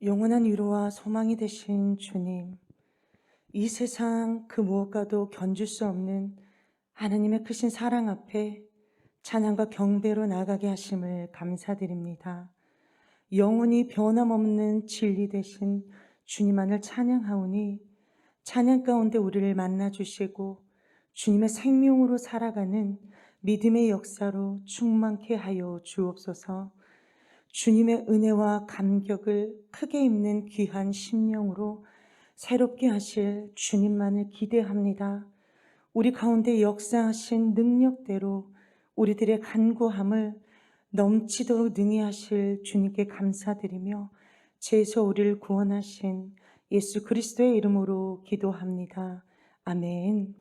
영원한 위로와 소망이 되신 주님, 이 세상 그 무엇과도 견줄 수 없는 하나님의 크신 사랑 앞에 찬양과 경배로 나가게 하심을 감사드립니다. 영원히 변함없는 진리 되신 주님만을 찬양하오니 찬양 가운데 우리를 만나주시고 주님의 생명으로 살아가는 믿음의 역사로 충만케 하여 주옵소서. 주님의 은혜와 감격을 크게 입는 귀한 심령으로 새롭게 하실 주님만을 기대합니다. 우리 가운데 역사하신 능력대로 우리들의 간구함을 넘치도록 능히 하실 주님께 감사드리며 죄에서 우리를 구원하신 예수 그리스도의 이름으로 기도합니다. 아멘.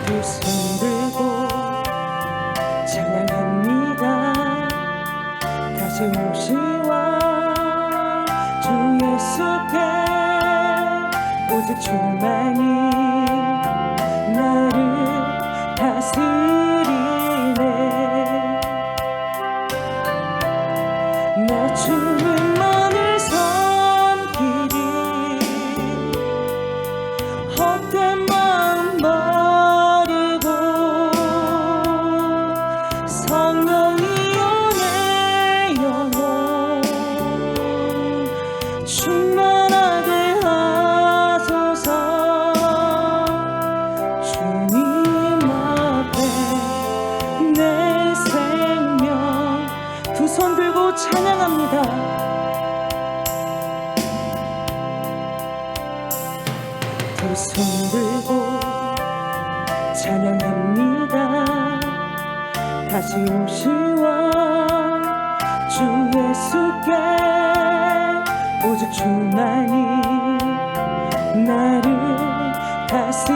두 손 들고 찬양합니다. 다시 오시와 주 예수께 오직 주만이 나를 다스리네. 나 주님만을 섬기리. 헛된 마음 버리고 성령이여 내 영혼 충만하게 하소서. 주님 앞에 내 생명 두 손 들고 찬양합니다. 두 손 들고 찬양합니다. 다시 오시와 주 예수께 오직 주만이 나를 다스리네.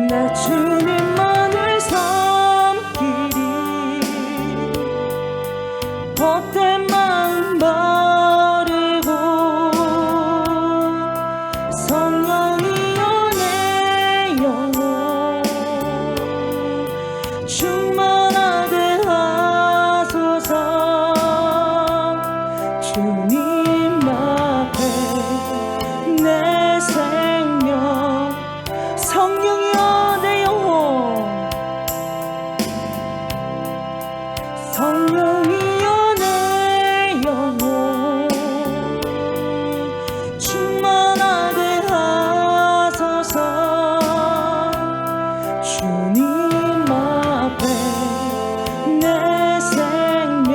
나 주님만을 섬기리. 헛된 마음 버리고 성령이여 내 영혼 충만하게 하소서. 주님 앞에 내 생명 성령이여 내 영혼 성령이여 내 영혼 충만하게 하소서. 주님 앞에 내 생명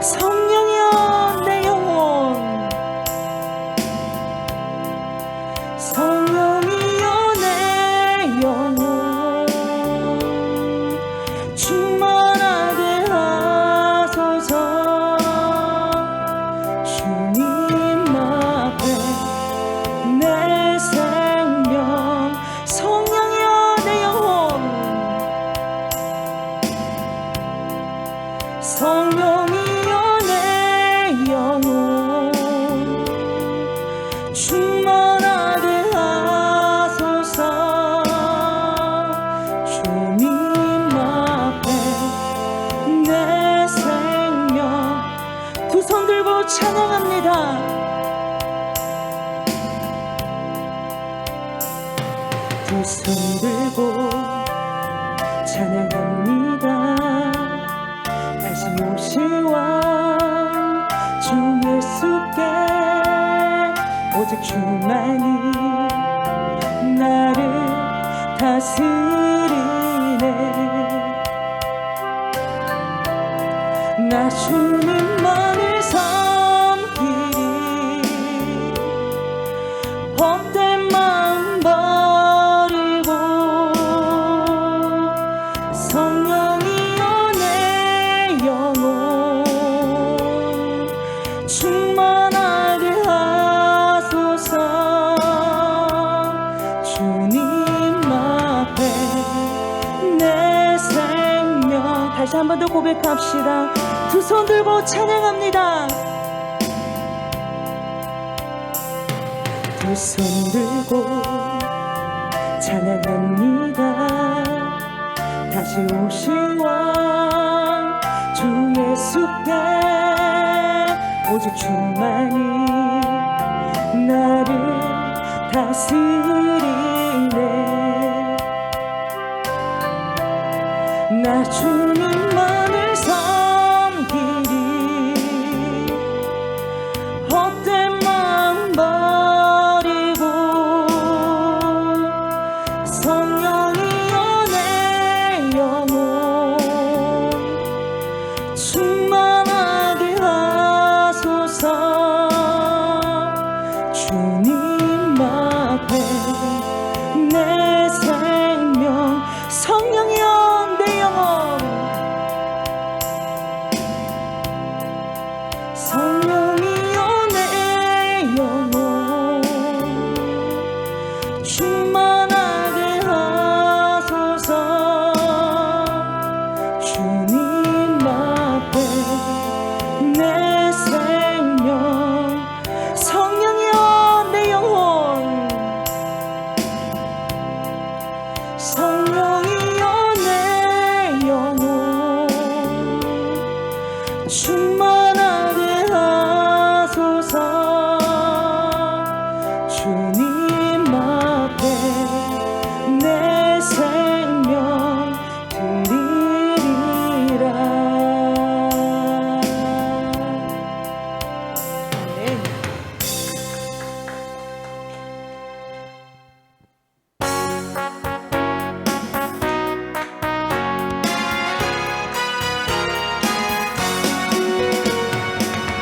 성령이여 내 영혼 성령이여 내 영혼 충만하게 하소서. 주님 앞에 내 생명 성령이여 내 영혼 성령이여 내 영혼 충만하게 하소서. 주님 앞에 내 생명 두 손 들고 찬양합니다. 두 손 들고 찬양합니다. 다시 오시와 주 예수께 오직 주만이 나를 다스리네. 나 주님만을 섬기리. 헛된 마음 버리고 성령이여 내 영혼 충만하게 하소서. 한 번 더 고백합시다. 두 손 들고 찬양합니다. 두 손 들고 찬양합니다. 다시 오신 왕 주 예수께 오직 주만이 나를 다스리네. 나 주님만을 섬기리. 헛된 마음 버리고 성령이여 내 영혼 충만하게 하소서. 주님 앞에 내 생명 성령이여 내 영혼 성령이여 내 영혼 충만하게 하소서. 주님 앞에 내 생명 성령이여 내 영혼 성령이여 내 영혼 충만하게 하소서. 주님 앞에 내 생명 드리리라. 네.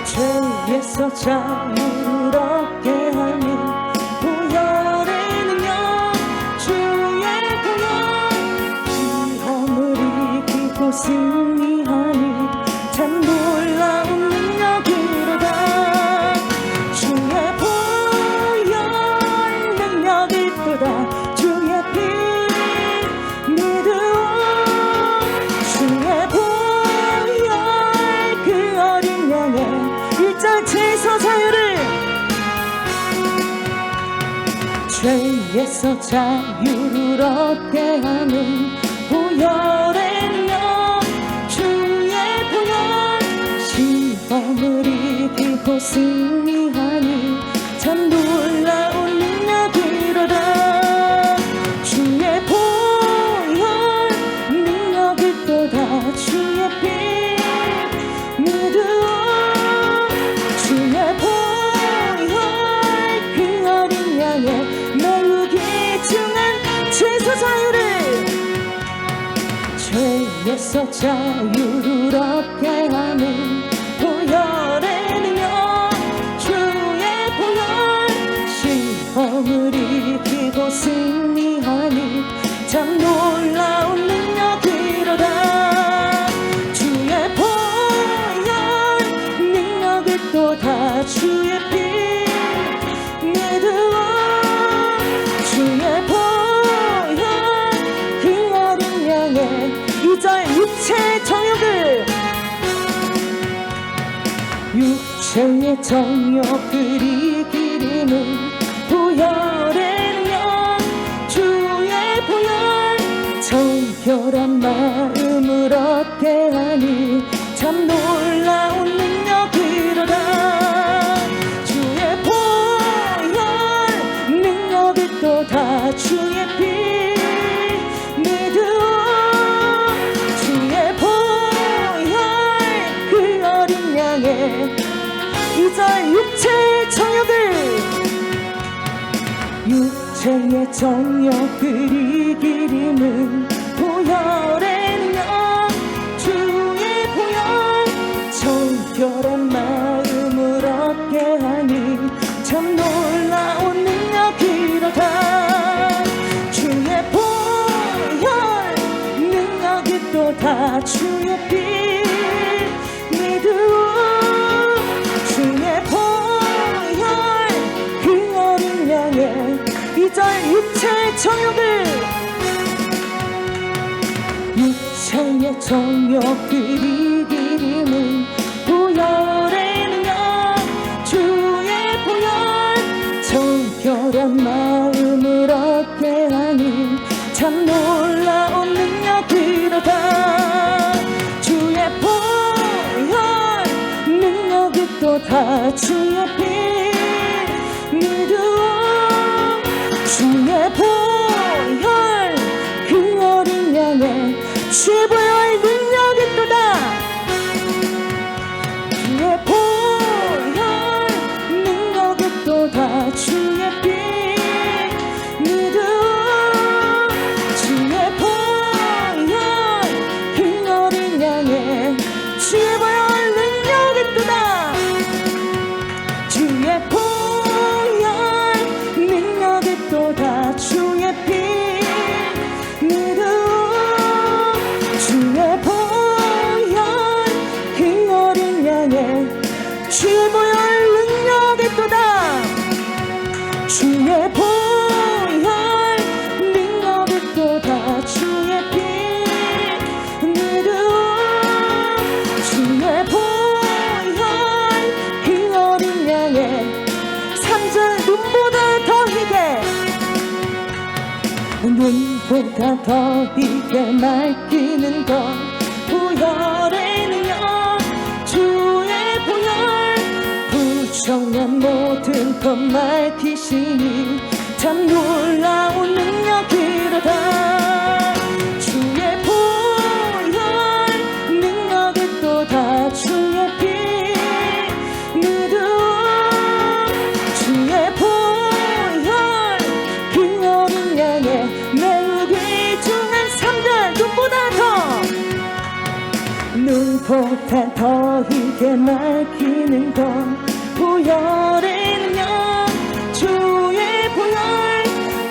죄에서 자유를 얻게 하는 보혈의 능력 주의 공연 시험을 이기고 승리하는 참 놀라운 능력으로다. 주의 보혈 능력이 있도다. 주의 피 믿으오. 주의 보혈 그 어린 양의 일절 제서 자유를 죄에서 자유를 얻게 하는 보혈의 능력 주의 보혈 시험을 이기고 승리하는 참 놀라운 능력이로다. 주의 보혈 능력이 있도다. 주의 피 믿으오. 주의 보혈 그 어린 양의 매우 귀중한 죄에서 자유를 죄에서 자유를 얻게 하는 보혈의 능력 주의 보혈 시험을 이기고 승리하는 참 놀라운 능력이로다. 주의 보혈 능력이 또다. 주의 피 믿으오. 주의 보혈 그 어린 양의 이절 육체의 정욕을 육체의 정욕을 이기리는 보혈의 능력 주의 보혈 정결한 마음을 얻게 하니 참 놀라운 능력이로다. 주의 보혈 능력이 또다. 주의 피 믿으오. 주의 보혈 그 어린 양의 이절 육체의 정욕을 육체의 정욕을 이기리는 보혈의 능력 주의 보혈 정결한 마음을 얻게 하니 참 놀라운 능력이로다. 주의 보혈 능력이 또다. 주의 피 믿으오. 주의 보혈 그 어린 양의 이절 육체의 정욕을 육체의 주의 정욕들이 기리는 보혈의 능력 주의 보혈 정결한 마음을 얻게 하니 참 놀라운 능력이로다 주의 보혈 능력이 또다 주의 피 믿음 주의 보혈 그 어린 양의 주의 보혈 능력이 또다 주의 보혈 능력이 또다 주의 피 믿음 주의 보혈 그 어린 양의 주의 보혈 능력이 또다 주의 보혈 능력이 또다 주의 피 믿음 주의 보혈 그 어린 양의 주의 보혈 능력이 또다 주의 보혈 능력이 또다 주의 피 믿음 주의 보혈 그 어린 양의 3절 눈보다 더 희게 눈보다 더 희게 맑히는 것 보혈의 능력 주의 보혈 부정한 모든 것 맑히시니 참 놀라운 능력이로다 주의 보혈 능력이 또다 주의 피 믿음 주의 보혈 그 어린 양의 매우 귀중한 3절 눈보다 더 희게 맑히는 것 보혈의 능력 주의 보혈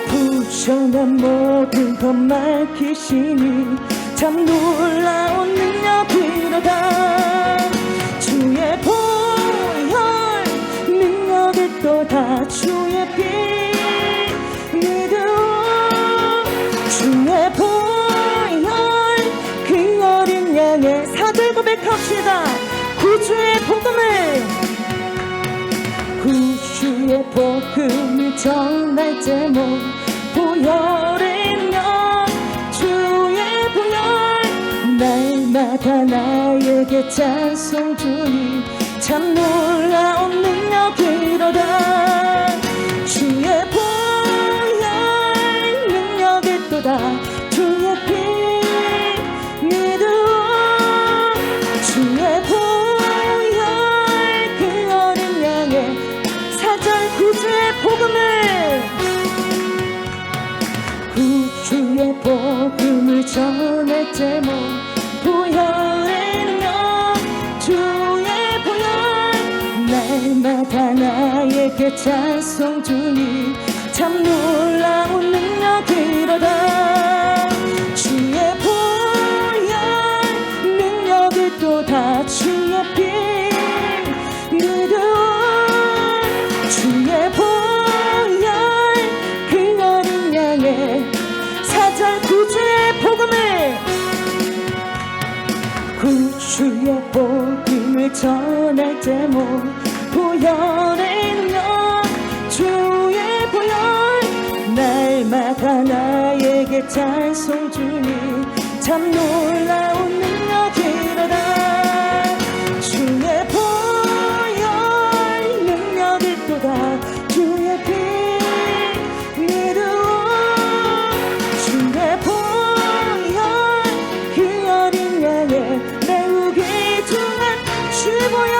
부정한 모든 것 맑히시니 참 놀라운 능력이로다 주의 보혈 능력이 또다 주의 피 믿음 주의 보혈 그 어린 양의 4절 고백합시다 구주의 복음을 전할 제목 보혈의 능력 주의 보혈 날마다 나에게 찬송 주니 참 놀라운 능력이로다 주의 보혈 능력이 또다 주의 피 믿음 주의 보혈 그 어린 양의 4절 구주의 복음을 전할 제목 보혈의 능력 주의 보혈 날마다 나에게 찬송 주니 참 놀라운 능력이로다 주의 보혈 능력이 또다 주의 피 믿음 주의 보혈 그 어린 양의 4절 구주의 복음을 구주의 복음을 전할 제목 보혈의 능력 주의 보혈 날마다 나에게 찬송 주니 참 놀라운 능력이로다 주의 보혈 능력이 또다 주의 피 믿음 주의 보혈 그 어린 양의 매우 귀중한 주의 보혈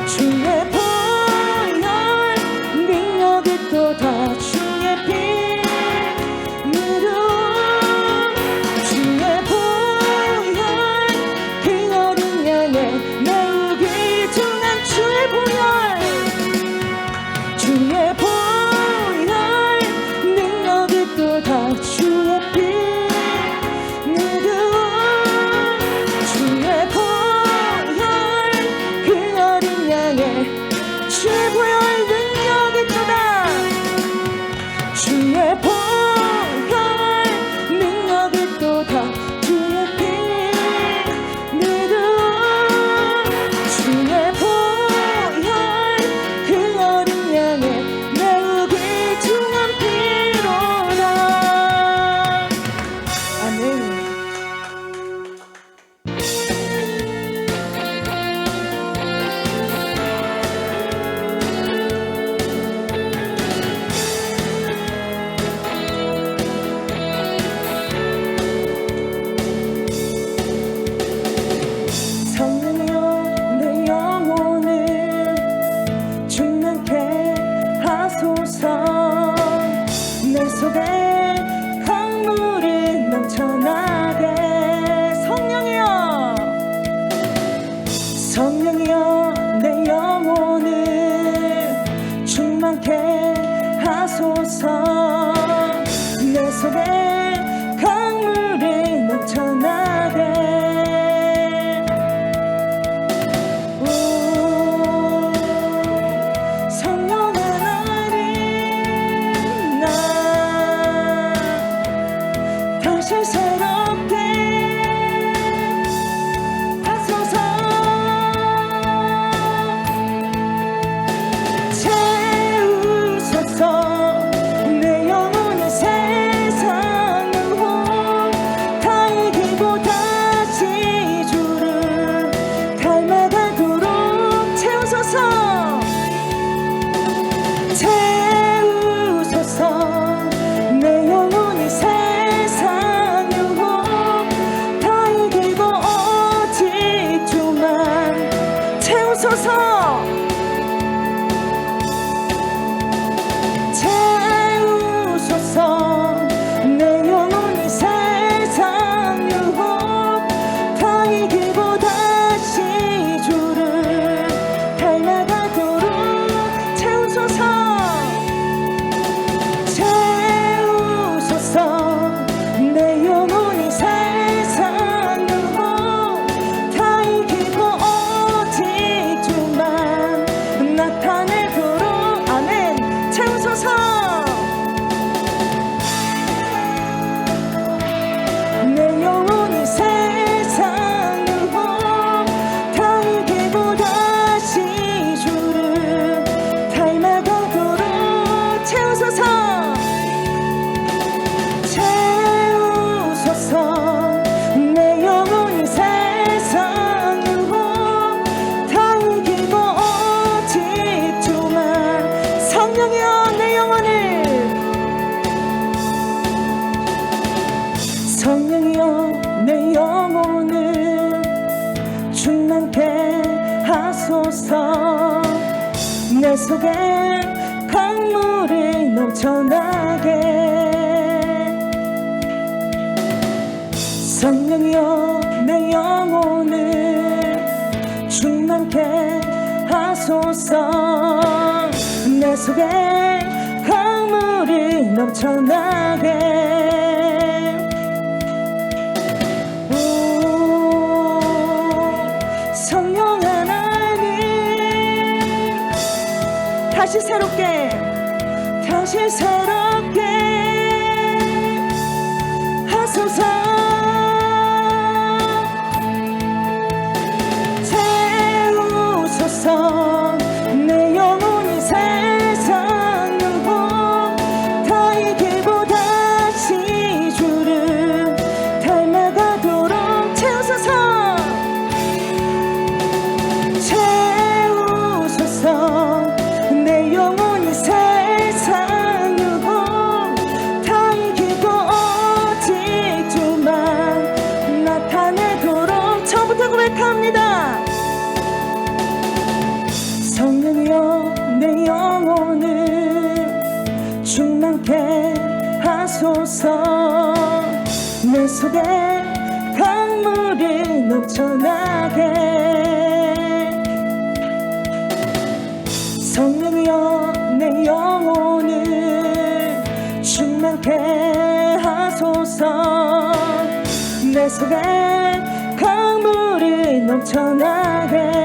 주의 보혈 능력이 또다 주의 피 믿음 주의 보혈 채우소서. 내 속에 강물이 넘쳐나게. 성령이여, 성령이여, 내 영혼을 충만케 하소서. 내 속에 강물이 넘쳐나게. 성령 하나님, 나 다시 새롭게 하소서. 채우소서. 내 영혼이 세상을 다 이기고 다시 주를 닮아가도록 채우소서. 채우소서. 내 영혼이 세상을 다 이기고 오직 주만 채우소서. 채우소서. 내 영혼이 세상 유혹 다 이기고 다시 주를 닮아가도록 채우소서. 채우소서. 내 영혼이 세상 유혹 다 이기고 오직 주만 나타내도록. 아멘. 채우소서. 내 영혼이 세상 유혹 다 이기고 다시 주를 닮아가도록 채우소서. 채우소서. 내 영혼이 세상 유혹 다 이기고 오직 주만. 성령이여, 내 영혼을. 성령이여, 내 영혼을 충만케 하소서. 내 속에 강물이 넘쳐나게. 성령이여, 내 영혼을 충만케 하소서. 내 속에 강물이 넘쳐나게. 성령 하나님, 다시 새롭게, 다시 새롭게 하소서. 채우소서. 내 영혼이 세상 유혹 다 이기고 다시 주를 닮아가도록 채우소서. 채우소서. 내 영혼이 세상 유혹 다 이기고 오직 주만 나타내도록. 처음부터 고백합니다. 성령이여, 내 영혼을 충만케 하소서. 내 속에 강물이 넘쳐나게. 성령이여, 내 영혼을 충만케 하소서. 내 속에 강물이 넘쳐나게.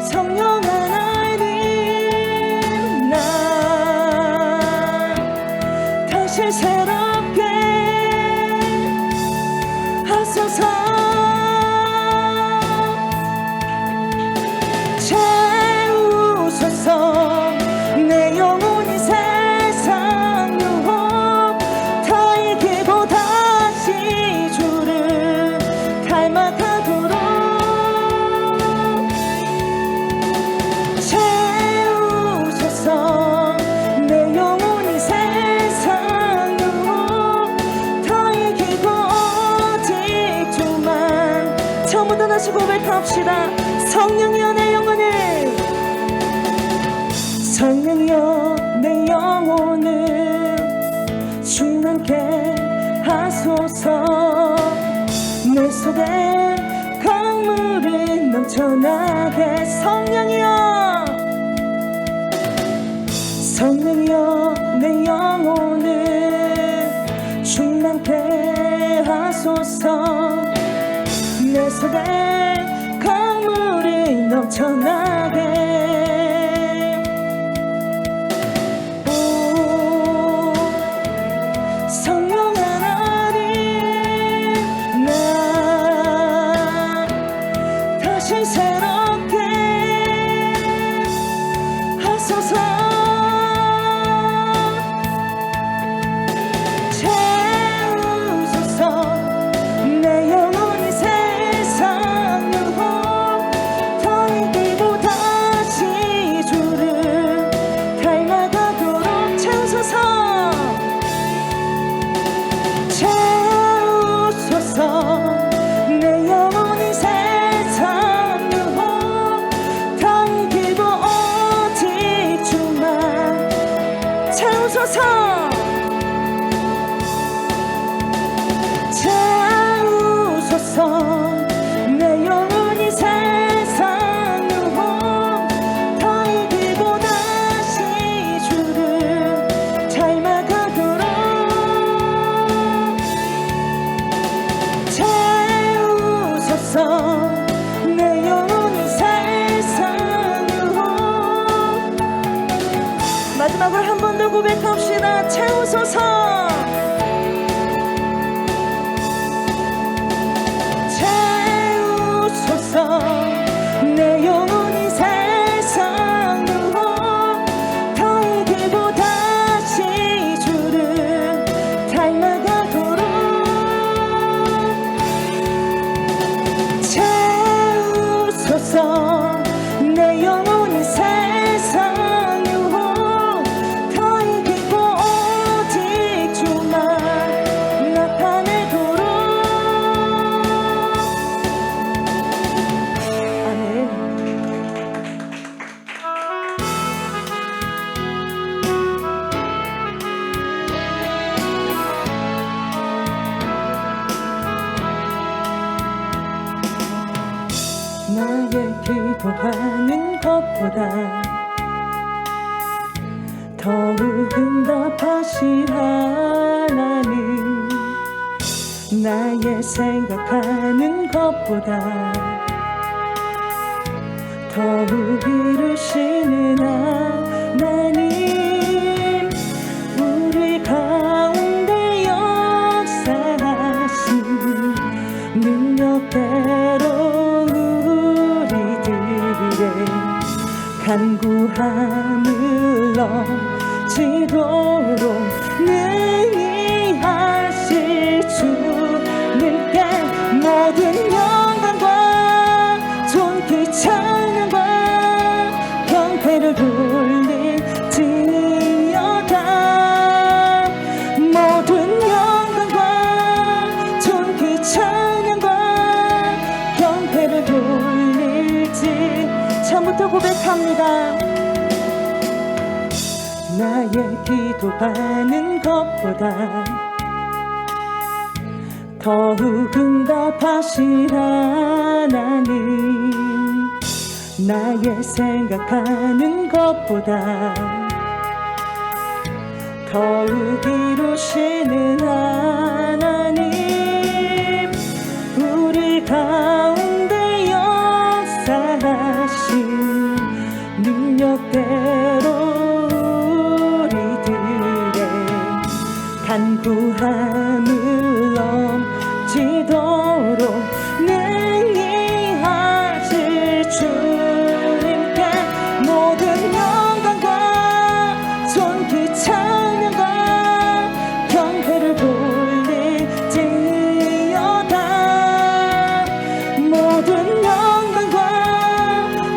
성령 하나님, 나 다시 새롭게 하소서. 채우소서. 내 영혼이 세상 유혹 다 이기고 다시 주를 닮아가도록. 채우소서. 내 영혼이 세상 유혹 다 이기고 오직 주만. 처음부터 다시 고백합시다. 전하게 성령이여 성령이여 내 영혼을 충만케 하소서 내 속에 강물이 넘쳐나게 마지막으로 한 번 더 고백합시다. 채우소서 채우소서 내 영혼이 세상으로 더 이기고 다시 주를 닮아가도록 채우소서 내 영혼이 나의 기도하는 것보다 더욱 응답하실 하나님 나의 생각하는 것보다 더욱 이루시는 하나님 우리 가운데 역사하신 능력대로 간구함을 넘치도록 능히 하실 주님께 모든 영광과 존귀 찬양과 경배를 돌릴지어다 모든 영광과 존귀 찬양과 경배를 돌릴지 처음부터 고백합니다. 나의 기도하는 것보다 더욱 응답하실 하나님 나의 생각하는 것보다 더욱 이루시는 하나님 우리 가운데 역사하신 능력대로 우리들의 간구함을 넘치도록 능히 하실 주님께 모든 영광과 존귀 찬양과 경배를 돌릴지어다 모든 영광과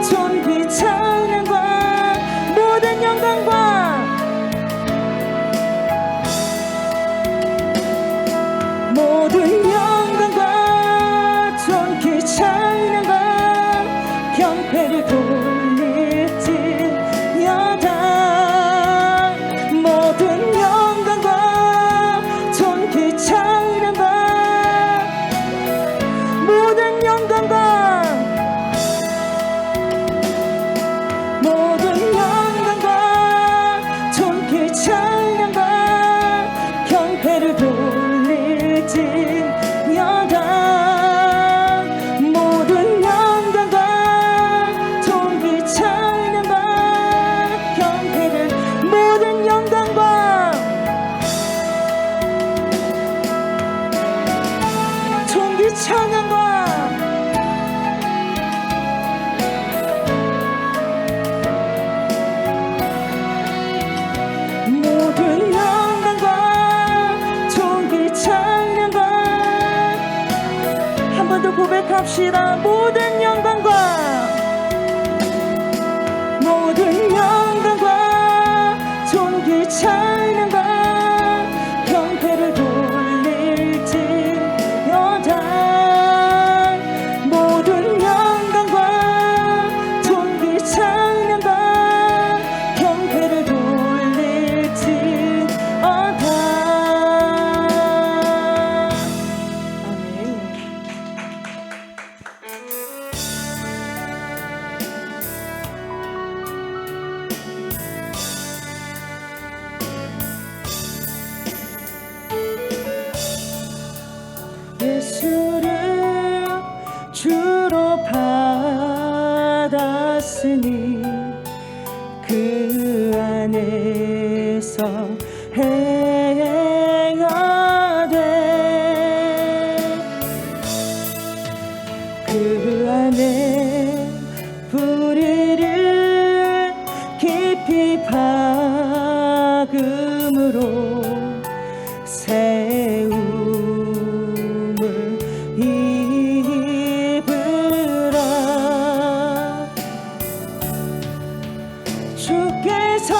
존귀 찬양과 모든 영광과 모든 영광과 존귀 찬양과 경배를 돌릴지어다 모든 영광과 존귀 찬양과 모든 영광과 받았으니 그 안에서 행하되 그 안에 뿌리를 깊이 박음으로 세움을 입으라. 주께서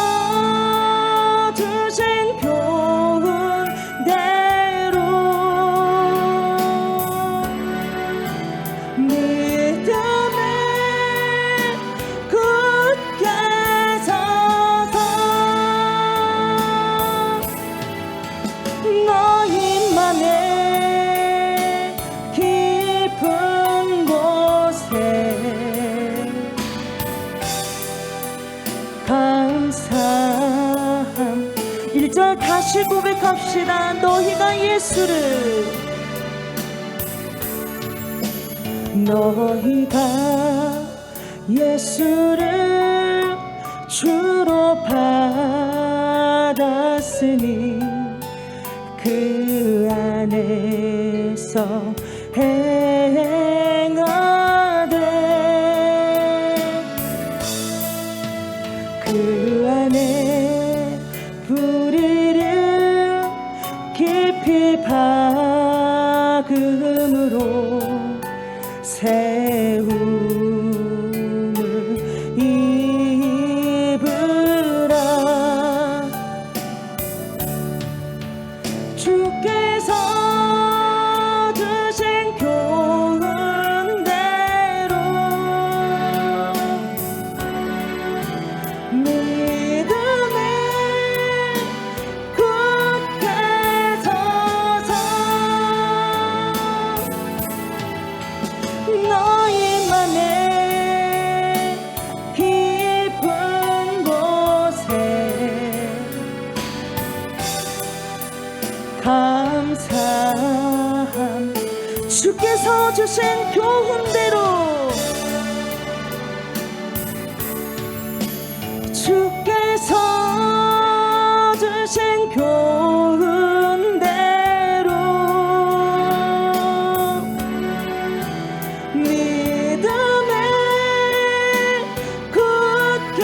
주신 교훈대로 믿음에 굳게 서서 너희만의 깊은 곳에 감사함. 1절 다시 고백합시다. 너희가 예수를 주로 받았으니 그 안에서 행하되 그 안에 뿌리를 깊이 박음으로 세움을 입으라. 주께서 주신 교훈대로 믿음에 굳게 서서 너희만의 깊은 곳에 감사함. 주께서 주신 교훈대로 주께서 주신 교훈대로 믿음에 굳게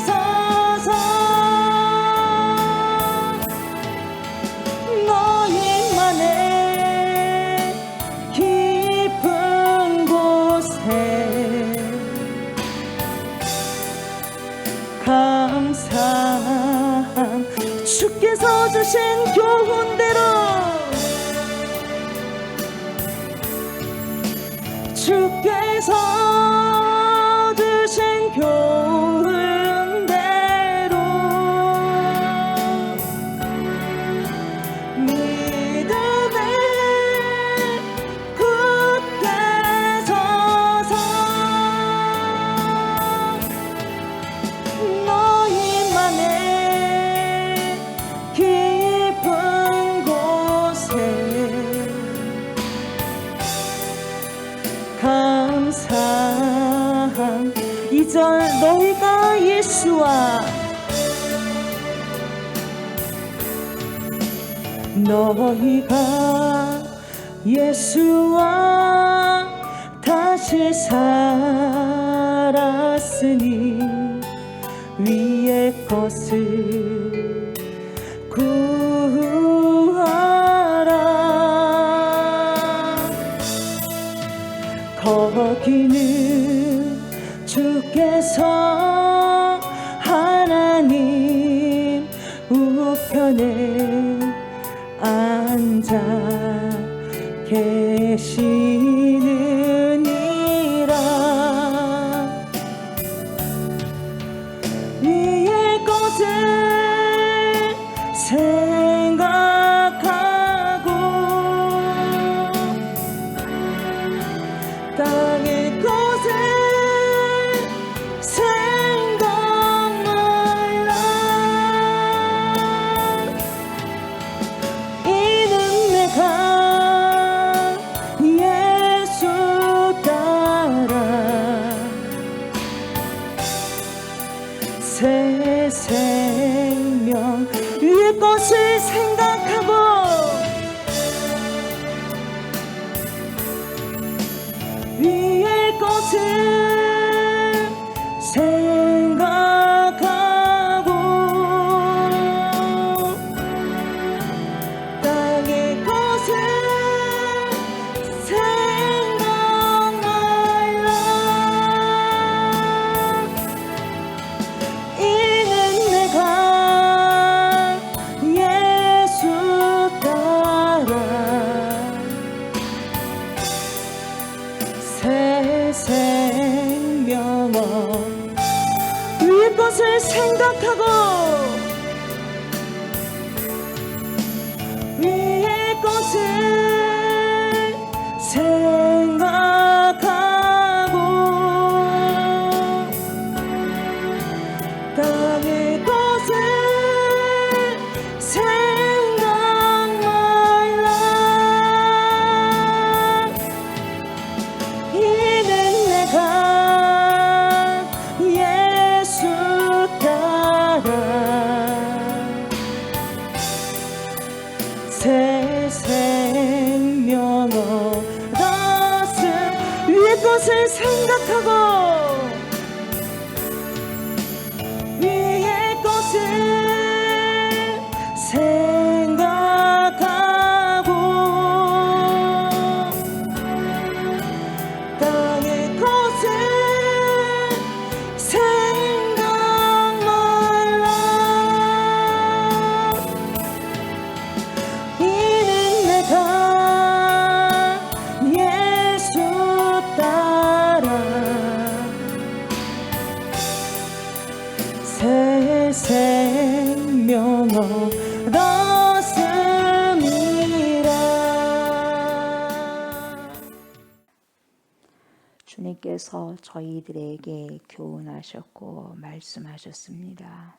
서서 너희만의 깊은 곳에 감사함. 주께서 주신 교훈대로 주께서 주신 교훈대로 믿음에 굳게 서서 너희만의 깊은 곳에 감사함. 2절 너희가 예수와 다시 살았으니 위의 것을 구하라. 거기는 주께서 하나님 우편에 앉아 계시느니라. 위의 것을 생각하고 땅의 것을 생각 말라. 이는 내가 새 생명 위의 것을 생각하고 위의 것을 생각하고 땅의 것을 생각 말라. 이는 내가 예수 따라 새 생명어 위의 것을 생각하고 위의 것을 생각하고 땅의 것을 생각 말라. 이는 내가 예수 따라 새 생명어 다스 위의 것을 생각하고 위의 것을 생각하고 땅의 것을 생각 말라. 이는 내가 예수 따라 새 생명어 얻었습니다. 주님께서 저희들에게 교훈하셨고 말씀하셨습니다.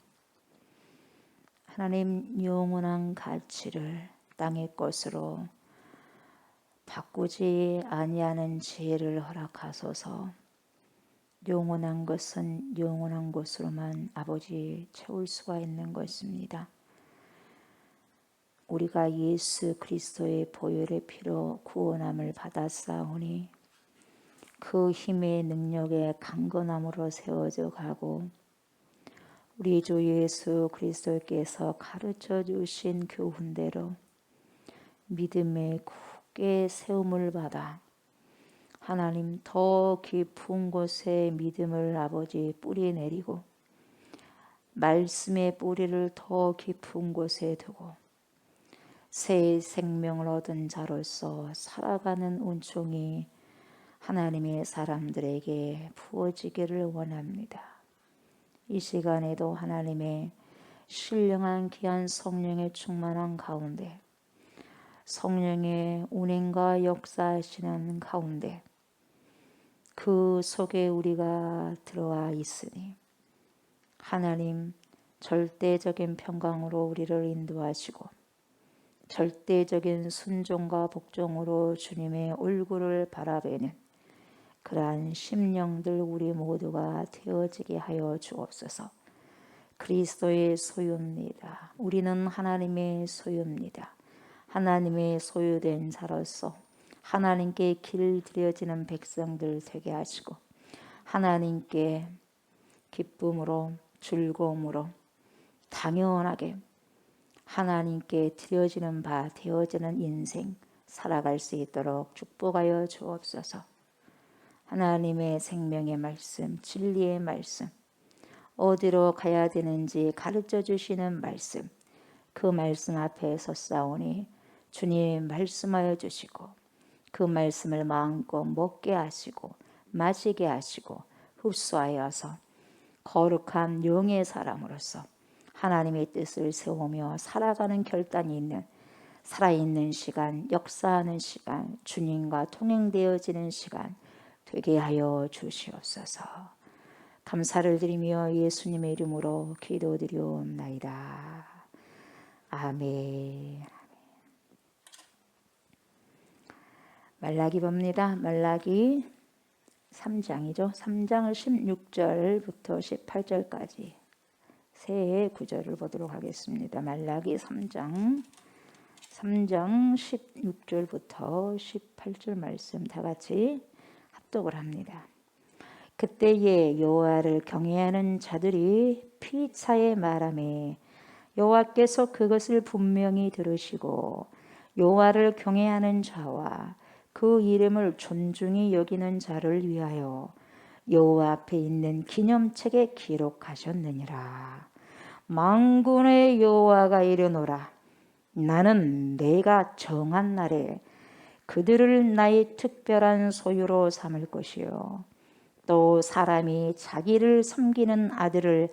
하나님 영원한 가치를 땅의 것으로 바꾸지 아니하는 지혜를 허락하소서. 영원한 것은 영원한 것으로만 아버지 채울 수가 있는 것입니다. 우리가 예수 그리스도의 보혈의 피로 구원함을 받았사오니 그 힘의 능력에 강건함으로 세워져 가고 우리 주 예수 그리스도께서 가르쳐 주신 교훈대로 믿음의 굳게 세움을 받아 하나님 더 깊은 곳에 믿음을 아버지 뿌리 내리고 말씀의 뿌리를 더 깊은 곳에 두고 새 생명을 얻은 자로서 살아가는 은총이 하나님의 사람들에게 부어지기를 원합니다. 이 시간에도 하나님의 신령한 귀한 성령의 충만한 가운데 성령의 운행과 역사하시는 가운데 그 속에 우리가 들어와 있으니 하나님 절대적인 평강으로 우리를 인도하시고 절대적인 순종과 복종으로 주님의 얼굴을 바라보는 그러한 심령들 우리 모두가 되어지게 하여 주옵소서. 그리스도의 소유입니다. 우리는 하나님의 소유입니다. 하나님의 소유된 자로서 하나님께 길들여지는 백성들 되게 하시고 하나님께 기쁨으로 즐거움으로 당연하게 하나님께 드려지는 바 되어지는 인생 살아갈 수 있도록 축복하여 주옵소서. 하나님의 생명의 말씀, 진리의 말씀, 어디로 가야 되는지 가르쳐 주시는 말씀, 그 말씀 앞에 섰사오니 주님 말씀하여 주시고 그 말씀을 마음껏 먹게 하시고 마시게 하시고 흡수하여서 거룩한 영의 사람으로서 하나님의 뜻을 세우며 살아가는 결단이 있는 살아있는 시간, 역사하는 시간, 주님과 통행되어지는 시간 되게 하여 주시옵소서. 감사를 드리며 예수님의 이름으로 기도드리옵나이다. 아멘. 말라기 봅니다. 말라기 3장이죠. 3장을 16절부터 18절까지 새 구절을 보도록 하겠습니다. 말라기 3장 16절부터 18절 말씀 다 같이 합독을 합니다. 그때에 여호와를 경외하는 자들이 피차에 말하매 여호와께서 그것을 분명히 들으시고 여호와를 경외하는 자와 그 이름을 존중히 여기는 자를 위하여 여호와 앞에 있는 기념책에 기록하셨느니라. 만군의 여호와가 이르노라. 나는 내가 정한 날에 그들을 나의 특별한 소유로 삼을 것이요 또 사람이 자기를 섬기는 아들을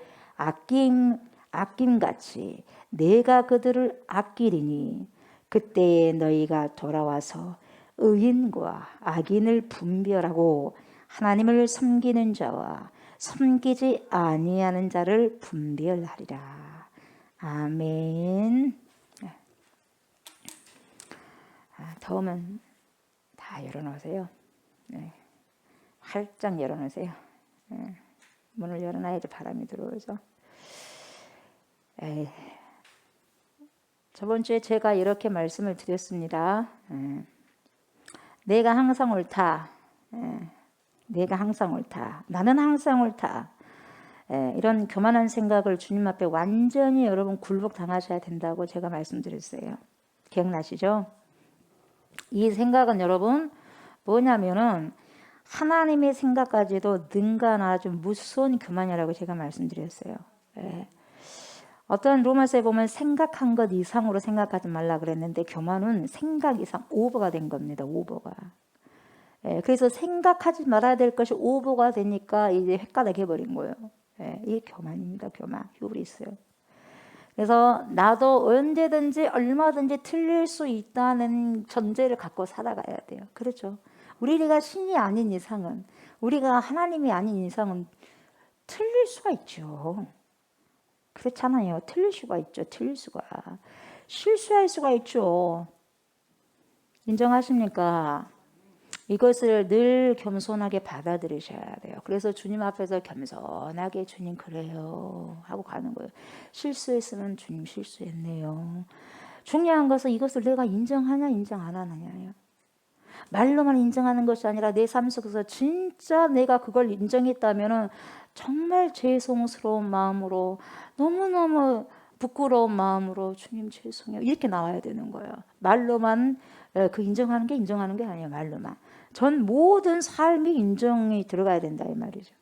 아낌같이 내가 그들을 아끼리니 그때에 너희가 돌아와서 의인과 악인을 분별하고 하나님을 섬기는 자와 섬기지 아니하는 자를 분별하리라. 아멘. 더우면 다 열어놓으세요. 네. 활짝 열어놓으세요. 네. 문을 열어놔야지 바람이 들어오죠. 저번 주에 제가 이렇게 말씀을 드렸습니다. 내가 항상 옳다. 내가 항상 옳다. 나는 항상 옳다. 이런 교만한 생각을 주님 앞에 완전히 여러분 굴복 당하셔야 된다고 제가 말씀드렸어요. 기억나시죠? 이 생각은 여러분 뭐냐면은 하나님의 생각까지도 능가한 아주 무서운 교만이라고 제가 말씀드렸어요. 어떤 로마서에 보면 생각한 것 이상으로 생각하지 말라 그랬는데 교만은 생각 이상 오버가 된 겁니다. 오버가. 그래서 생각하지 말아야 될 것이 오버가 되니까 이제 헷갈리게 해버린 거예요. 이게 교만입니다. 교만, 휴브리스요. 그래서 나도 언제든지 얼마든지 틀릴 수 있다는 전제를 갖고 살아가야 돼요. 그렇죠. 우리가 신이 아닌 이상은, 우리가 하나님이 아닌 이상은 틀릴 수가 있죠. 그렇잖아요. 틀릴 수가 있죠. 틀릴 수가. 실수할 수가 있죠. 인정하십니까? 이것을 늘 겸손하게 받아들이셔야 돼요. 그래서 주님 앞에서 겸손하게 주님 그래요 하고 가는 거예요. 실수했으면 주님 실수했네요. 중요한 것은 이것을 내가 인정하냐 인정 안 하느냐예요. 말로만 인정하는 것이 아니라 내 삶 속에서 진짜 내가 그걸 인정했다면 정말 죄송스러운 마음으로 너무너무 부끄러운 마음으로 주님 죄송해요 이렇게 나와야 되는 거예요. 말로만 그 인정하는 게 아니에요. 말로만. 전 모든 삶이 인정이 들어가야 된다 이 말이죠.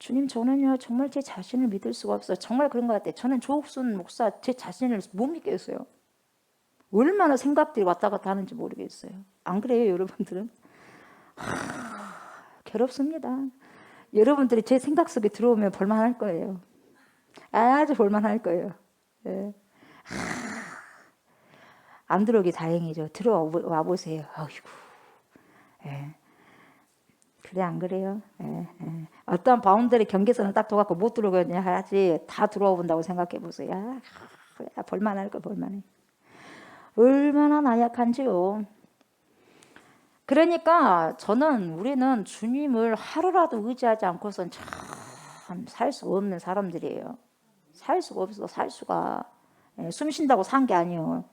주님 저는요 정말 제 자신을 믿을 수가 없어요. 정말 그런 것 같아요. 저는 조옥순 목사 제 자신을 못 믿겠어요. 얼마나 생각들이 왔다 갔다 하는지 모르겠어요. 안 그래요 여러분들은? 괴롭습니다. 여러분들이 제 생각 속에 들어오면 볼만할 거예요. 아주 볼만할 거예요. 예. 안 들어오기 다행이죠. 들어와 보세요. 어이구. 예. 그래 안 그래요? 예. 어떤 바운더리 경계선을 딱 둬갖고 못 들어오겠냐 하지 다 들어와 본다고 생각해 보세요. 그래 볼만할 거 볼만해. 얼마나 나약한지요. 그러니까 우리는 주님을 하루라도 의지하지 않고선 참 살 수 없는 사람들이에요. 살 수가 없어. 살 수가. 숨 쉰다고 산 게 아니에요.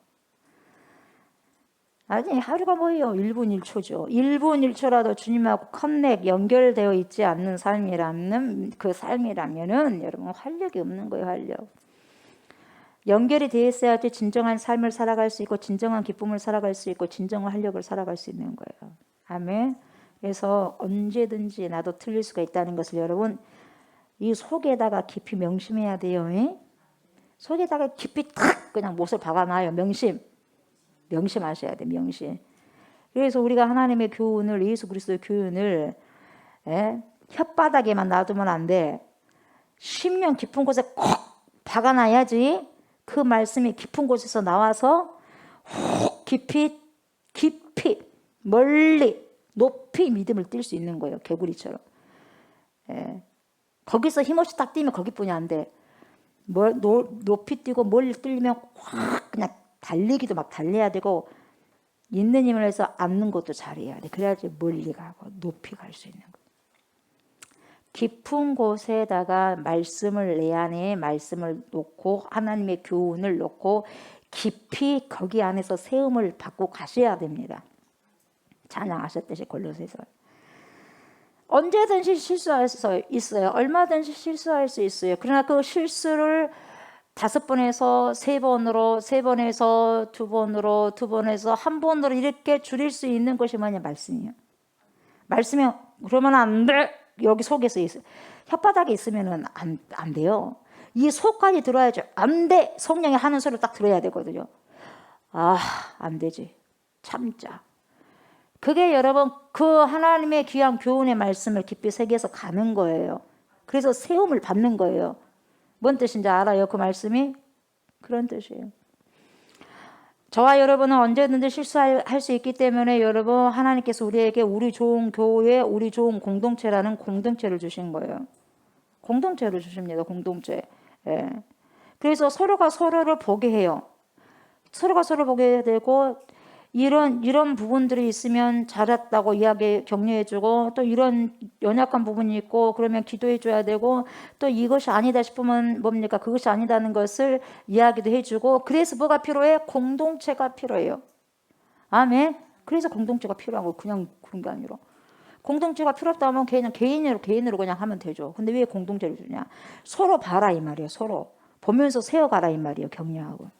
아니 하루가 뭐예요? 1분 1초죠. 1분 1초라도 주님하고 커넥 연결되어 있지 않는 삶이라면 그 삶이라면은 여러분 활력이 없는 거예요. 활력. 연결이 되어 있어야지 진정한 삶을 살아갈 수 있고 진정한 기쁨을 살아갈 수 있고 진정한 활력을 살아갈 수 있는 거예요. 아멘. 그래서 언제든지 나도 틀릴 수가 있다는 것을 여러분 이 속에다가 깊이 명심해야 돼요. 속에다가 깊이 탁 그냥 못을 박아놔요. 명심하셔야 돼. 명심. 그래서 우리가 하나님의 교훈을 예수 그리스도의 교훈을 혓바닥에만 놔두면 안 돼. 심령 깊은 곳에 콕 박아놔야지 그 말씀이 깊은 곳에서 나와서 훅 깊이 멀리 높이 믿음을 뛸 수 있는 거예요. 개구리처럼. 거기서 힘없이 딱 뛰면 거기뿐이 안 돼. 높이 뛰고 멀리 뛰면 확 그냥 달리기도 막 달려야 되고 있는 힘을 해서 앉는 것도 잘해야 돼. 그래야지 멀리 가고 높이 갈 수 있는 거예요. 깊은 곳에다가 말씀을 내 안에 말씀을 놓고 하나님의 교훈을 놓고 깊이 거기 안에서 세움을 받고 가셔야 됩니다. 찬양하셨듯이 골로새서. 언제든지 실수할 수 있어요. 얼마든지 실수할 수 있어요. 그러나 그 실수를 5번에서 3번으로, 3번에서 2번으로, 2번에서 1번으로 이렇게 줄일 수 있는 것이 뭐냐? 말씀이에요. 말씀이 그러면 안 돼. 여기 속에서 있어요. 혓바닥에 있으면 안 돼요. 이 속까지 들어야죠. 안 돼. 성령이 하는 소리를 딱 들어야 되거든요. 안 되지. 참자. 그게 여러분 그 하나님의 귀한 교훈의 말씀을 깊이 새겨서 가는 거예요. 그래서 세움을 받는 거예요. 뭔 뜻인지 알아요? 그 말씀이? 그런 뜻이에요. 저와 여러분은 언제든지 실수할 수 있기 때문에 여러분 하나님께서 우리에게 우리 좋은 교회, 우리 좋은 공동체라는 공동체를 주신 거예요. 공동체를 주십니다. 공동체. 예. 그래서 서로가 서로를 보게 해요. 서로가 서로 보게 되고 이런 부분들이 있으면 잘했다고 이야기 격려해주고 또 이런 연약한 부분이 있고 그러면 기도해줘야 되고 또 이것이 아니다 싶으면 뭡니까? 그것이 아니다는 것을 이야기도 해주고 그래서 뭐가 필요해? 공동체가 필요해요. 아멘. 그래서 공동체가 필요하고 그냥 그런 게 아니라 공동체가 필요 없다 하면 그냥 개인으로 그냥 하면 되죠. 근데 왜 공동체를 주냐? 서로 봐라 이 말이에요. 서로 보면서 세워가라 이 말이에요. 격려하고.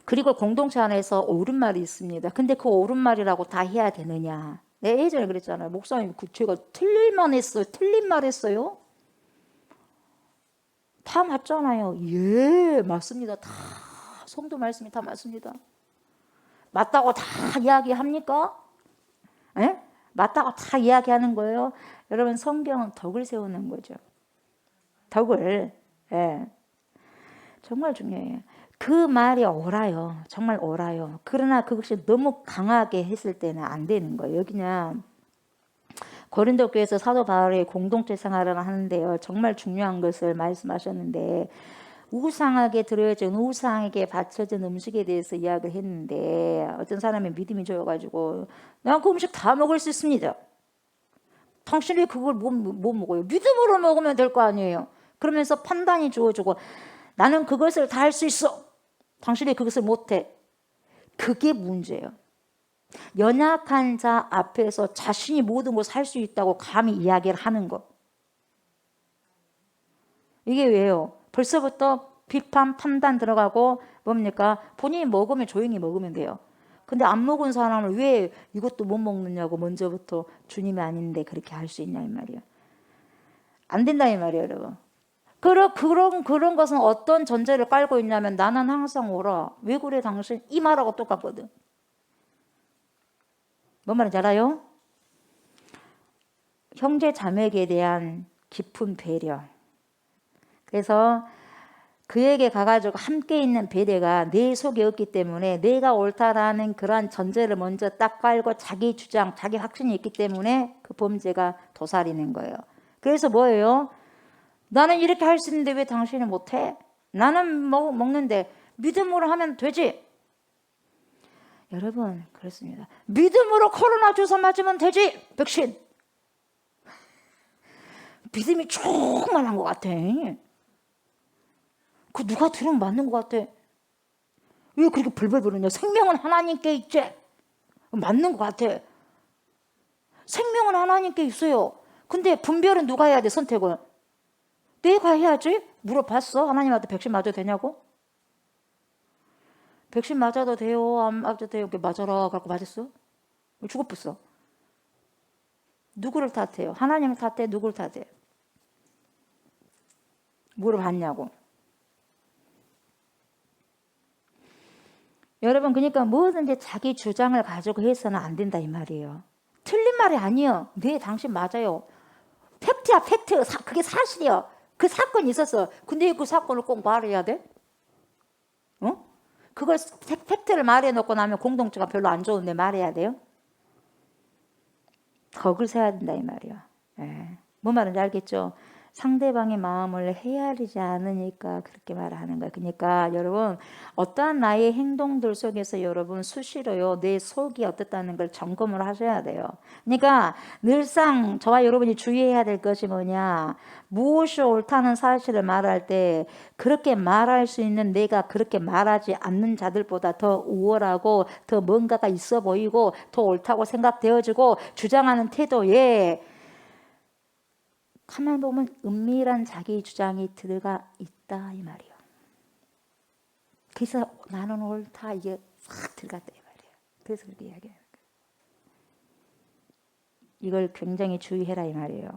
그리고 공동체 안에서 옳은 말이 있습니다. 근데 그 옳은 말이라고 다 해야 되느냐? 내 예전에 그랬잖아요. 목사님, 제가 틀린 말 했어요? 다 맞잖아요. 예, 맞습니다. 다 성도 말씀이 다 맞습니다. 맞다고 다 이야기합니까? 예? 맞다고 다 이야기하는 거예요. 여러분 성경은 덕을 세우는 거죠. 덕을. 예. 정말 중요해요. 그 말이 옳아요. 정말 옳아요. 그러나 그것이 너무 강하게 했을 때는 안 되는 거예요. 여기는 고린도 교회에서 사도 바울의 공동체 생활을 하는데요. 정말 중요한 것을 말씀하셨는데 우상하게 드려진 우상에게 바쳐진 음식에 대해서 이야기를 했는데 어떤 사람이 믿음이 좋아가지고 난 그 음식 다 먹을 수 있습니다. 당신이 그걸 못 먹어요. 믿음으로 먹으면 될 거 아니에요. 그러면서 판단이 주어지고 나는 그것을 다 할 수 있어. 당신이 그것을 못해. 그게 문제예요. 연약한 자 앞에서 자신이 모든 것을 할 수 있다고 감히 이야기를 하는 거. 이게 왜요? 벌써부터 비판, 판단 들어가고 뭡니까? 본인이 먹으면 조용히 먹으면 돼요. 근데 안 먹은 사람을 왜 이것도 못 먹느냐고 먼저부터 주님이 아닌데 그렇게 할 수 있냐 이 말이에요. 안 된다 이 말이에요, 여러분. 그런 것은 어떤 전제를 깔고 있냐면 나는 항상 오라. 왜 그래 당신? 이 말하고 똑같거든. 뭔 말인지 알아요? 형제 자매에게 대한 깊은 배려. 그래서 그에게 가가지고 함께 있는 배려가 내 속에 없기 때문에 내가 옳다라는 그러한 전제를 먼저 딱 깔고 자기 주장, 자기 확신이 있기 때문에 그 범죄가 도살이는 거예요. 그래서 뭐예요? 나는 이렇게 할 수 있는데 왜 당신은 못해? 나는 먹는데 믿음으로 하면 되지. 여러분 그렇습니다. 믿음으로 코로나 주사 맞으면 되지. 백신. 믿음이 조금만한 것 같아. 그 누가 들으면 맞는 것 같아. 왜 그렇게 벌벌 부르냐? 생명은 하나님께 있지. 맞는 것 같아. 생명은 하나님께 있어요. 근데 분별은 누가 해야 돼? 선택을. 내가 해야지. 물어봤어? 하나님한테 백신 맞아도 되냐고? 백신 맞아도 돼요? 안 맞아도 돼요? 맞아라. 그래갖고 맞았어? 죽었어. 누구를 탓해요? 하나님을 탓해? 누구를 탓해? 물어봤냐고. 여러분 그러니까 뭐든지 자기 주장을 가지고 해서는 안 된다 이 말이에요. 틀린 말이 아니에요. 네 당신 맞아요. 팩트야 팩트. 그게 사실이야. 그 사건이 있었어. 근데 그 사건을 꼭 말해야 돼? 어? 그걸 팩트를 말해놓고 나면 공동체가 별로 안 좋은데 말해야 돼요? 덕을 세야 된다 이 말이야. 예. 뭔 말인지 알겠죠? 상대방의 마음을 헤아리지 않으니까 그렇게 말하는 거예요. 그러니까 여러분 어떠한 나의 행동들 속에서 여러분 수시로요 내 속이 어떻다는 걸 점검을 하셔야 돼요. 그러니까 늘상 저와 여러분이 주의해야 될 것이 뭐냐, 무엇이 옳다는 사실을 말할 때 그렇게 말할 수 있는 내가 그렇게 말하지 않는 자들보다 더 우월하고 더 뭔가가 있어 보이고 더 옳다고 생각되어지고 주장하는 태도에 가만히 보면 은밀한 자기 주장이 들어가 있다 이 말이에요. 그래서 나는 옳다 이게 싹 들어갔다 이 말이에요. 그래서 그렇게 이야기해요. 이걸 굉장히 주의해라 이 말이에요.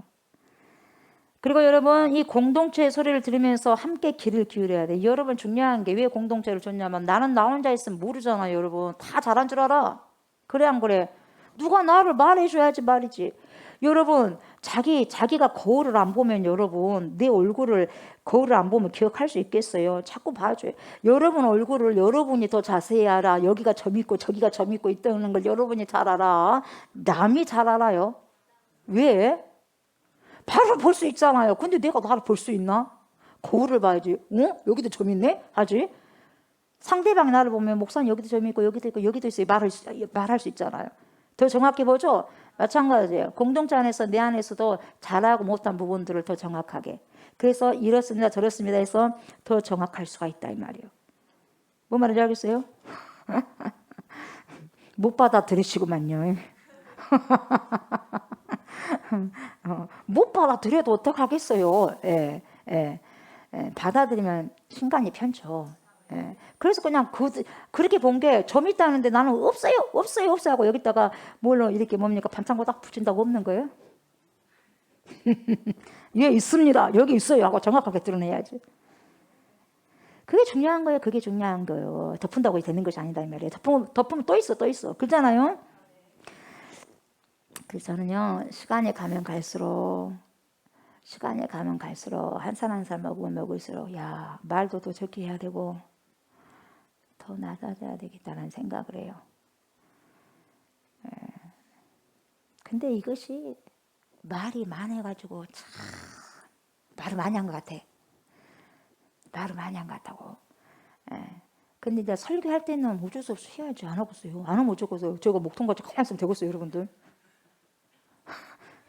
그리고 여러분 이 공동체의 소리를 들으면서 함께 귀를 기울여야 돼요. 여러분 중요한 게 왜 공동체를 줬냐면 나는 나 혼자 있으면 모르잖아요. 여러분 다 잘한 줄 알아. 그래 안 그래? 누가 나를 말해줘야지 말이지. 여러분 자기가 거울을 안 보면 여러분 내 얼굴을 거울을 안 보면 기억할 수 있겠어요? 자꾸 봐줘요. 여러분 얼굴을 여러분이 더 자세히 알아. 여기가 점 있고 저기가 점 있고 있다는 걸 여러분이 잘 알아. 남이 잘 알아요. 왜? 바로 볼 수 있잖아요. 근데 내가 나를 볼 수 있나? 거울을 봐야지. 어? 여기도 점 있네? 하지? 상대방이 나를 보면 목사님 여기도 점 있고 여기도 있고 여기도 있어요. 말할 수 있잖아요. 더 정확히 보죠? 마찬가지예요. 공동체 안에서 내 안에서도 잘하고 못한 부분들을 더 정확하게. 그래서 이렇습니다 저렇습니다 해서 더 정확할 수가 있다 이 말이에요. 뭐 말인지 알겠어요? 못 받아들이시구만요. 못 받아들여도 어떡하겠어요. 예, 예, 예, 받아들이면 신간이 편죠. 예. 그래서 그냥 그렇게 본 게 점 있다는데 나는 없어요 하고 여기다가 뭘로 이렇게 뭡니까 반창고 딱 붙인다고 없는 거예요? 예 있습니다 여기 있어요 하고 정확하게 드러내야지. 그게 중요한 거예요. 그게 중요한 거예요. 덮은다고 되는 것이 아니다 이 말이에요. 덮으면 또 있어 그렇잖아요. 그래서 저는요 시간이 가면 갈수록 한 살 한 살 먹으면 먹을수록 야 말도 더 적게 해야 되고 더 낮아져야 되겠다는 생각을 해요. 근데 이것이 말이 많아가지고 참 말을 많이 한 것 같아. 말을 많이 한 것 같다고. 근데 이제 설교할 때는 어쩔 수 없이 해야지. 안 하겠어요. 안 하면 어쩌겠어요. 저거 목통같이 가만히 있으면 되겠어요 여러분들.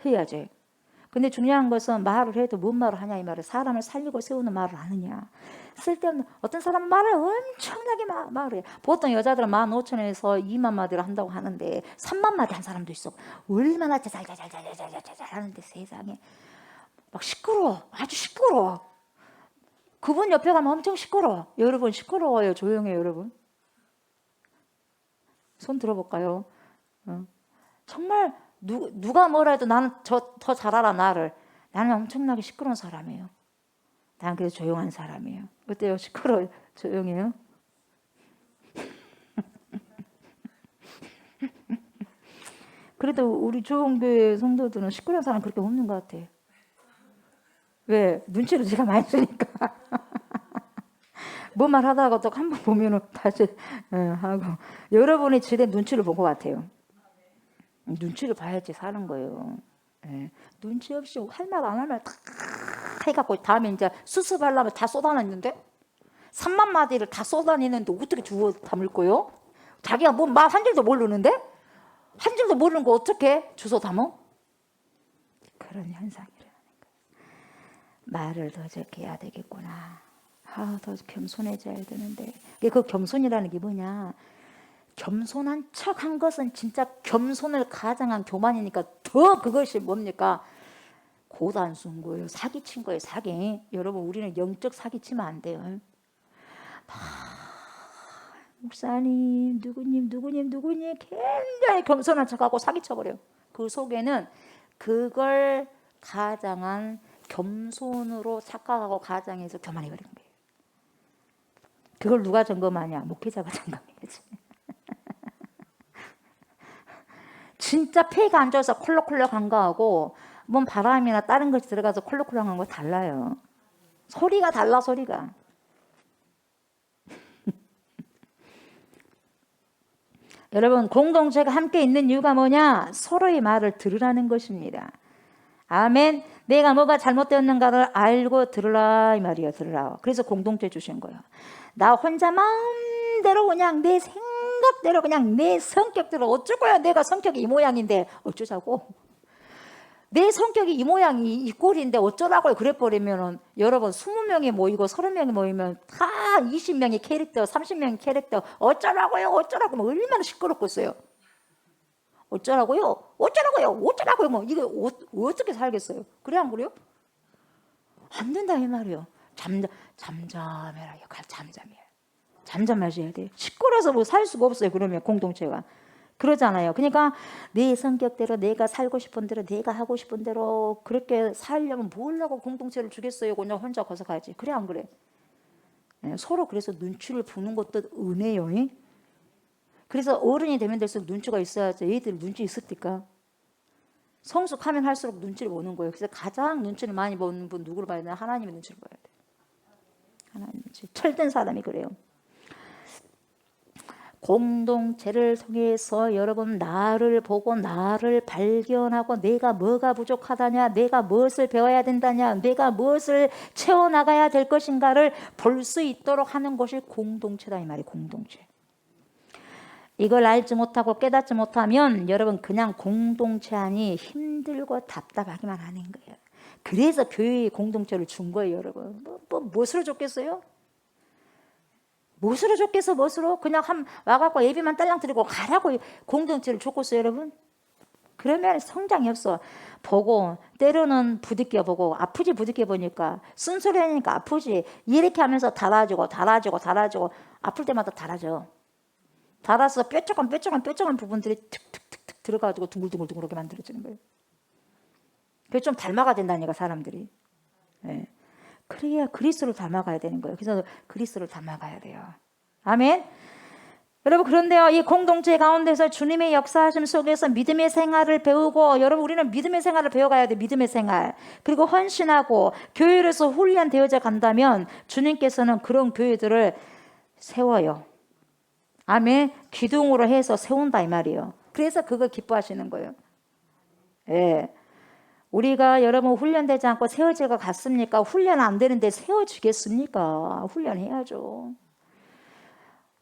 해야지. 근데 중요한 것은 말을 해도 뭔 말을 하냐 이 말을 사람을 살리고 세우는 말을 하느냐. 쓸데없는 어떤 사람은 말을 엄청나게 말을 해. 보통 여자들은 15,000에서 2만 마디를 한다고 하는데 3만 마디 한 사람도 있어. 얼마나 잘 하는데 세상에 막 시끄러워. 아주 시끄러워. 그분 옆에 가면 엄청 시끄러워. 여러분 시끄러워요. 조용해요 여러분. 손 들어볼까요? 정말 누가 뭐라 해도 나는 더 잘 알아 나를. 나는 엄청나게 시끄러운 사람이에요. 난 그래서 조용한 사람이에요. 어때요? 시끄러워요? 조용해요? 그래도 우리 조홍교회 성도들은 시끄러운 사람 그렇게 없는 것 같아. 왜? 눈치를 제가 많이 쓰니까. 뭐 말하다가 또 한 번 보면은 다시 하고. 여러분이 제대 눈치를 본 것 같아요. 눈치를 봐야지 사는 거예요. 예. 눈치 없이 할 말 안 하면 다 해갖고 다음에 이제 수습하려면 다 쏟아냈는데 3만 마디를 다 쏟아내는데 어떻게 주워 담을 거요? 자기가 뭐 말 한 줄도 모르는데 한 줄도 모르는 거 어떻게 주워 담어? 그런 현상이 일어나는 거예요. 말을 더 적게 해야 되겠구나. 더 겸손해져야 되는데 그 겸손이라는 게 뭐냐? 겸손한 척 한 것은 진짜 겸손을 가장한 교만이니까 더 그것이 뭡니까? 고단수인 거예요. 사기친 거예요. 사기. 여러분 우리는 영적 사기치면 안 돼요. 목사님 누구님 굉장히 겸손한 척하고 사기쳐버려요. 그 속에는 그걸 가장한 겸손으로 착각하고 가장해서 교만해버린 거예요. 그걸 누가 점검하냐? 목회자가 점검해야지. 진짜 폐가 안 좋아서 콜록콜록한 거하고 뭔 바람이나 다른 것이 들어가서 콜록콜록한 거 달라요. 소리가 달라 소리가. 여러분 공동체가 함께 있는 이유가 뭐냐? 서로의 말을 들으라는 것입니다. 아멘. 내가 뭐가 잘못되었는가를 알고 들으라 이 말이에요. 들으라. 그래서 공동체 주신 거예요. 나 혼자 마음대로 그냥 내 생각대로 그냥 내 성격대로 어쩔 거야. 내가 성격이 이 모양인데 어쩌자고. 내 성격이 이 모양이 이 꼴인데 어쩌라고요. 그래버리면은 여러분 20명이 모이고 30명이 모이면 다 20명의 캐릭터 30명의 캐릭터 어쩌라고요. 어쩌라고 뭐 얼마나 시끄럽겠어요. 어쩌라고요? 어쩌라고요? 어쩌라고요? 뭐 이거 어떻게 살겠어요? 그래 안 그래요? 안 된다 이 말이요. 잠잠해라. 잠잠해. 잠잠하셔야 돼요. 시끄러워서 뭐 살 수가 없어요. 그러면 공동체가 그러잖아요. 그러니까 내 성격대로 내가 살고 싶은 대로 내가 하고 싶은 대로 그렇게 살려면 뭐라고 공동체를 주겠어요? 그냥 혼자 거서 가지. 그래 안 그래? 네, 서로 그래서 눈치를 보는 것도 은혜요. 그래서 어른이 되면 될수록 눈치가 있어야지. 애들 눈치 있을까? 성숙하면 할수록 눈치를 보는 거예요. 그래서 가장 눈치를 많이 보는 분 누구를 봐야 되나? 하나님의 눈치를 봐야 돼. 하나님 눈치. 철든 사람이 그래요. 공동체를 통해서 여러분 나를 보고 나를 발견하고 내가 뭐가 부족하다냐, 내가 무엇을 배워야 된다냐, 내가 무엇을 채워나가야 될 것인가를 볼 수 있도록 하는 것이 공동체다 이 말이에요. 공동체. 이걸 알지 못하고 깨닫지 못하면 여러분 그냥 공동체 안이 힘들고 답답하기만 하는 거예요. 그래서 교회의 공동체를 준 거예요. 여러분 무엇으로 줬겠어요? 무엇으로 줬겠어? 무엇으로? 그냥 와갖고 예비만 딸랑 드리고 가라고 공동체를 줬겠어요. 여러분? 그러면 성장이 없어. 보고 때로는 부딪혀 보고 아프지 부딪혀 보니까 쓴소리 하니까 아프지. 이렇게 하면서 달아주고 아플 때마다 달아줘. 달아서 뾰족한 부분들이 툭툭툭툭 들어가지고 둥글둥글둥글하게 만들어지는 거예요. 그게 좀 닮아가야 된다니까 사람들이. 네. 그래야 그리스도를 닮아가야 되는 거예요. 그래서 그리스도를 닮아가야 돼요. 아멘. 여러분 그런데요, 이 공동체 가운데서 주님의 역사하심 속에서 믿음의 생활을 배우고, 여러분 우리는 믿음의 생활을 배워가야 돼. 믿음의 생활. 그리고 헌신하고 교회로서 훈련되어져 간다면 주님께서는 그런 교회들을 세워요. 아멘. 기둥으로 해서 세운다 이 말이에요. 그래서 그거 기뻐하시는 거예요. 예. 우리가 여러분 훈련되지 않고 세워질 것 같습니까? 훈련 안 되는데 세워지겠습니까? 훈련해야죠.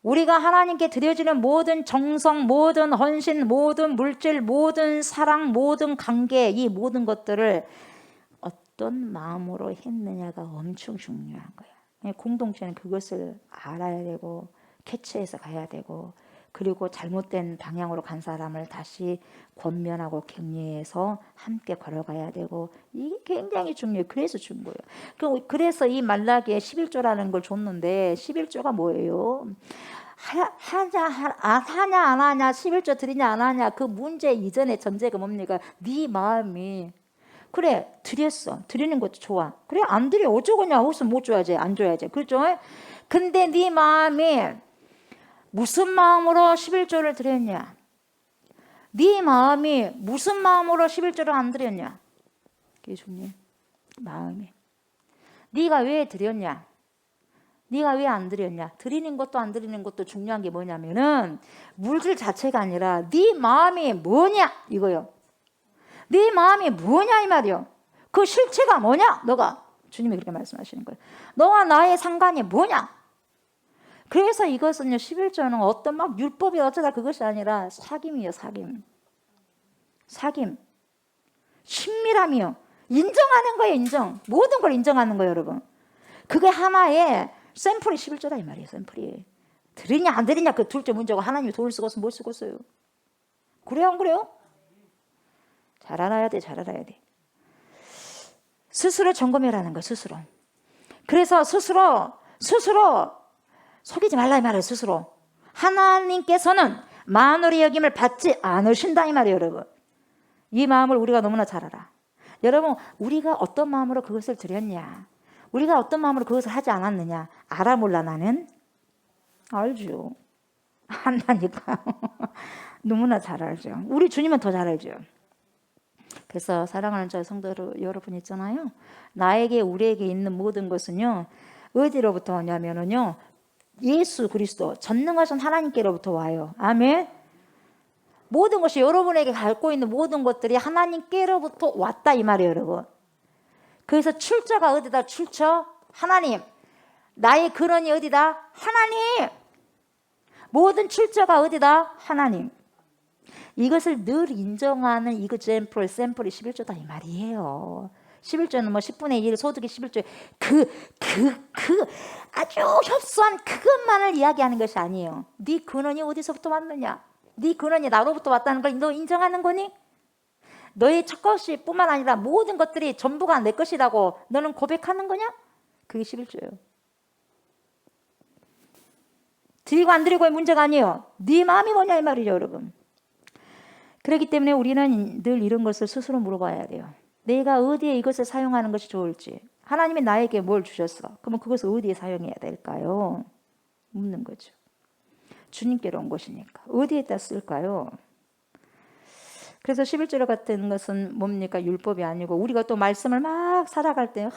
우리가 하나님께 드려지는 모든 정성, 모든 헌신, 모든 물질, 모든 사랑, 모든 관계, 이 모든 것들을 어떤 마음으로 했느냐가 엄청 중요한 거예요. 공동체는 그것을 알아야 되고 캐치해서 가야 되고, 그리고 잘못된 방향으로 간 사람을 다시 권면하고 격려해서 함께 걸어가야 되고, 이게 굉장히 중요해요. 그래서 준 거예요. 그래서 이 말라기에 11조라는 걸 줬는데 11조가 뭐예요? 하냐 안 하냐, 11조 드리냐 안 하냐, 그 문제 이전의 전제가 뭡니까? 네 마음이 그래 드렸어. 드리는 것도 좋아. 그래 안 드려 어쩌고냐. 혹시 못 줘야지. 안 줘야지. 그렇죠? 근데 네 마음이 무슨 마음으로 11조를 드렸냐? 네 마음이 무슨 마음으로 11조를 안 드렸냐? 그게 중요해. 마음이. 네가 왜 드렸냐? 네가 왜 안 드렸냐? 드리는 것도 안 드리는 것도 중요한 게 뭐냐면은 물질 자체가 아니라 네 마음이 뭐냐 이거요. 네 마음이 뭐냐 이 말이요. 그 실체가 뭐냐? 너가 주님이 그렇게 말씀하시는 거예요. 너와 나의 상관이 뭐냐? 그래서 이것은요, 11조는 어떤 막 율법이 어쩌다 그것이 아니라 사귐이에요. 사귐. 친밀함이요. 인정하는 거예요. 인정. 모든 걸 인정하는 거예요. 여러분. 그게 하나의 샘플이 11조다 이 말이에요. 샘플이. 드리냐 안 드리냐 그 둘째 문제고, 하나님이 도울 쓰고 못 쓰고 써요. 그래요 안 그래요? 잘 알아야 돼. 스스로 점검해라는 거예요. 스스로. 그래서 스스로 속이지 말라 이 말이에요. 스스로. 하나님께서는 만월의 여김을 받지 않으신다 이 말이에요. 여러분. 이 마음을 우리가 너무나 잘 알아. 여러분 우리가 어떤 마음으로 그것을 드렸냐, 우리가 어떤 마음으로 그것을 하지 않았느냐 알아 몰라? 나는 알죠. 한다니까. 너무나 잘 알죠. 우리 주님은 더 잘 알죠. 그래서 사랑하는 저희 성도 여러분 있잖아요. 나에게 우리에게 있는 모든 것은요 어디로부터 오냐면은요 예수 그리스도 전능하신 하나님께로부터 와요. 아멘. 모든 것이 여러분에게 갖고 있는 모든 것들이 하나님께로부터 왔다 이 말이에요, 여러분. 그래서 출처가 어디다? 출처? 하나님. 나의 근원이 어디다? 하나님. 모든 출처가 어디다? 하나님. 이것을 늘 인정하는 이거 샘플이 11조다 이 말이에요. 11조는 뭐 10분의 1 소득이 11조 그 아주 협소한 그것만을 이야기하는 것이 아니에요. 네 근원이 어디서부터 왔느냐? 네 근원이 나로부터 왔다는 걸 너 인정하는 거니? 너의 첫것이 뿐만 아니라 모든 것들이 전부가 내 것이라고 너는 고백하는 거냐? 그게 11조예요. 드리고 안 드리고의 문제가 아니에요. 네 마음이 뭐냐 이 말이죠, 여러분. 그렇기 때문에 우리는 늘 이런 것을 스스로 물어봐야 돼요. 내가 어디에 이것을 사용하는 것이 좋을지. 하나님이 나에게 뭘 주셨어? 그러면 그것을 어디에 사용해야 될까요? 묻는 거죠. 주님께로 온 것이니까. 어디에다 쓸까요? 그래서 11조 같은 것은 뭡니까? 율법이 아니고 우리가 또 말씀을 막 살아갈 때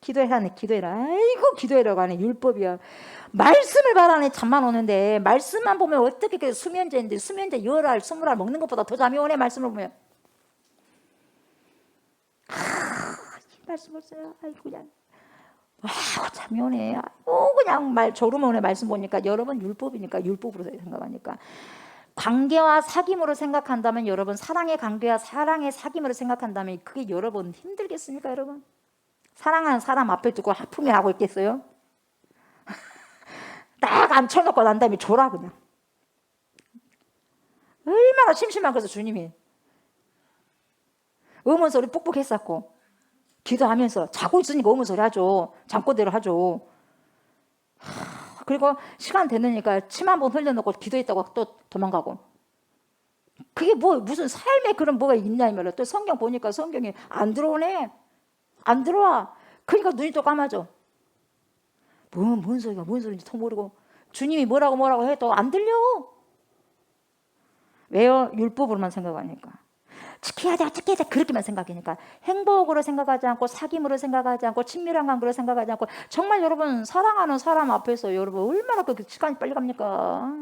기도해라네, 기도해라. 아이고 기도해라고 하네. 율법이야. 말씀을 바라네. 잠만 오는데 말씀만 보면 어떻게 수면제인데 수면제 10알 20알 먹는 것보다 더 잠이 오네. 말씀을 보면. 이 말씀 보세요. 아이고 그냥 잠이 오네. 그냥 졸음 오네. 말씀 보니까 여러분 율법이니까 율법으로 생각하니까. 관계와 사귐으로 생각한다면 여러분 사랑의 관계와 사랑의 사귐으로 생각한다면 그게 여러분 힘들겠습니까 여러분? 사랑하는 사람 앞에 두고 하품이 하고 있겠어요? 딱 앉혀놓고 난 다음에 줘라 그냥. 얼마나 심심한 거죠 주님이. 의문소리 뿍뿍 했었고 기도하면서 자고 있으니까 의문소리 하죠. 잠꼬대로 하죠. 그리고 시간 되니까 침 한 번 흘려놓고 기도했다고 또 도망가고. 그게 무슨 삶에 그런 뭐가 있냐 이 말이야. 또 성경 보니까 성경이 안 들어오네. 안 들어와. 그러니까 눈이 또 감아져. 뭔 소리가 뭔 소리인지 통 모르고 주님이 뭐라고 해도 안 들려. 왜요? 율법으로만 생각하니까. 지켜야 돼 그렇게만 생각하니까. 행복으로 생각하지 않고 사귐으로 생각하지 않고 친밀한 관계로 생각하지 않고 정말 여러분 사랑하는 사람 앞에서 여러분 얼마나 그 시간이 빨리 갑니까?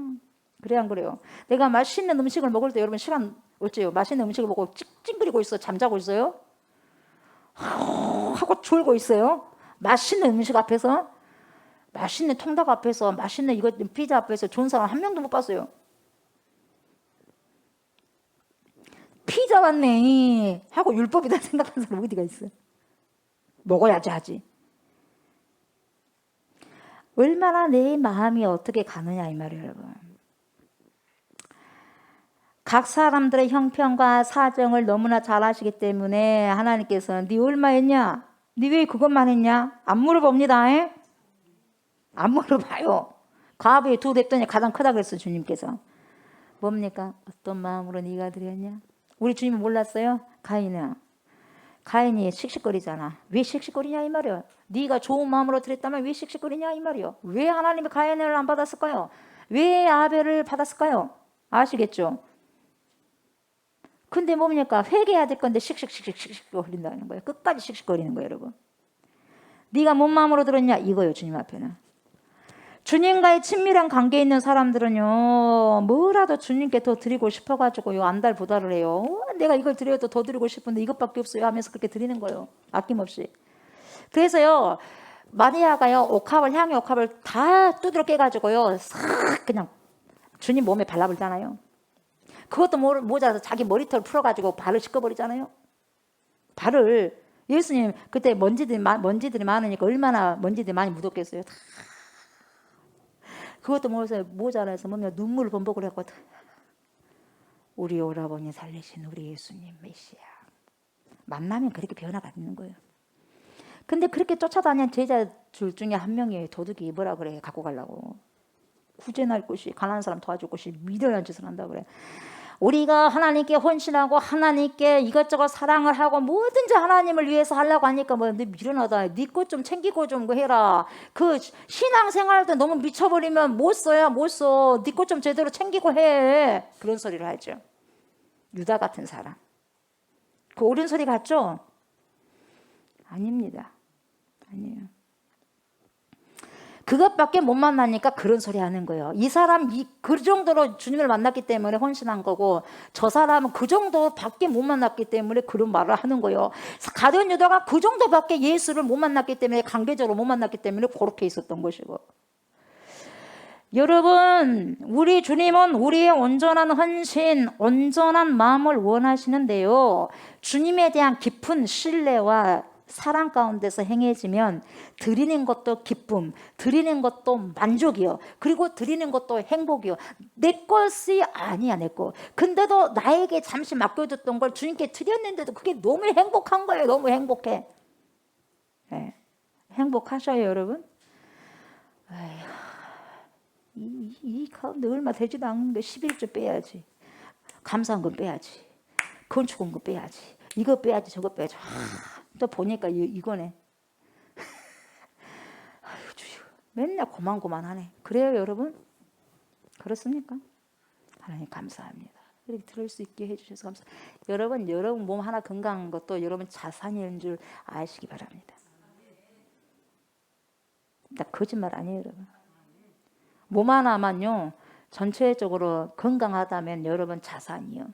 그래야 안 그래요? 내가 맛있는 음식을 먹을 때 여러분 시간 어째요? 맛있는 음식을 먹고 찡찡거리고 있어? 잠자고 있어요? 하고 졸고 있어요? 맛있는 음식 앞에서? 맛있는 통닭 앞에서 맛있는 이거 피자 앞에서 좋은 사람 한 명도 못 봤어요. 피자 왔네 하고 율법이다 생각하는 사람 어디가 있어요? 먹어야지 하지. 얼마나 내 마음이 어떻게 가느냐 이 말이에요 여러분. 각 사람들의 형편과 사정을 너무나 잘 아시기 때문에 하나님께서는 네 얼마 했냐? 네 왜 그것만 했냐? 안 물어봅니다. 안 물어봐요. 과부에 2 됐더니 가장 크다 그랬어 주님께서. 뭡니까? 어떤 마음으로 네가 드렸냐? 우리 주님이 몰랐어요? 가인이 씩씩거리잖아. 왜 씩씩거리냐 이 말이야. 네가 좋은 마음으로 드렸다면 왜 씩씩거리냐 이 말이야. 왜 하나님이 가인을 안 받았을까요? 왜 아벨을 받았을까요? 아시겠죠? 근데 뭡니까? 회개해야 될 건데 씩씩거린다는 거예요. 끝까지 씩씩거리는 거예요 여러분. 네가 뭔 마음으로 들었냐 이거예요 주님 앞에는. 주님과의 친밀한 관계에 있는 사람들은요 뭐라도 주님께 더 드리고 싶어가지고요 안달부달을 해요. 내가 이걸 드려도 더 드리고 싶은데 이것밖에 없어요 하면서 그렇게 드리는 거예요. 아낌없이. 그래서요 마리아가요 향의 옥합을 다 두드려 깨가지고요 싹 그냥 주님 몸에 발라버리잖아요. 그것도 모자라서 자기 머리털 풀어가지고 발을 씻어버리잖아요. 발을 예수님 그때 먼지들이 많으니까 얼마나 먼지들이 많이 묻었겠어요. 다. 그것도 모자라서 눈물을 범벅을 했고 우리 오라버니 살리신 우리 예수님 메시아 만나면 그렇게 변화가 있는 거예요. 근데 그렇게 쫓아다니는 제자 줄 중에 한 명이 도둑이 뭐라 그래 갖고 가려고 구제할 것이 가난한 사람 도와줄 것이 미련한 짓을 한다 그래. 우리가 하나님께 헌신하고 하나님께 이것저것 사랑을 하고 뭐든지 하나님을 위해서 하려고 하니까 너 미련하다. 네 것 좀 챙기고 좀 해라. 그 신앙생활도 너무 미쳐버리면 못 써야 못 써. 네 것 좀 제대로 챙기고 해. 그런 소리를 하죠. 유다 같은 사람. 그 옳은 소리 같죠? 아닙니다. 아니에요. 그것밖에 못 만나니까 그런 소리 하는 거예요. 이 사람 그 정도로 주님을 만났기 때문에 헌신한 거고, 저 사람은 그 정도밖에 못 만났기 때문에 그런 말을 하는 거예요. 가룟 유다가 그 정도밖에 예수를 못 만났기 때문에, 관계적으로 못 만났기 때문에 그렇게 있었던 것이고. 여러분, 우리 주님은 우리의 온전한 헌신, 온전한 마음을 원하시는데요, 주님에 대한 깊은 신뢰와 사랑 가운데서 행해지면 드리는 것도 기쁨, 드리는 것도 만족이요, 그리고 드리는 것도 행복이요. 내 것이 아니야, 내 것. 근데도 나에게 잠시 맡겨뒀던 걸 주님께 드렸는데도 그게 너무 행복한 거예요. 너무 행복해. 네. 행복하셔요, 여러분? 이 가운데 얼마 되지도 않는 게 11조 빼야지, 감사한 건 빼야지, 건축한 거 빼야지, 이거 빼야지, 저거 빼야지. 또 보니까 이거네. 아유, 주여, 맨날 고만고만하네. 그래요, 여러분? 그렇습니까? 하나님 감사합니다. 이렇게 들을 수 있게 해주셔서 감사합니다. 여러분 몸 하나 건강한 것도 여러분 자산인 줄 아시기 바랍니다. 나 거짓말 아니에요, 여러분. 몸 하나만요, 전체적으로 건강하다면 여러분 자산이요.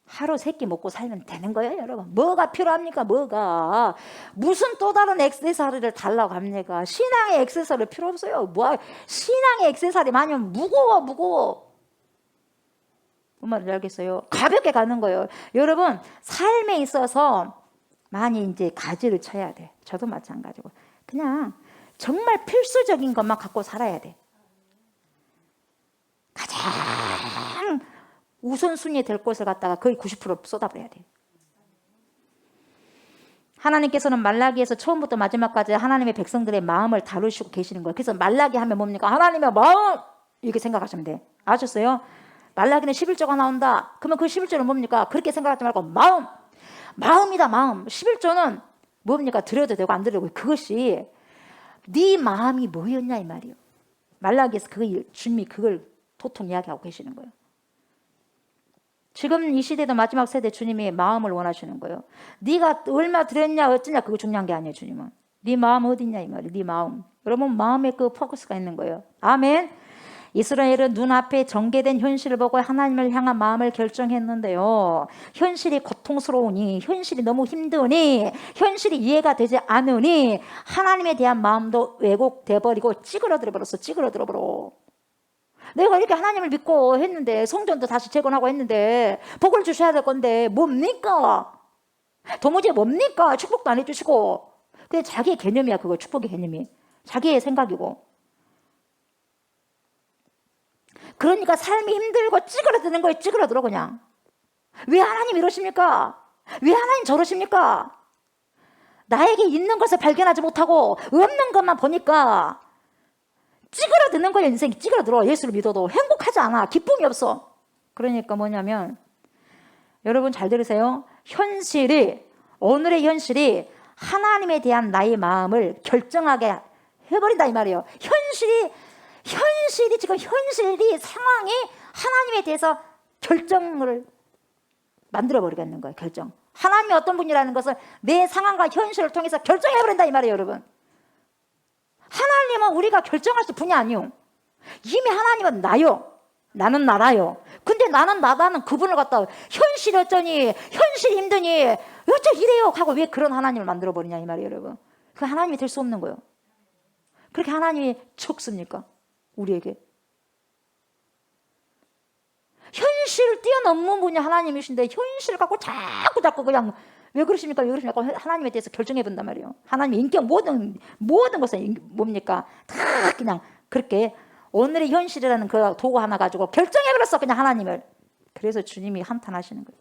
하루 세 끼 먹고 살면 되는 거예요, 여러분. 뭐가 필요합니까? 뭐가? 무슨 또 다른 액세서리를 달라고 합니까? 신앙의 액세서리 필요 없어요. 뭐 신앙의 액세서리 많으면 무거워. 뭔 말인지 알겠어요? 가볍게 가는 거예요. 여러분, 삶에 있어서 많이 이제 가지를 쳐야 돼. 저도 마찬가지고. 그냥 정말 필수적인 것만 갖고 살아야 돼. 가장 우선순위에 될 것을 갖다가 거의 90% 쏟아버려야 돼. 하나님께서는 말라기에서 처음부터 마지막까지 하나님의 백성들의 마음을 다루시고 계시는 거예요. 그래서 말라기 하면 뭡니까? 하나님의 마음! 이렇게 생각하시면 돼. 아셨어요? 말라기는 11조가 나온다. 그러면 그 11조는 뭡니까? 그렇게 생각하지 말고 마음! 마음이다, 마음. 11조는 뭡니까? 드려도 되고 안 드려도 되고, 그것이 네 마음이 뭐였냐 이 말이에요. 말라기에서 주님이 그걸 도통 이야기하고 계시는 거예요. 지금 이 시대도 마지막 세대 주님이 마음을 원하시는 거예요. 네가 얼마 드렸냐 어쩌냐 그거 중요한 게 아니에요. 주님은 네 마음 어디 있냐 이 말이에요. 네 마음. 여러분 마음에 그 포커스가 있는 거예요. 아멘. 이스라엘은 눈앞에 전개된 현실을 보고 하나님을 향한 마음을 결정했는데요, 현실이 고통스러우니, 현실이 너무 힘드니, 현실이 이해가 되지 않으니 하나님에 대한 마음도 왜곡돼 버리고 찌그러들어 버렸어. 찌그러들어 버려. 내가 이렇게 하나님을 믿고 했는데, 성전도 다시 재건하고 했는데 복을 주셔야 될 건데 뭡니까? 도무지 뭡니까? 축복도 안 해주시고. 그게 자기의 개념이야. 그거 축복의 개념이 자기의 생각이고. 그러니까 삶이 힘들고 찌그러드는 거예요. 찌그러들어 그냥. 왜 하나님 이러십니까? 왜 하나님 저러십니까? 나에게 있는 것을 발견하지 못하고 없는 것만 보니까 찌그러드는 거예요. 인생이 찌그러들어. 예수를 믿어도 행복하지 않아. 기쁨이 없어. 그러니까 뭐냐면, 여러분 잘 들으세요. 오늘의 현실이 하나님에 대한 나의 마음을 결정하게 해버린다 이 말이에요. 현실이 상황이 하나님에 대해서 결정을 만들어버리겠는 거예요. 결정. 하나님이 어떤 분이라는 것을 내 상황과 현실을 통해서 결정해버린다 이 말이에요. 여러분, 하나님은 우리가 결정할 수 분이 아니요. 이미 하나님은 나요. 나는 나라요. 근데 나는 나다는 그분을 갖다 현실이 어쩌니, 현실이 힘드니, 어쩌 이래요 하고 왜 그런 하나님을 만들어버리냐 이 말이에요. 여러분, 그 하나님이 될 수 없는 거예요. 그렇게 하나님이 적습니까? 우리에게 현실을 뛰어넘는 분이 하나님이신데 하나님을 갖고 자꾸 그냥 왜 그러십니까? 하나님에 대해서 결정해 본단 말이에요. 하나님의 인격 모든 것은 뭡니까? 다 그냥 그렇게 오늘의 현실이라는 그 도구 하나 가지고 결정해 버렸어 그냥 하나님을. 그래서 주님이 한탄하시는 거예요.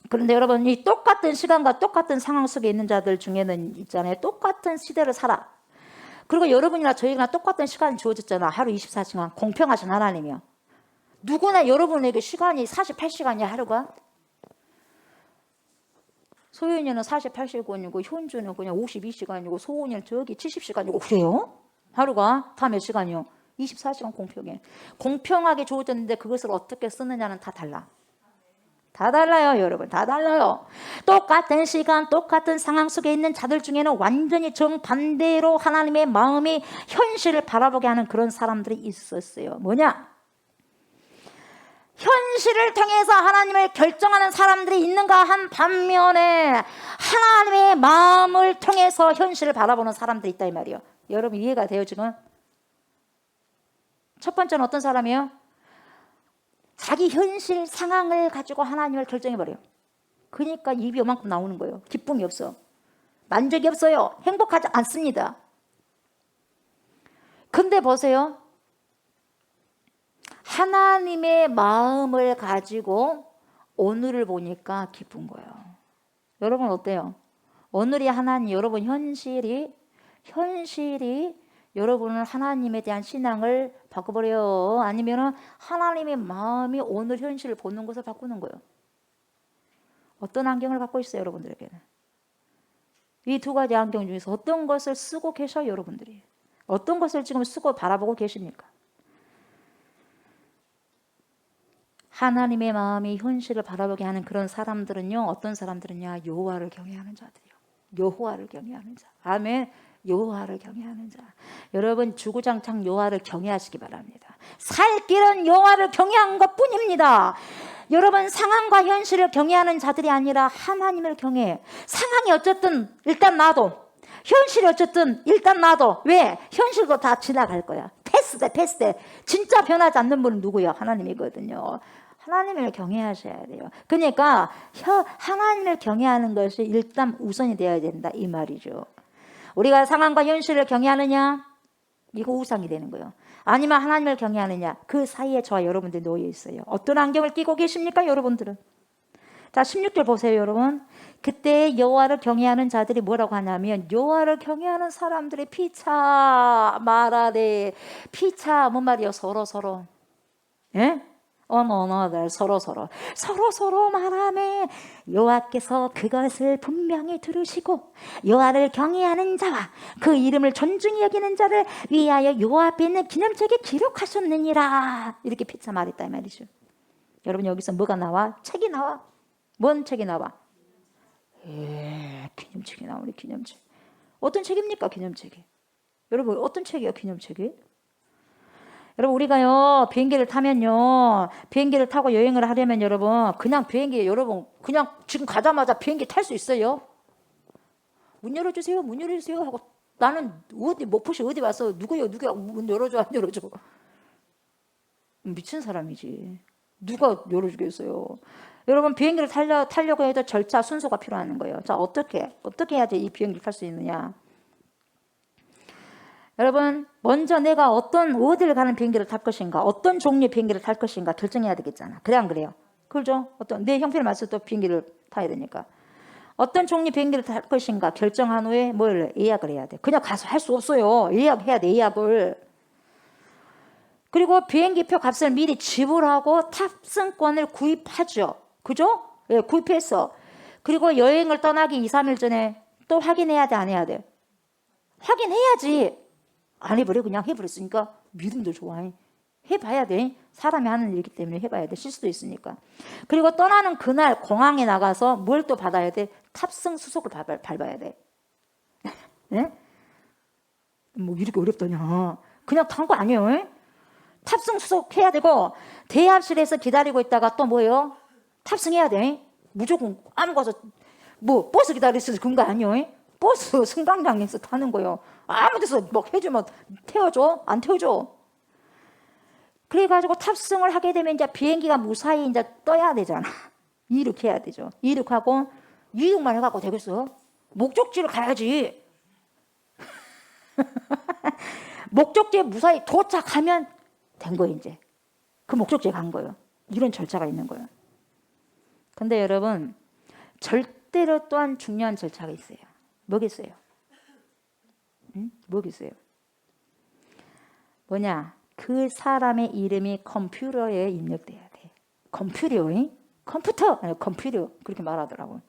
그런데 여러분, 이 똑같은 시간과 똑같은 상황 속에 있는 자들 중에는 있잖아요, 똑같은 시대를 살아. 그리고 여러분이나 저희가 똑같은 시간이 주어졌잖아. 하루 24시간 공평하신 하나님이요. 누구나 여러분에게 시간이 48시간이야 하루가. 소연이는 48시간이고 현주는 그냥 52시간이고 소은이는 저기 70시간이고 그래요? 하루가 다 몇 시간이요? 24시간 공평해. 공평하게 주어졌는데 그것을 어떻게 쓰느냐는 다 달라. 다 달라요, 여러분. 다 달라요. 똑같은 시간, 똑같은 상황 속에 있는 자들 중에는 완전히 정반대로 하나님의 마음이 현실을 바라보게 하는 그런 사람들이 있었어요. 뭐냐? 현실을 통해서 하나님을 결정하는 사람들이 있는가 한 반면에 하나님의 마음을 통해서 현실을 바라보는 사람들이 있다 이 말이에요. 여러분 이해가 돼요 지금? 첫 번째는 어떤 사람이에요? 자기 현실 상황을 가지고 하나님을 결정해버려요. 그러니까 입이 요만큼 나오는 거예요. 기쁨이 없어. 만족이 없어요. 행복하지 않습니다. 근데 보세요. 하나님의 마음을 가지고 오늘을 보니까 기쁜 거예요. 여러분 어때요? 오늘이 하나님, 여러분 현실이 여러분은 하나님에 대한 신앙을 바꿔버려요. 아니면 하나님의 마음이 오늘 현실을 보는 것을 바꾸는 거예요. 어떤 안경을 갖고 있어요, 여러분들에게는? 이 두 가지 안경 중에서 어떤 것을 쓰고 계셔요, 여러분들이? 어떤 것을 지금 쓰고 바라보고 계십니까? 하나님의 마음이 현실을 바라보게 하는 그런 사람들은요, 어떤 사람들은요, 여호와를 경외하는 자들이요. 여호와를 경외하는 자. 아멘. 여호와를 경외하는 자. 여러분 주구장창 여호와를 경외하시기 바랍니다. 살 길은 여호와를 경외한 것뿐입니다. 여러분 상황과 현실을 경외하는 자들이 아니라 하나님을 경외해. 상황이 어쨌든 일단 놔둬. 현실이 어쨌든 일단 놔둬. 왜? 현실도 다 지나갈 거야. 패스돼. 진짜 변하지 않는 분은 누구야? 하나님이거든요. 하나님을 경외하셔야 돼요. 그러니까 하나님을 경외하는 것이 일단 우선이 되어야 된다 이 말이죠. 우리가 상황과 현실을 경외하느냐? 이거 우상이 되는 거예요. 아니면 하나님을 경외하느냐? 그 사이에 저와 여러분들이 놓여 있어요. 어떤 안경을 끼고 계십니까 여러분들은? 자 16절 보세요 여러분. 그때 여호와를 경외하는 자들이 뭐라고 하냐면 여호와를 경외하는 사람들의 피차 말하되. 피차 뭔 말이에요? 서로 예? 언어들 서로 말하매 여호와께서 그것을 분명히 들으시고 여호와를 경외하는 자와 그 이름을 존중히 여기는 자를 위하여 여호와 앞에 있는 기념책에 기록하셨느니라. 이렇게 피차 말했다 이 말이죠. 여러분 여기서 뭐가 나와? 책이 나와. 뭔 책이 나와? 기념책이 나오네. 기념책. 어떤 책입니까 기념책이? 여러분 어떤 책이에요 기념책이? 여러분 우리가요 비행기를 타면요 비행기를 타고 여행을 하려면 여러분 그냥 비행기 여러분 그냥 지금 가자마자 비행기 탈 수 있어요? 문 열어주세요 하고 나는 어디 목포시 어디 와서 누구야 문 열어줘 안 열어줘? 미친 사람이지. 누가 열어주겠어요? 여러분 비행기를 타려고 해도 절차 순서가 필요한 거예요. 자 어떻게 해야지 이 비행기를 탈 수 있느냐? 여러분 먼저 내가 어디를 가는 비행기를 탈 것인가, 어떤 종류의 비행기를 탈 것인가 결정해야 되겠잖아. 그래 안 그래요? 그렇죠? 내 형편에 맞춰서 또 비행기를 타야 되니까 어떤 종류 비행기를 탈 것인가 결정한 후에 뭘 예약을 해야 돼. 그냥 가서 할 수 없어요. 예약해야 돼. 예약을. 그리고 비행기표 값을 미리 지불하고 탑승권을 구입하죠. 그죠? 예, 구입했어. 그리고 여행을 떠나기 2, 3일 전에 또 확인해야 돼 안 해야 돼? 확인해야지. 안 해버려 그냥 해버렸으니까 믿음도 좋아해. 해봐야 돼. 사람이 하는 일이기 때문에 해봐야 돼. 실수도 있으니까. 그리고 떠나는 그날 공항에 나가서 뭘 또 받아야 돼? 탑승 수속을 밟아야 돼. 네? 뭐 이렇게 어렵더냐. 그냥 탄 거 아니에요. 탑승 수속해야 되고 대합실에서 기다리고 있다가 또 뭐예요? 탑승해야 돼. 무조건 아무 가서 뭐 버스 기다리면서 그런 거 아니에요. 버스 승강장에서 타는 거예요. 아무 데서 뭐 해주면 태워줘? 안 태워줘? 그래가지고 탑승을 하게 되면 이제 비행기가 무사히 이제 떠야 되잖아. 이륙해야 되죠. 이륙하고 이륙만 해갖고 되겠어? 목적지를 가야지. 목적지에 무사히 도착하면 된 거예요. 이제 그 목적지에 간 거예요. 이런 절차가 있는 거예요. 근데 여러분 절대로 또한 중요한 절차가 있어요. 뭐겠어요? 응? 뭐겠어요? 뭐냐? 그 사람의 이름이 컴퓨터에 입력돼야 돼. 컴퓨터, 컴퓨터 그렇게 말하더라고.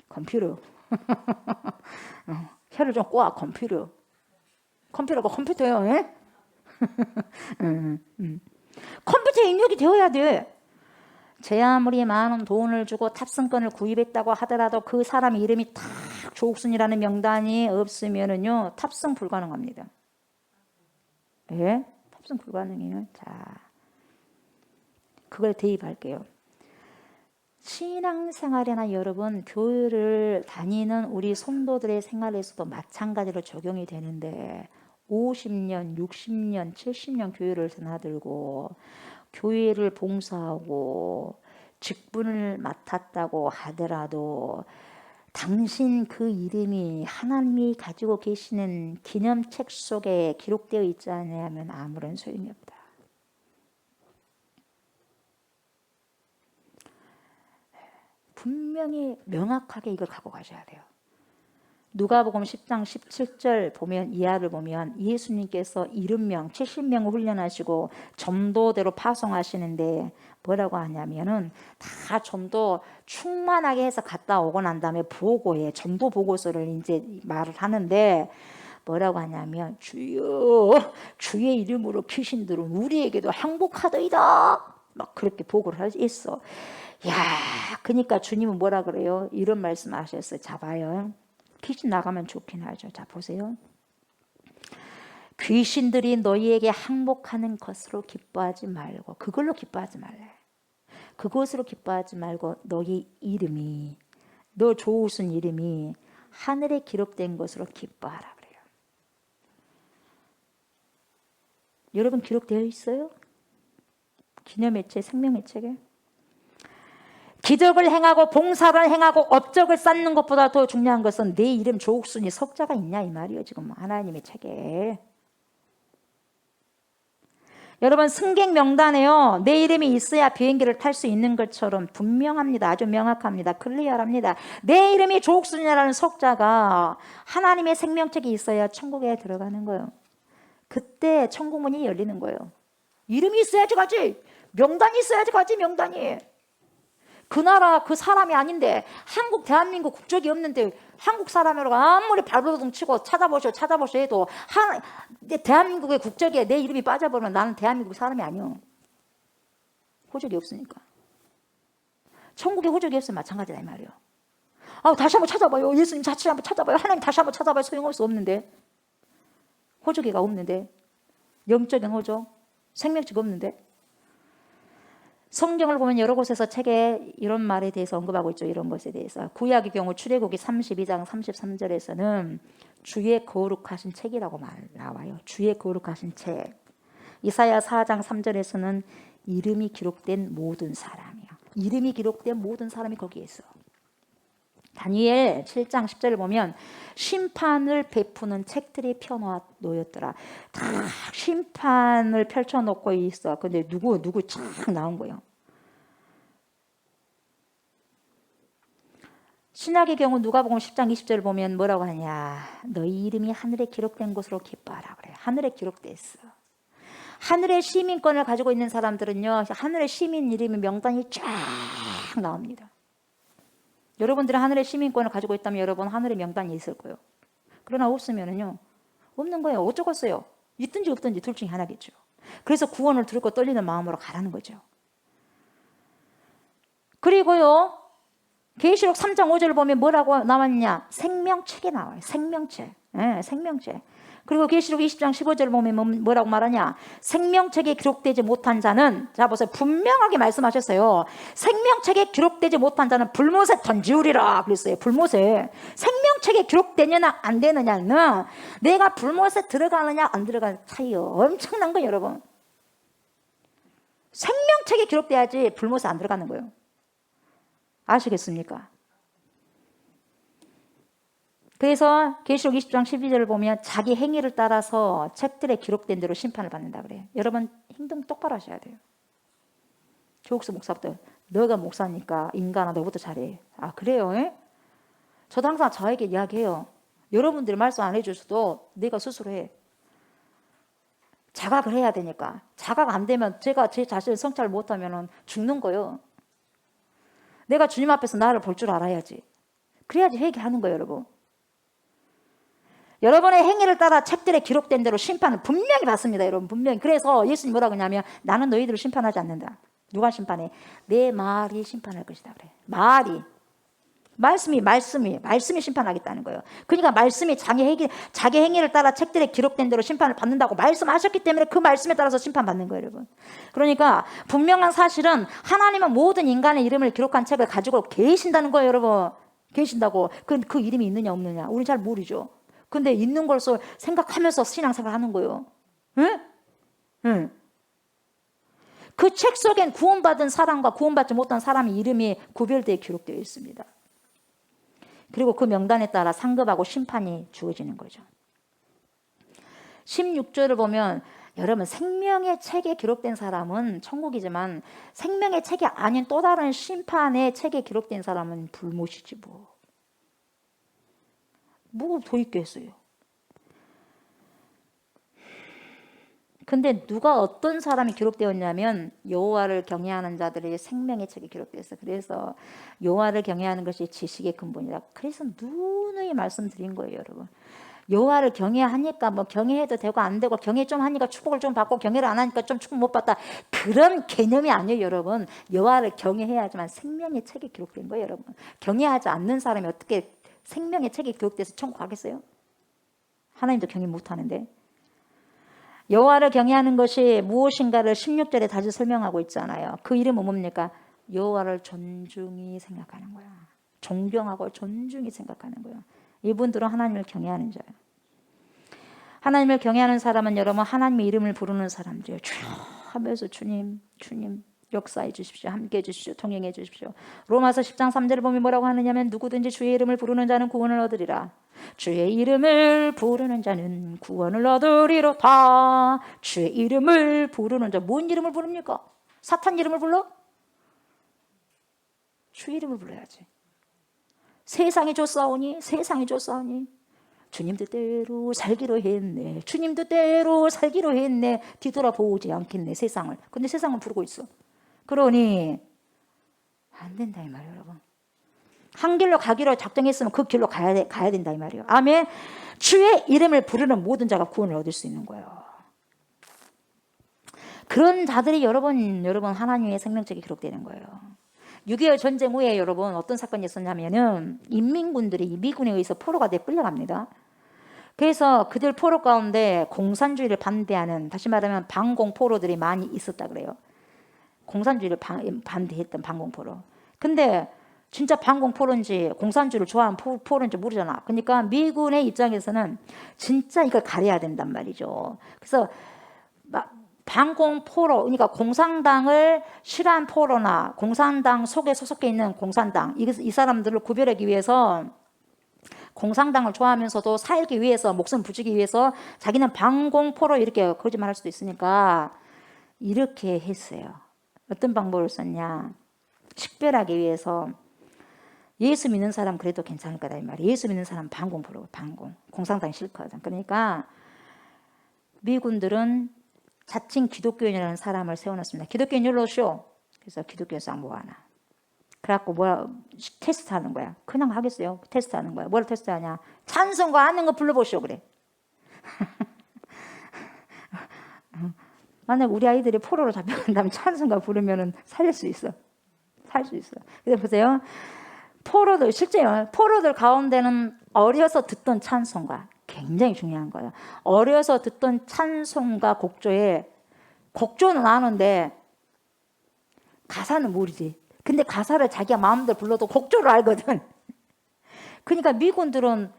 컴퓨터. 혀를 좀 꼬아. 컴퓨터가 컴퓨터예요. 컴퓨터에 입력이 되어야 돼. 제 아무리 많은 돈을 주고 탑승권을 구입했다고 하더라도 그 사람 이름이 딱 조옥순이라는 명단이 없으면은요, 탑승 불가능합니다. 예? 탑승 불가능해요. 자, 그걸 대입할게요. 신앙생활이나 여러분, 교회를 다니는 우리 성도들의 생활에서도 마찬가지로 적용이 되는데 50년, 60년, 70년 교회를 드나들고 교회를 봉사하고 직분을 맡았다고 하더라도 당신 그 이름이 하나님이 가지고 계시는 기념책 속에 기록되어 있지 않으면 아무런 소용이 없다. 분명히 명확하게 이걸 갖고 가셔야 돼요. 누가복음 10장 17절 보면, 이하를 보면 예수님께서 70명, 70명을 훈련하시고 전도대로 파송하시는데 뭐라고 하냐면은 다 전도 충만하게 해서 갔다 오고 난 다음에 보고에 전도 보고서를 이제 말을 하는데 뭐라고 하냐면 주여 주의 이름으로 귀신들은 우리에게도 항복하더이다. 막 그렇게 보고를 했어. 야, 그러니까 주님은 뭐라 그래요? 이런 말씀 하셨어요. 자, 봐요. 귀신 나가면 좋긴 하죠. 자, 보세요. 귀신들이 너희에게 항복하는 것으로 기뻐하지 말고, 그걸로 기뻐하지 말래. 그것으로 기뻐하지 말고 너희 이름이, 너 조우순 이름이 하늘에 기록된 것으로 기뻐하라 그래요. 여러분 기록되어 있어요? 기념의 책, 생명의 책에? 기적을 행하고 봉사를 행하고 업적을 쌓는 것보다 더 중요한 것은 내 이름 조옥순이 석자가 있냐 이 말이에요. 지금 하나님의 책에. 여러분 승객 명단에요. 내 이름이 있어야 비행기를 탈 수 있는 것처럼 분명합니다. 아주 명확합니다. 클리어합니다. 내 이름이 조옥순이라는 석자가 하나님의 생명책에 있어야 천국에 들어가는 거예요. 그때 천국문이 열리는 거예요. 이름이 있어야지 가지. 명단이 있어야지 가지. 명단이. 그 나라 그 사람이 아닌데 한국 대한민국 국적이 없는데 한국 사람이라고 아무리 발버둥 치고 찾아보셔 해도 대한민국의 국적에 내 이름이 빠져버리면 나는 대한민국 사람이 아니요. 호적이 없으니까. 천국에 호적이 없으면 마찬가지다 이 말이에요. 다시 한번 찾아봐요. 예수님 자칫 한번 찾아봐요. 하나님 다시 한번 찾아봐요. 소용할 수 없는데. 호적이가 없는데. 영적인 호적. 생명책 없는데. 성경을 보면 여러 곳에서 책에 이런 말에 대해서 언급하고 있죠. 이런 것에 대해서. 구약의 경우 출애굽기 32장 33절에서는 주의 거룩하신 책이라고 나와요. 주의 거룩하신 책. 이사야 4장 3절에서는 이름이 기록된 모든 사람이요. 이름이 기록된 모든 사람이 거기에 있어. 다니엘 7장 10절을 보면 심판을 베푸는 책들이 펴놓였더라. 다 심판을 펼쳐놓고 있어. 근데 누구 쫙 나온 거예요. 신약의 경우 누가복음 10장 20절을 보면 뭐라고 하냐. 너희 이름이 하늘에 기록된 곳으로 기뻐하라 그래요. 하늘에 기록됐어. 하늘의 시민권을 가지고 있는 사람들은요. 하늘의 시민 이름이 명단이 쫙 나옵니다. 여러분들이 하늘의 시민권을 가지고 있다면 여러분 하늘의 명단이 있을 거예요. 그러나 없으면은요. 없는 거예요. 어쩌겠어요. 있든지 없든지 둘 중에 하나겠죠. 그래서 구원을 들고 떨리는 마음으로 가라는 거죠. 그리고요. 계시록 3장 5절을 보면 뭐라고 나왔냐. 생명책에 나와요. 생명책. 네, 생명책. 그리고 계시록 20장 15절을 보면 뭐라고 말하냐. 생명책에 기록되지 못한 자는, 자 보세요. 분명하게 말씀하셨어요. 생명책에 기록되지 못한 자는 불못에 던지우리라 그랬어요. 불못에. 생명책에 기록되느냐 안 되느냐는 내가 불못에 들어가느냐 안 들어가는 차이요. 엄청난 거예요 여러분. 생명책에 기록돼야지 불못에 안 들어가는 거예요. 아시겠습니까? 그래서 계시록 20장 12절을 보면 자기 행위를 따라서 책들에 기록된 대로 심판을 받는다 그래요. 여러분 행동 똑바로 하셔야 돼요. 조옥수 목사부터 너가 목사니까 인간아 너부터 잘해. 그래요? 에? 저도 항상 저에게 이야기해요. 여러분들이 말씀 안 해주셔도 내가 스스로 해. 자각을 해야 되니까. 자각 안 되면 제가 제 자신을 성찰 못하면 죽는 거예요. 내가 주님 앞에서 나를 볼 줄 알아야지. 그래야지 회개하는 거예요 여러분. 여러분의 행위를 따라 책들에 기록된 대로 심판을 분명히 받습니다 여러분. 분명히. 그래서 예수님 뭐라고 하냐면 나는 너희들을 심판하지 않는다. 누가 심판해? 내 말이 심판할 것이다 그래. 말이. 말씀이 심판하겠다는 거예요. 그러니까 말씀이 자기 행위를 따라 책들에 기록된 대로 심판을 받는다고 말씀하셨기 때문에 그 말씀에 따라서 심판받는 거예요, 여러분. 그러니까 분명한 사실은 하나님은 모든 인간의 이름을 기록한 책을 가지고 계신다는 거예요, 여러분. 계신다고. 그 이름이 있느냐 없느냐 우리는 잘 모르죠. 근데 있는 걸서 생각하면서 신앙생활 하는 거예요. 응? 응. 그 책 속엔 구원받은 사람과 구원받지 못한 사람의 이름이 구별되어 기록되어 있습니다. 그리고 그 명단에 따라 상급하고 심판이 주어지는 거죠. 16절을 보면 여러분 생명의 책에 기록된 사람은 천국이지만 생명의 책이 아닌 또 다른 심판의 책에 기록된 사람은 불못이지 뭐. 뭐가 더 있겠어요. 근데 누가 어떤 사람이 기록되었냐면 여호와를 경외하는 자들의 생명의 책이 기록되었어요. 그래서 여호와를 경외하는 것이 지식의 근본이다. 그래서 누누이 말씀드린 거예요, 여러분. 여호와를 경외하니까 뭐 경외해도 되고 안 되고 경외 좀 하니까 축복을 좀 받고 경외를 안 하니까 좀 축복 못 받다. 그런 개념이 아니에요, 여러분. 여호와를 경외해야지만 생명의 책이 기록된 거예요, 여러분. 경외하지 않는 사람이 어떻게 생명의 책이 기록돼서 천국 가겠어요? 하나님도 경외 못 하는데. 여호와를 경외하는 것이 무엇인가를 16절에 다시 설명하고 있잖아요. 그 이름은 뭡니까? 여호와를 존중히 생각하는 거야. 존경하고 존중히 생각하는 거야. 이분들은 하나님을 경외하는 자예요. 하나님을 경외하는 사람은 여러분 하나님의 이름을 부르는 사람들이에요. 주여 하면서 주님 역사해 주십시오. 함께 해 주십시오. 통행해 주십시오. 로마서 10장 3절을 보면 뭐라고 하느냐면 누구든지 주의 이름을 부르는 자는 구원을 얻으리라. 주의 이름을 부르는 자는 구원을 얻으리로다. 주의 이름을 부르는 자. 뭔 이름을 부릅니까? 사탄 이름을 불러? 주의 이름을 불러야지. 세상이 쫓아오니 주님 뜻대로 살기로 했네. 주님 뜻대로 살기로 했네. 뒤돌아보지 않겠네 세상을. 근데 세상은 부르고 있어. 그러니 안 된다 이 말이에요, 여러분. 한 길로 가기로 작정했으면 그 길로 가야 된다 이 말이에요. 아멘. 주의 이름을 부르는 모든 자가 구원을 얻을 수 있는 거예요. 그런 자들이 여러분 하나님의 생명책에 기록되는 거예요. 6.25 전쟁 후에 여러분 어떤 사건이 있었냐면은 인민군들이 미군에 의해서 포로가 돼 끌려갑니다. 그래서 그들 포로 가운데 공산주의를 반대하는, 다시 말하면 반공포로들이 많이 있었다 그래요. 공산주의를 반대했던 반공포로. 근데 진짜 반공포로인지 공산주의를 좋아하는 포로인지 모르잖아. 그러니까 미군의 입장에서는 진짜 이걸 가려야 된단 말이죠. 그래서 반공포로, 그러니까 공산당을 싫어하는 포로나 공산당 속에 소속해 있는 공산당, 이 사람들을 구별하기 위해서 공산당을 좋아하면서도 살기 위해서, 목숨 부지기 위해서 자기는 반공포로 이렇게 거짓말할 수도 있으니까 이렇게 했어요. 어떤 방법을 썼냐. 식별하기 위해서 예수 믿는 사람 그래도 괜찮을 거다 이 말이에요. 예수 믿는 사람 반공포로, 공산당 싫거든. 그러니까 미군들은 자칭 기독교인이라는 사람을 세워놨습니다. 기독교인 일로 오시오. 그래서 기독교인 싹 모아놔. 그래갖고 테스트하는 거야. 그냥 하겠어요. 테스트하는 거야. 뭘 테스트하냐. 찬송가 하는 거 불러보시오 그래. 만약 우리 아이들이 포로로 잡혀간다면 찬송가 부르면 살릴 수 있어. 살 수 있어. 근데 보세요. 실제요. 포로들 가운데는 어려서 듣던 찬송가 굉장히 중요한 거예요. 어려서 듣던 찬송가 곡조는 아는데 가사는 모르지. 근데 가사를 자기가 마음대로 불러도 곡조를 알거든. 그러니까 미군들은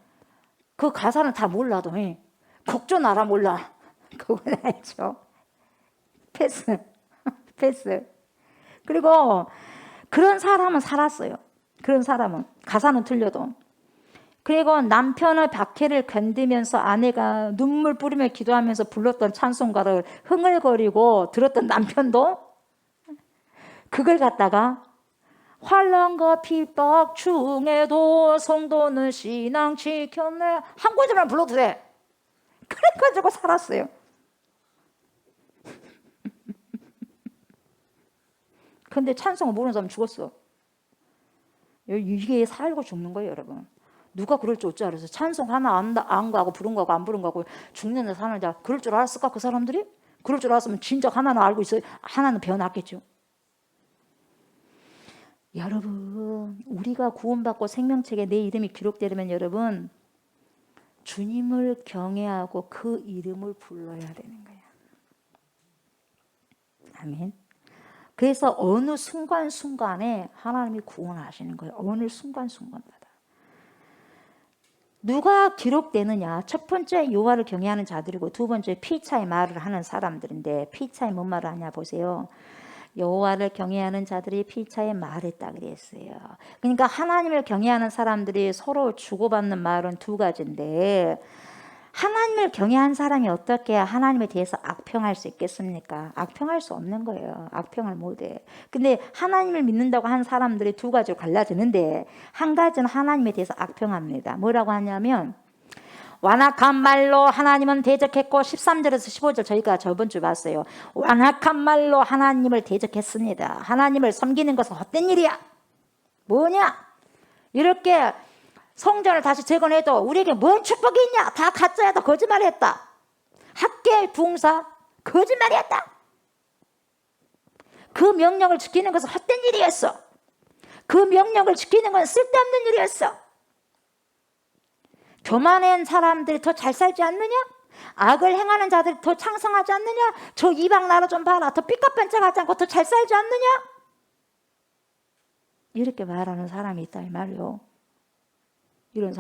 그 가사는 다 몰라도 곡조는 알아 몰라. 그건 알죠. 패스. 그리고 그런 사람은 살았어요. 그런 사람은 가사는 틀려도. 그리고 남편의 박해를 견디면서 아내가 눈물 뿌리며 기도하면서 불렀던 찬송가를 흥얼거리고 들었던 남편도 그걸 갖다가 환난과 핍박 중에도 성도는 신앙 지켰네 한 구절만 불러도 돼. 그래가지고 살았어요. 근데 찬송을 모르는 사람 죽었어. 이게 살고 죽는 거예요, 여러분. 누가 그럴 줄 알았어? 찬송 하나 안 가고 부른 거고 안 부른 거고 죽는 데 사는 자 그럴 줄 알았을까? 그 사람들이? 그럴 줄 알았으면 진작 하나는 알고 있어요. 하나는 배워놨겠죠. 여러분, 우리가 구원받고 생명책에 내 이름이 기록되려면 여러분, 주님을 경외하고 그 이름을 불러야 되는 거야. 아멘. 그래서 어느 순간순간에 하나님이 구원하시는 거예요. 어느 순간순간마다. 누가 기록되느냐? 첫 번째 여호와를 경외하는 자들이고, 두 번째 피차의 말을 하는 사람들인데, 피차의 뭔 말을 하냐 보세요. 여호와를 경외하는 자들이 피차의 말했다 그랬어요. 그러니까 하나님을 경외하는 사람들이 서로 주고받는 말은 두 가지인데, 하나님을 경외한 사람이 어떻게 하나님에 대해서 악평할 수 있겠습니까? 악평할 수 없는 거예요. 악평을 못해. 근데 하나님을 믿는다고 한 사람들이 두 가지로 갈라지는데, 한 가지는 하나님에 대해서 악평합니다. 뭐라고 하냐면, 완악한 말로 하나님은 대적했고, 13절에서 15절 저희가 저번 주 봤어요. 완악한 말로 하나님을 대적했습니다. 하나님을 섬기는 것은 헛된 일이야. 뭐냐? 이렇게 성전을 다시 재건해도 우리에게 뭔 축복이 있냐? 다 가짜야. 다 거짓말했다. 학계 부흥사 거짓말이었다. 그 명령을 지키는 것은 헛된 일이었어. 그 명령을 지키는 건 쓸데없는 일이었어. 교만한 사람들이 더 잘 살지 않느냐? 악을 행하는 자들이 더 창성하지 않느냐? 저 이방 나라 좀 봐라. 더 삐까뻔쩍하지 않고 더 잘 살지 않느냐? 이렇게 말하는 사람이 있다 이 말이요. 이런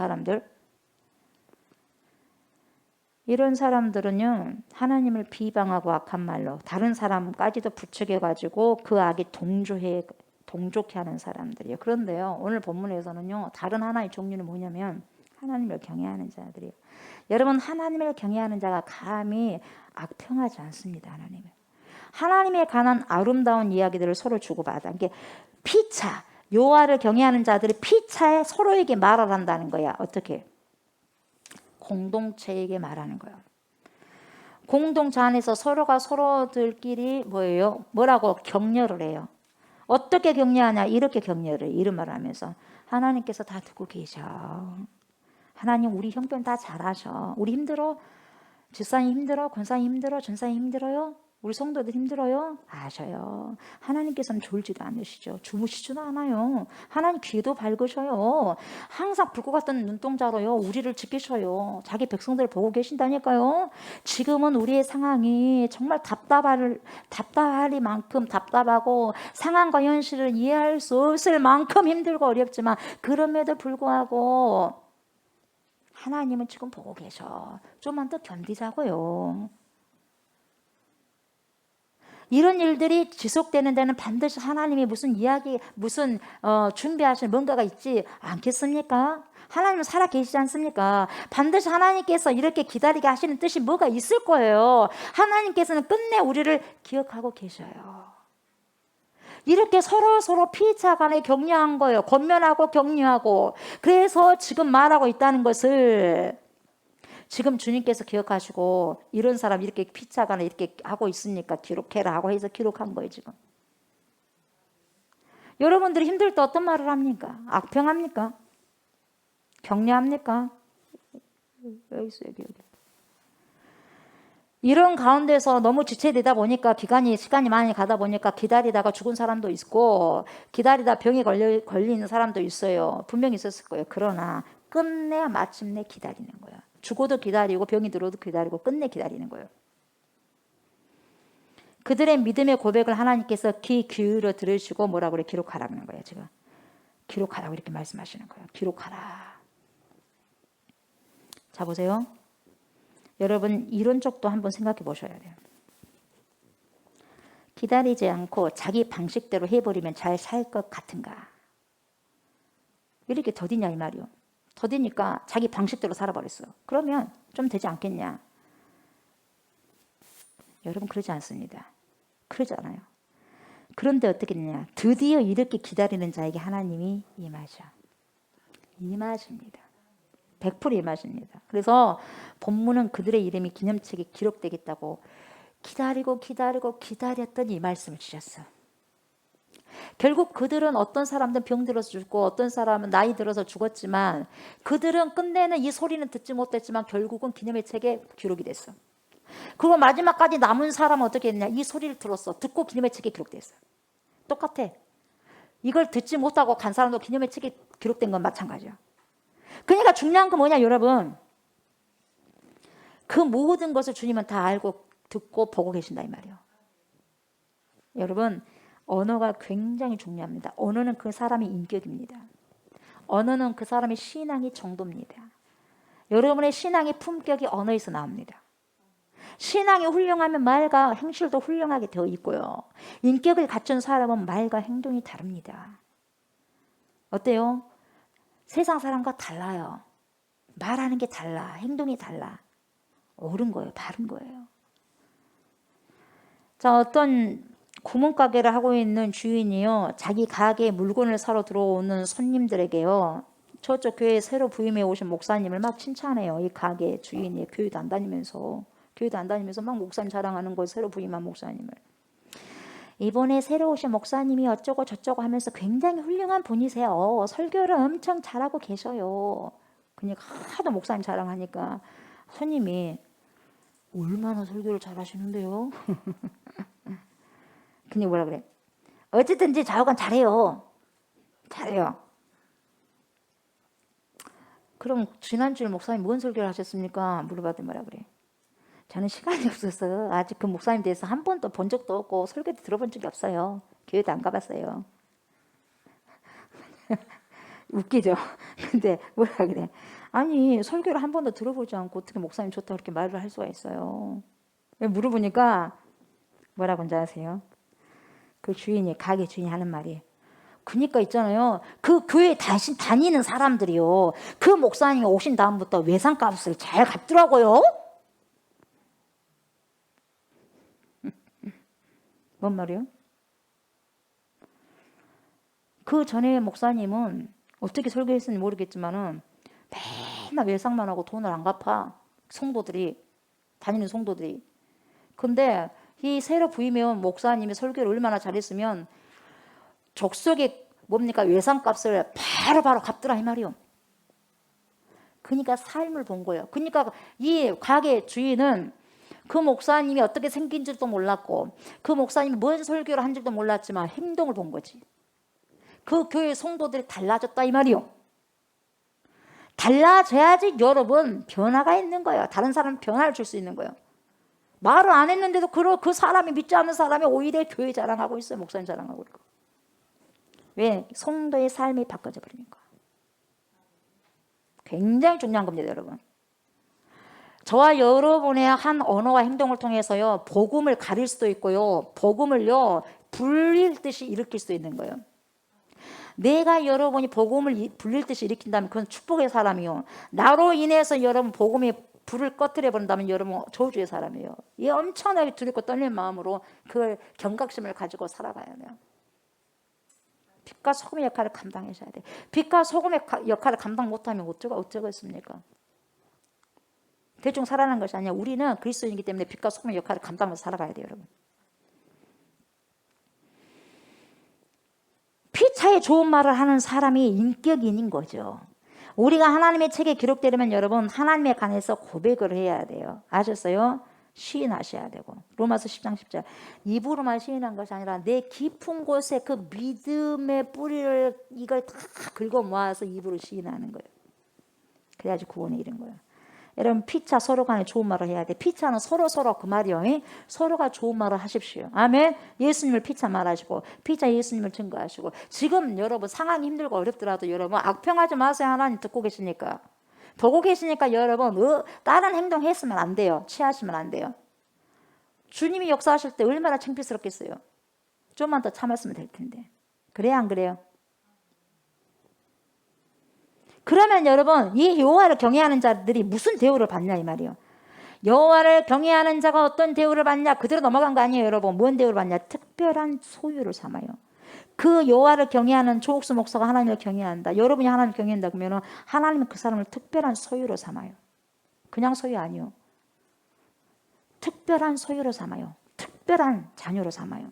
사람들은요, 하나님을 비방하고 악한 말로 다른 사람까지도 부추겨가지고 그 악이 동족해 하는 사람들이에요. 그런데요, 오늘 본문에서는요, 다른 하나의 종류는 뭐냐면 하나님을 경외하는 자들이에요. 여러분, 하나님을 경외하는 자가 감히 악평하지 않습니다. 하나님에 관한 아름다운 이야기들을 서로 주고받아. 이게 피차, 여호와를 경외하는 자들이 피차에 서로에게 말을 한다는 거야. 어떻게? 공동체에게 말하는 거야. 공동체 안에서 서로가 서로들끼리 뭐예요? 뭐라고 격려를 해요. 어떻게 격려하냐? 이렇게 격려를 해요. 이런 말을 하면서 하나님께서 다 듣고 계셔. 하나님, 우리 형편 다 잘하셔. 우리 힘들어. 집사님 힘들어. 권사님 힘들어. 전사님 힘들어요. 우리 성도들 힘들어요. 아셔요. 하나님께서는 졸지도 않으시죠. 주무시지도 않아요. 하나님 귀도 밝으셔요. 항상 불꽃 같은 눈동자로요, 우리를 지키셔요. 자기 백성들을 보고 계신다니까요. 지금은 우리의 상황이 정말 답답하리만큼 답답하고 상황과 현실을 이해할 수 없을 만큼 힘들고 어렵지만, 그럼에도 불구하고 하나님은 지금 보고 계셔. 좀만 더 견디자고요. 이런 일들이 지속되는 데는 반드시 하나님이 무슨 준비하실 뭔가가 있지 않겠습니까? 하나님은 살아 계시지 않습니까? 반드시 하나님께서 이렇게 기다리게 하시는 뜻이 뭐가 있을 거예요. 하나님께서는 끝내 우리를 기억하고 계셔요. 이렇게 서로 피차 간에 격려한 거예요. 권면하고 격려하고. 그래서 지금 말하고 있다는 것을 지금 주님께서 기억하시고, 이런 사람 이렇게 피차간에 이렇게 하고 있으니까 기록해라 하고 해서 기록한 거예요. 지금 여러분들이 힘들 때 어떤 말을 합니까? 악평합니까? 격려합니까? 여기 있어요. 여기. 이런 가운데서 너무 지체되다 보니까 시간이 많이 가다 보니까 기다리다가 죽은 사람도 있고, 기다리다 병에 걸리는 사람도 있어요. 분명히 있었을 거예요. 그러나 끝내 마침내 기다리는 거예요. 죽어도 기다리고 병이 들어도 기다리고 끝내 기다리는 거예요. 그들의 믿음의 고백을 하나님께서 귀 기울여 들으시고 뭐라고 그래? 기록하라는 거예요. 지금 기록하라고 이렇게 말씀하시는 거예요. 기록하라. 자, 보세요. 여러분, 이런 쪽도 한번 생각해 보셔야 돼요. 기다리지 않고 자기 방식대로 해버리면 잘 살 것 같은가? 이렇게 더디냐 이 말이요. 더디니까 자기 방식대로 살아버렸어요. 그러면 좀 되지 않겠냐? 여러분, 그러지 않습니다. 그러지 않아요. 그런데 어떻게 되냐? 드디어 이렇게 기다리는 자에게 하나님이 임하십니다. 100% 임하십니다. 그래서 본문은 그들의 이름이 기념책에 기록되겠다고 기다렸더니 이 말씀을 주셨어. 결국 그들은 어떤 사람들은 병 들어서 죽고 어떤 사람은 나이 들어서 죽었지만, 그들은 끝내는 이 소리는 듣지 못했지만 결국은 기념의 책에 기록이 됐어. 그리고 마지막까지 남은 사람은 어떻게 했냐? 이 소리를 들었어. 듣고 기념의 책에 기록됐어. 똑같아. 이걸 듣지 못하고 간 사람도 기념의 책에 기록된 건 마찬가지야. 그러니까 중요한 건 뭐냐 여러분. 그 모든 것을 주님은 다 알고 듣고 보고 계신다 이 말이에요. 여러분 언어가 굉장히 중요합니다. 언어는 그 사람의 인격입니다. 언어는 그 사람의 신앙의 정도입니다. 여러분의 신앙의 품격이 언어에서 나옵니다. 신앙이 훌륭하면 말과 행실도 훌륭하게 되어 있고요. 인격을 갖춘 사람은 말과 행동이 다릅니다. 어때요? 세상 사람과 달라요. 말하는 게 달라. 행동이 달라. 옳은 거예요. 바른 거예요. 자, 어떤 구멍가게를 하고 있는 주인이요. 자기 가게에 물건을 사러 들어오는 손님들에게요. 저쪽 교회에 새로 부임해 오신 목사님을 막 칭찬해요. 이 가게 주인이 교회도 안 다니면서 막 목사님 자랑하는 거예요. 새로 부임한 목사님을. 이번에 새로 오신 목사님이 어쩌고 저쩌고 하면서 굉장히 훌륭한 분이세요. 설교를 엄청 잘하고 계셔요. 그러니까 하도 목사님 자랑하니까 손님이 얼마나 설교를 잘하시는데요? 근데 뭐라 그래? 어쨌든지 좌우간 잘해요. 그럼 지난주에 목사님 뭔 설교를 하셨습니까? 물어봤더니 뭐라 그래? 저는 시간이 없어서 아직 그 목사님 대해서 한 번도 본 적도 없고 설교도 들어본 적이 없어요. 교회도 안 가봤어요. 웃기죠? 근데 뭐라 그래? 아니 설교를 한 번도 들어보지 않고 어떻게 목사님 좋다고 그렇게 말을 할 수가 있어요? 물어보니까 뭐라고 한지 아세요? 그 주인이 가게 주인이 하는 말이 그니까 있잖아요. 그 교회 다니는 사람들이요. 그 목사님이 오신 다음부터 외상값을 잘 갚더라고요. 뭔 말이에요? 그 전에 목사님은 어떻게 설교했는지 모르겠지만은 맨날 외상만 하고 돈을 안 갚아. 다니는 성도들이. 근데 이 새로 부임해온 목사님이 설교를 얼마나 잘했으면 족속의 뭡니까 외상값을 바로바로 갚더라 이 말이요. 그러니까 삶을 본 거예요. 그러니까 이 가게 주인은 그 목사님이 어떻게 생긴 줄도 몰랐고 그 목사님이 뭔 설교를 한 줄도 몰랐지만 행동을 본 거지. 그 교회 성도들이 달라졌다 이 말이요. 달라져야지 여러분 변화가 있는 거예요. 다른 사람 변화를 줄 수 있는 거예요. 말을 안 했는데도 그 사람이 믿지 않는 사람이 오히려 교회 자랑하고 있어요. 목사님 자랑하고 있고. 왜? 성도의 삶이 바꿔져 버리니까. 굉장히 중요한 겁니다, 여러분. 저와 여러분의 한 언어와 행동을 통해서요, 복음을 가릴 수도 있고요, 복음을요, 불릴 듯이 일으킬 수도 있는 거예요. 내가 여러분이 복음을 불릴 듯이 일으킨다면 그건 축복의 사람이요. 나로 인해서 여러분 복음이 불을 꺼뜨려 버린다면 여러분 저주의 사람이에요. 이 엄청나게 두렵고 떨리는 마음으로 그 경각심을 가지고 살아가야 돼요. 빛과 소금의 역할을 감당하셔야 돼요. 빛과 소금의 역할을 감당 못하면 어쩌겠습니까? 대충 살아가는 것이 아니라 우리는 그리스도인이기 때문에 빛과 소금의 역할을 감당하면서 살아가야 돼요, 여러분. 피차에 좋은 말을 하는 사람이 인격인인 거죠. 우리가 하나님의 책에 기록되려면 여러분 하나님에 관해서 고백을 해야 돼요. 아셨어요? 시인하셔야 되고. 로마서 10장 10절. 입으로만 시인한 것이 아니라 내 깊은 곳에 그 믿음의 뿌리를 이걸 다 긁어 모아서 입으로 시인하는 거예요. 그래야지 구원에 이른 거예요. 여러분 피차 서로 간에 좋은 말을 해야 돼. 피차는 서로 그 말이요. 서로가 좋은 말을 하십시오. 아멘. 예수님을 피차 말하시고 피차 예수님을 증거하시고. 지금 여러분 상황이 힘들고 어렵더라도 여러분 악평하지 마세요. 하나님 듣고 계시니까. 보고 계시니까 여러분 다른 행동 했으면 안 돼요. 취하시면 안 돼요. 주님이 역사하실 때 얼마나 창피스럽겠어요. 좀만 더 참았으면 될 텐데. 그래요 안 그래요? 그러면 여러분 이 여호와를 경외하는 자들이 무슨 대우를 받냐 이 말이에요. 여호와를 경외하는 자가 어떤 대우를 받냐. 그대로 넘어간 거 아니에요 여러분. 뭔 대우를 받냐. 특별한 소유를 삼아요. 그 여호와를 경외하는 조옥수 목사가 하나님을 경외한다. 여러분이 하나님을 경외한다 그러면 하나님은 그 사람을 특별한 소유로 삼아요. 그냥 소유 아니요. 특별한 소유로 삼아요. 특별한 자녀로 삼아요.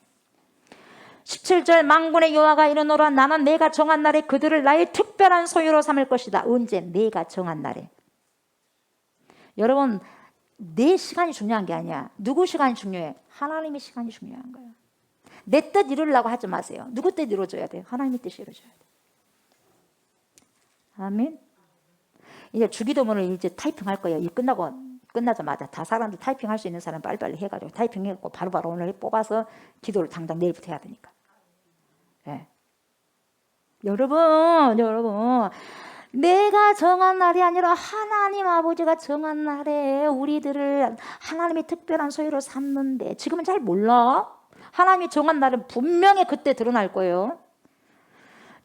17절 만군의 여호와가 이르노라 나는 내가 정한 날에 그들을 나의 특별한 소유로 삼을 것이다. 언제? 내가 정한 날에. 여러분 내 시간이 중요한 게 아니야. 누구 시간이 중요해? 하나님의 시간이 중요한 거예요. 내 뜻 이루려고 하지 마세요. 누구 뜻 이루어져야 돼요? 하나님의 뜻이 이루어져야 돼요. 아멘. 이제 주기도문을 이제 타이핑할 거예요. 이 끝나자마자 다 사람들 타이핑할 수 있는 사람 빨리빨리 해가지고 타이핑해갖고 바로바로 오늘 뽑아서 기도를 당장 내일부터 해야 되니까. 네. 여러분 내가 정한 날이 아니라 하나님 아버지가 정한 날에 우리들을 하나님의 특별한 소유로 삼는데 지금은 잘 몰라. 하나님이 정한 날은 분명히 그때 드러날 거예요.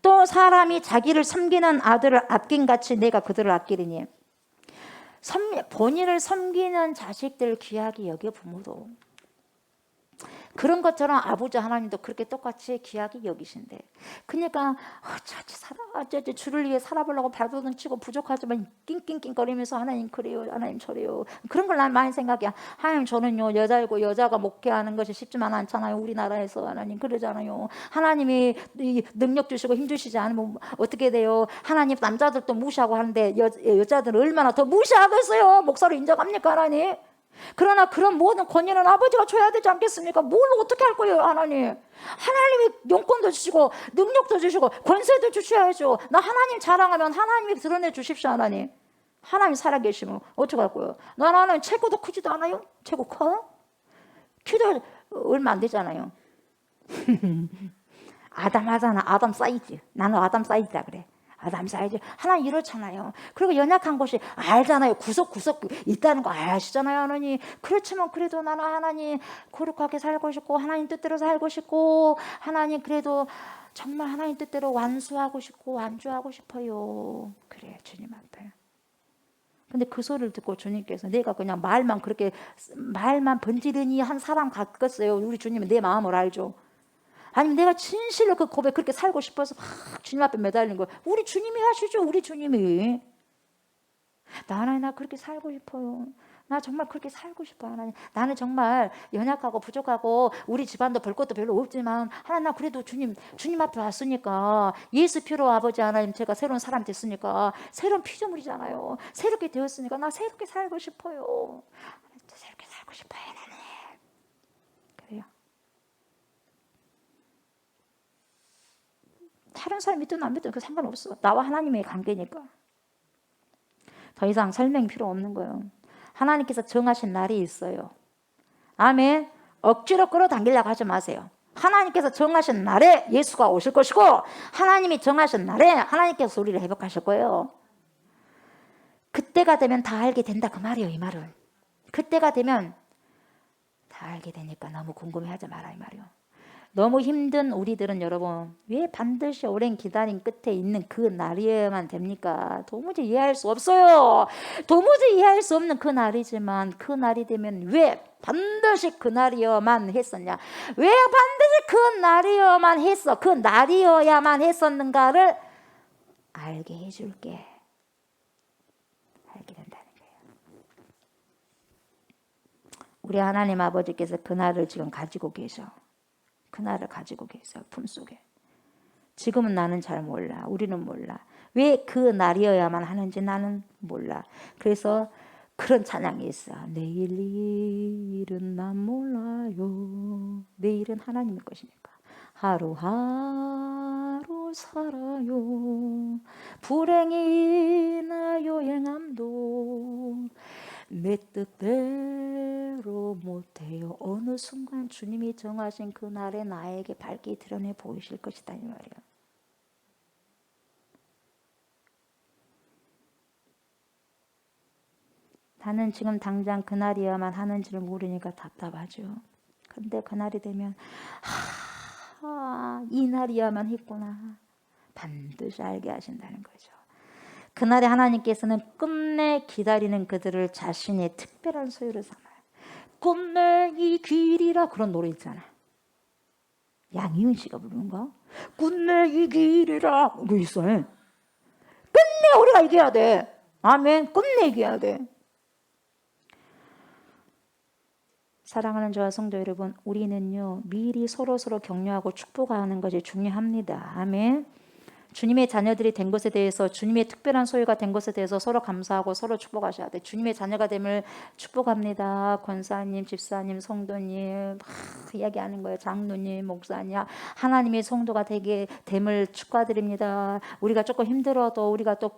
또 사람이 자기를 섬기는 아들을 아낀같이 내가 그들을 아끼리니. 본인을 섬기는 자식들 귀하게 여겨 부모도 그런 것처럼 아버지 하나님도 그렇게 똑같이 귀하게 여기신대. 그러니까 주를 위해 살아보려고 발버둥 치고 부족하지만 낑낑낑거리면서 하나님 그래요, 하나님 저래요. 그런 걸 난 많이 생각해. 하나님 저는요 여자이고 여자가 목회하는 것이 쉽지만 않잖아요. 우리나라에서 하나님 그러잖아요. 하나님이 능력 주시고 힘 주시지 않으면 어떻게 돼요? 하나님 남자들도 무시하고 하는데 여자들은 얼마나 더 무시하겠어요. 목소리 인정합니까 하나님? 그러나 그런 모든 권위는 아버지가 줘야 되지 않겠습니까? 뭘 어떻게 할 거예요 하나님? 하나님이 용건도 주시고 능력도 주시고 권세도 주셔야죠. 나 하나님 자랑하면 하나님이 드러내 주십시오 하나님. 하나님 살아계시면 어떻게 할 거예요? 나는 체구도 크지도 않아요. 체구 커? 키도 얼마 안 되잖아요. 아담 하잖아. 아담 사이즈. 나는 아담 사이즈라 그래. 아담 사이즈. 하나님 이렇잖아요. 그리고 연약한 곳이 알잖아요. 구석구석 있다는 거 아시잖아요 하나님. 그렇지만 그래도 나는 하나님 거룩하게 살고 싶고 하나님 뜻대로 살고 싶고 하나님 그래도 정말 하나님 뜻대로 완수하고 싶고 완주하고 싶어요. 그래 주님 앞에. 근데 그 소리를 듣고 주님께서 내가 그냥 말만 번지르니 한 사람 같겠어요. 우리 주님은 내 마음을 알죠. 아니면 내가 진실로 그 고백 그렇게 살고 싶어서 막 주님 앞에 매달린 거예요. 우리 주님이 하시죠. 우리 주님이. 나 그렇게 살고 싶어요. 나 정말 그렇게 살고 싶어 하나님. 나는 정말 연약하고 부족하고 우리 집안도 볼 것도 별로 없지만 하나님 나 그래도 주님 앞에 왔으니까 예수 피로 아버지 하나님 제가 새로운 사람 됐으니까 새로운 피조물이잖아요. 새롭게 되었으니까 나 새롭게 살고 싶어요. 새롭게 살고 싶어요 하나님. 그래요. 다른 사람 믿든 안 믿든 그 상관없어. 나와 하나님의 관계니까. 더 이상 설명이 필요 없는 거예요. 하나님께서 정하신 날이 있어요. 아멘. 억지로 끌어당기려고 하지 마세요. 하나님께서 정하신 날에 예수가 오실 것이고 하나님이 정하신 날에 하나님께서 우리를 회복하실 거예요. 그때가 되면 다 알게 된다 그 말이에요. 이 말은. 그때가 되면 다 알게 되니까 너무 궁금해하지 마라 이 말이에요. 너무 힘든 우리들은 여러분 왜 반드시 오랜 기다림 끝에 있는 그 날이어야만 됩니까? 도무지 이해할 수 없어요. 도무지 이해할 수 없는 그 날이지만 그 날이 되면 왜 반드시 그 날이어야만 했었냐? 왜 반드시 그 날이어야만 했어? 그 날이어야만 했었는가를 알게 해줄게. 알게 된다는 거예요. 우리 하나님 아버지께서 그 날을 지금 가지고 계셔. 그날을 가지고 계세요. 품속에. 지금은 나는 잘 몰라. 우리는 몰라. 왜 그 날이어야만 하는지 나는 몰라. 그래서 그런 찬양이 있어. 내일은 난 몰라요. 내일은 하나님의 것이니까. 하루하루 살아요. 불행이나 여행함도 내 뜻대로 못해요. 어느 순간 주님이 정하신 그날에 나에게 밝게 드러내 보이실 것이다 이 말이에요. 나는 지금 당장 그날이어야만 하는지를 모르니까 답답하죠. 근데 그날이 되면 이 날이어야만 했구나. 반드시 알게 하신다는 거죠. 그날에 하나님께서는 끝내 기다리는 그들을 자신의 특별한 소유로 삼아요. 끝내 이 길이라 그런 노래 있잖아. 양희은 씨가 부르는가? 끝내 이 길이라 뭐 있어. 끝내 우리가 이겨야 돼. 아멘. 끝내 이겨야 돼. 사랑하는 저와 성도 여러분, 우리는요 미리 서로 격려하고 축복하는 것이 중요합니다. 아멘. 주님의 자녀들이 된 것에 대해서, 주님의 특별한 소유가 된 것에 대해서 서로 감사하고 서로 축복하셔야 돼. 주님의 자녀가 됨을 축복합니다. 권사님, 집사님, 성도님 막 이야기하는 거예요. 장로님, 목사님, 하나님의 성도가 되게 됨을 축하드립니다. 우리가 조금 힘들어도 우리가 또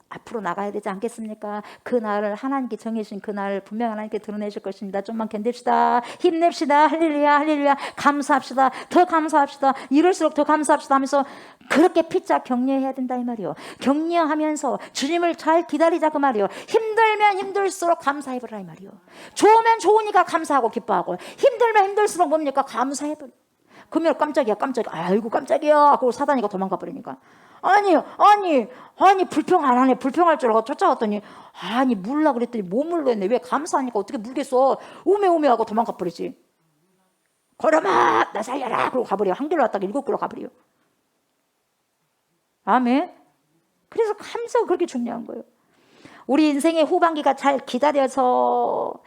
앞으로 나가야 되지 않겠습니까? 그 날을 하나님께 정해주신 그 날을 분명 하나님께 드러내실 것입니다. 좀만 견딥시다. 힘냅시다. 할렐루야, 할렐루야. 감사합시다. 더 감사합시다. 이럴수록 더 감사합시다 하면서 그렇게 피자 격려해야 된다 이 말이요. 격려하면서 주님을 잘 기다리자 그 말이요. 힘들면 힘들수록 감사해보라 이 말이요. 좋으면 좋으니까 감사하고 기뻐하고, 힘들면 힘들수록 뭡니까? 감사해버려. 그러면 깜짝이야. 아이고 깜짝이야. 그리고 사단이가 도망가 버리니까. 아니 불평 안 하네. 불평할 줄 알고 쫓아갔더니 아니 물라 그랬더니 못 물겠네. 왜 감사하니까 어떻게 물겠어. 우메 하고 도망가 버리지. 걸어마 나 살려라. 그러고 가버려. 한 길로 왔다가 7길로 가버려. 아멘. 그래서 감사가 그렇게 중요한 거예요. 우리 인생의 후반기가 잘 기다려서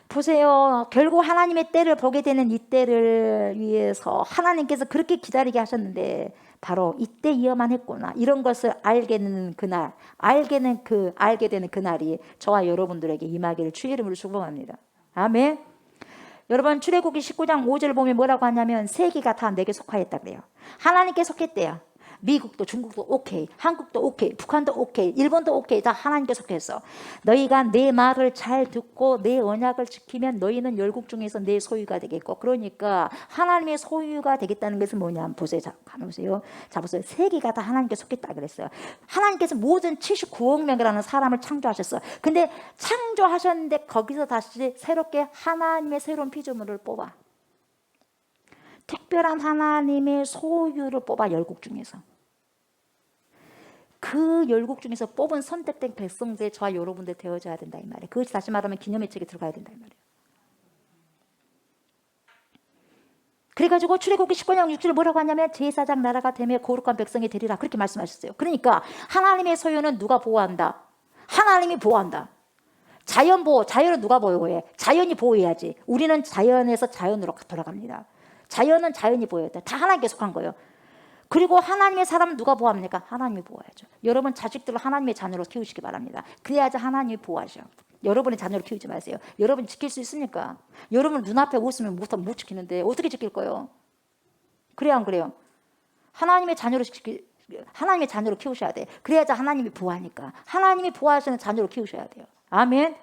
보세요. 결국 하나님의 때를 보게 되는 이 때를 위해서 하나님께서 그렇게 기다리게 하셨는데 바로 이때이어만 했구나. 이런 것을 알게 되는 그날, 알게 되는 그날이 저와 여러분들에게 임하기를 주의 이름으로 축복합니다. 아멘. 여러분 출애굽기 19장 5절 보면 뭐라고 하냐면 세계가 다 내게 속하였다 그래요. 하나님께 속했대요. 미국도 중국도 오케이, 한국도 오케이, 북한도 오케이, 일본도 오케이, 다 하나님께 속했어. 너희가 내 말을 잘 듣고 내 언약을 지키면 너희는 열국 중에서 내 소유가 되겠고, 그러니까 하나님의 소유가 되겠다는 것은 뭐냐 보세요. 자, 가보세요. 자, 보세요. 세계가 다 하나님께 속했다 그랬어요. 하나님께서 모든 79억 명이라는 사람을 창조하셨어. 근데 창조하셨는데 거기서 다시 새롭게 하나님의 새로운 피조물을 뽑아. 특별한 하나님의 소유를 뽑아. 열국 중에서 그 열국 중에서 뽑은 선택된 백성들 저와 여러분들 되어져야 된다 이 말이에요. 그것이 다시 말하면 기념의 책에 들어가야 된다 이 말이에요. 그래가지고 출애굽기 19장 6절 뭐라고 하냐면 제사장 나라가 되며 거룩한 백성이 되리라 그렇게 말씀하셨어요. 그러니까 하나님의 소유는 누가 보호한다? 하나님이 보호한다. 자연 보호, 자연은 누가 보호해? 자연이 보호해야지. 우리는 자연에서 자연으로 돌아갑니다. 자연은 자연이 보여야 돼. 다 하나님께 속한 거예요. 그리고 하나님의 사람은 누가 보호합니까? 하나님이 보호해야죠. 여러분 자식들을 하나님의 자녀로 키우시기 바랍니다. 그래야지 하나님이 보호하셔. 여러분의 자녀로 키우지 마세요. 여러분 지킬 수 있습니까? 여러분 눈앞에 웃으면 못 지키는데 어떻게 지킬 거예요? 그래요 안 그래요? 하나님의 자녀로 키우셔야 돼. 그래야지 하나님이 보호하니까. 하나님이 보호하시는 자녀로 키우셔야 돼요. 아멘.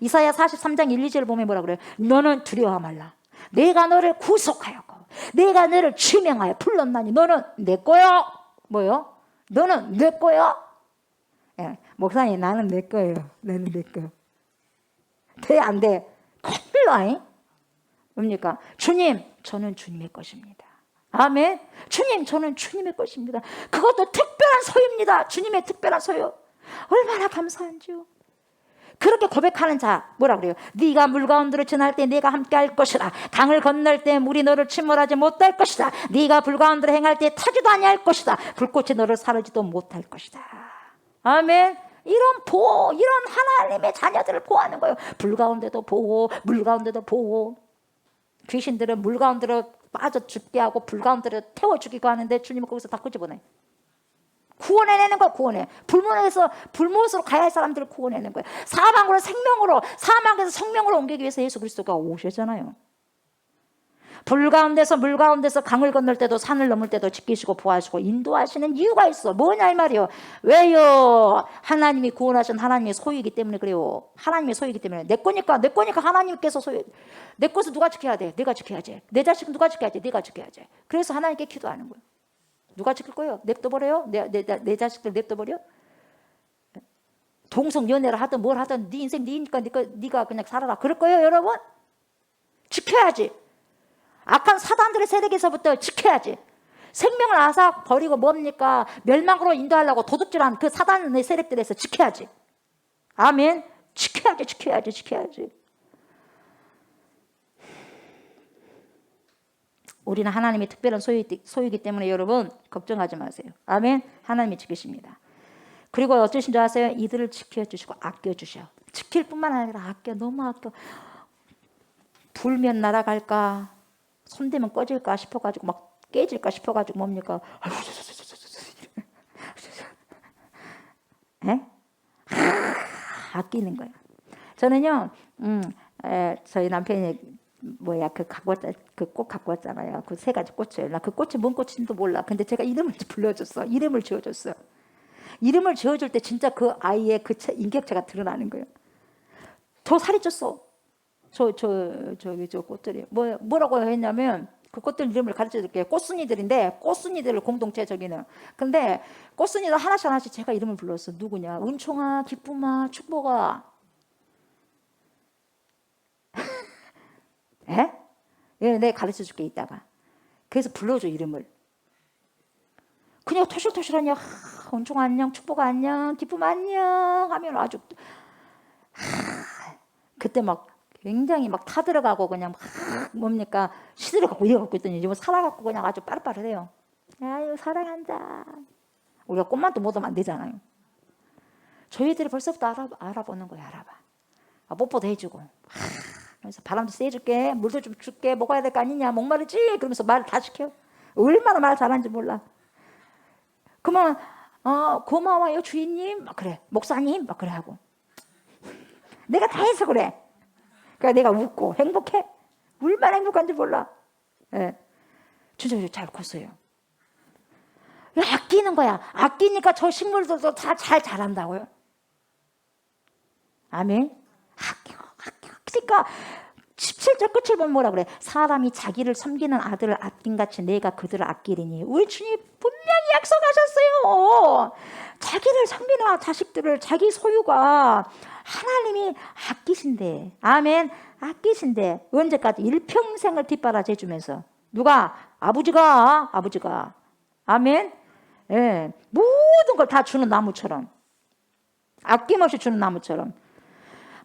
이사야 43장 1, 2절 보면 뭐라 그래요? 너는 두려워 말라. 내가 너를 구속하였고 내가 너를 지명하여 불렀나니 너는 내 거야. 뭐요? 너는 내 거야. 예, 목사님 나는 내 거예요. 나는 내 거. 돼 안 돼? 큰일 나잉? 뭡니까? 주님 저는 주님의 것입니다. 아멘. 주님 저는 주님의 것입니다. 그것도 특별한 소유입니다. 주님의 특별한 소유. 얼마나 감사한지요. 그렇게 고백하는 자 뭐라 그래요? 네가 물 가운데로 지날 때 내가 함께 할 것이다. 강을 건널 때 물이 너를 침몰하지 못할 것이다. 네가 불 가운데로 행할 때 타지도 아니할 것이다. 불꽃이 너를 사르지도 못할 것이다. 아멘. 이런 보호, 이런 하나님의 자녀들을 보호하는 거예요. 불 가운데도 보호, 물 가운데도 보호. 귀신들은 물 가운데로 빠져 죽게 하고 불 가운데로 태워 죽이고 하는데 주님은 거기서 다 끄집어내. 구원해내는 거야. 구원해. 불못으로 가야 할 사람들을 구원해내는 거야. 사망으로 생명으로, 사망에서 생명으로 옮기기 위해서 예수 그리스도가 오셨잖아요. 불 가운데서 물 가운데서 강을 건널 때도 산을 넘을 때도 지키시고 보호하시고 인도하시는 이유가 있어. 뭐냐 이 말이요. 왜요? 하나님이 구원하신 하나님의 소유이기 때문에 그래요. 하나님의 소유이기 때문에. 내 거니까 하나님께서 소유. 내 것을 누가 지켜야 돼? 내가 지켜야지. 내 자식은 누가 지켜야지? 내가 지켜야지. 그래서 하나님께 기도하는 거예요. 누가 지킬 거예요? 냅둬버려요? 내 자식들 냅둬버려? 동성연애를 하든 뭘 하든 네 인생 네니까 네가 그냥 살아라. 그럴 거예요 여러분? 지켜야지. 악한 사단들의 세력에서부터 지켜야지. 생명을 앗아 버리고 뭡니까? 멸망으로 인도하려고 도둑질한 그 사단의 세력들에서 지켜야지. 아멘. 지켜야지. 우리는 하나님의 특별한 소유이기 때문에 여러분 걱정하지 마세요. 아멘. 하나님이 지키십니다. 그리고 어쩌신 줄 아세요? 이들을 지켜주시고 아껴주셔. 지킬 뿐만 아니라 너무 아껴. 불면 날아갈까 손대면 꺼질까 싶어가지고 막 깨질까 싶어가지고 뭡니까? 에? 아끼는 거예요. 저는요, 저희 남편이 뭐야 그 꽃 갖고 왔잖아요. 그 세 가지 꽃을. 나 그 꽃이 뭔 꽃인지도 몰라. 근데 제가 이름을 불러줬어. 이름을 지어줬어. 이름을 지어줄 때 진짜 그 아이의 그 인격체가 드러나는 거예요. 더 살이 쪘어. 저 꽃들이 뭐라고 했냐면 그 꽃들 이름을 가르쳐 줄게요. 꽃순이들인데 꽃순이들을 공동체 저기는. 근데 꽃순이들 하나씩 제가 이름을 불렀어. 누구냐? 은총아, 기쁨아, 축복아. 에? 예, 내가 가르쳐 줄게 이따가. 그래서 불러줘 이름을. 그냥 토실토실하냐. 은총 안녕, 축복 안녕, 기쁨 안녕 하면 아주 그때 막 굉장히 막 타들어가고 그냥 막 뭡니까 시들어가고 이래갖고 있더니 이제 살아갖고 그냥 아주 빠르빠르해요. 아유 사랑한다. 우리가 꽃만 또 못 하면 안 되잖아요. 저희들이 벌써부터 알아보는 거야. 알아봐. 뽀뽀도 해주고 그래서 바람도 쐬줄게, 물도 좀 줄게, 먹어야 될 거 아니냐, 목마르지? 그러면서 말을 다 시켜. 얼마나 말 잘하는지 몰라. 그러면 고마워요 주인님 막 그래, 목사님 막 그래 하고 내가 다 해서 그래. 그러니까 내가 웃고 행복해. 얼마나 행복한지 몰라. 예. 진짜 잘 컸어요. 아끼는 거야. 아끼니까 저 식물들도 다 잘 자란다고요. 아멘. 아껴. 그러니까 17절 끝을 보면 뭐라 그래? 사람이 자기를 섬기는 아들을 아낀같이 내가 그들을 아끼리니. 우리 주님 분명히 약속하셨어요. 자기를 섬기는 자식들을 자기 소유가 하나님이 아끼신대. 아멘. 아끼신대. 언제까지? 일평생을 뒷바라지 해주면서. 누가? 아버지가. 아멘. 예. 모든 걸 다 주는 나무처럼. 아낌없이 주는 나무처럼.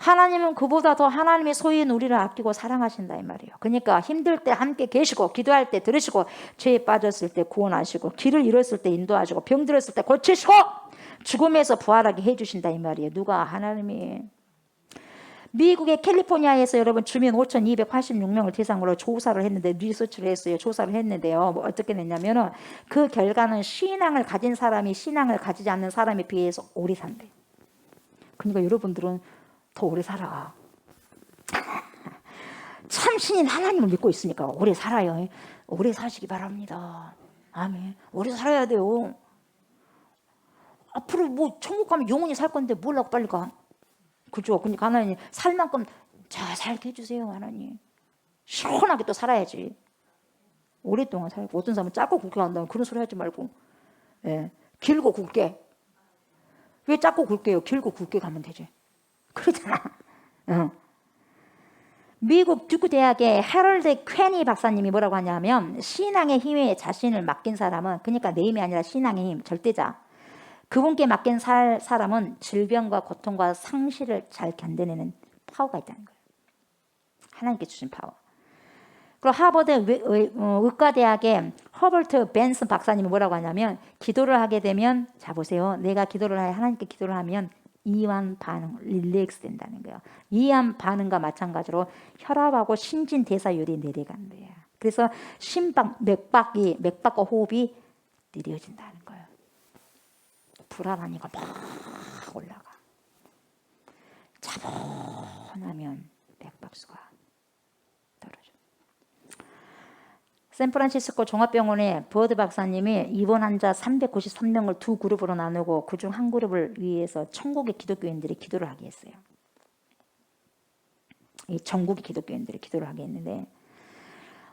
하나님은 그보다 더 하나님의 소유인 우리를 아끼고 사랑하신다 이 말이에요. 그러니까 힘들 때 함께 계시고, 기도할 때 들으시고, 죄에 빠졌을 때 구원하시고, 길을 잃었을 때 인도하시고, 병들었을 때 고치시고, 죽음에서 부활하게 해주신다 이 말이에요. 누가? 하나님이. 미국의 캘리포니아에서 여러분 주민 5,286명을 대상으로 조사를 했는데, 리서치를 했어요. 조사를 했는데요. 어떻게 됐냐면은 그 결과는 신앙을 가진 사람이 신앙을 가지지 않는 사람에 비해서 오래 산대. 그러니까 여러분들은 더 오래 살아. 참신인 하나님을 믿고 있으니까 오래 살아요. 오래 사시기 바랍니다. 아멘. 오래 살아야 돼요. 앞으로 뭐 천국 가면 영원히 살 건데 뭘 하고 빨리 가. 그죠? 그러니까 하나님 살 만큼 잘 살게 해주세요. 하나님. 시원하게 또 살아야지. 오랫동안 살고. 어떤 사람은 짧고 굵게 간다면 그런 소리 하지 말고, 예, 길고 굵게. 왜 짧고 굵게요? 길고 굵게 가면 되지. 그러잖아. 미국 듀크 대학의 해럴드 퀘니 박사님이 뭐라고 하냐면, 신앙의 힘에 자신을 맡긴 사람은, 그러니까 내 힘이 아니라 신앙의 힘, 절대자. 그분께 맡긴 사람은 질병과 고통과 상실을 잘 견뎌내는 파워가 있다는 거예요. 하나님께 주신 파워. 그리고 하버드 의과대학의 허버트 벤슨 박사님이 뭐라고 하냐면, 기도를 하게 되면, 자 보세요. 내가 기도를 해, 하나님께 기도를 하면 이완 반응, 릴렉스 된다는 거예요. 이완 반응과 마찬가지로 혈압하고 신진대사율이 내려간대요. 그래서 심박, 맥박과 호흡이 느려진다는 거예요. 불안하니까 막 올라가. 차분하면 맥박수가 떨어져. 샌프란시스코 종합병원의 버드 박사님이 입원 환자 393명을 두 그룹으로 나누고 그중 한 그룹을 위해서 천국의 기독교인들이 기도를 하게 했어요. 이 전국의 기독교인들이 기도를 하게 했는데,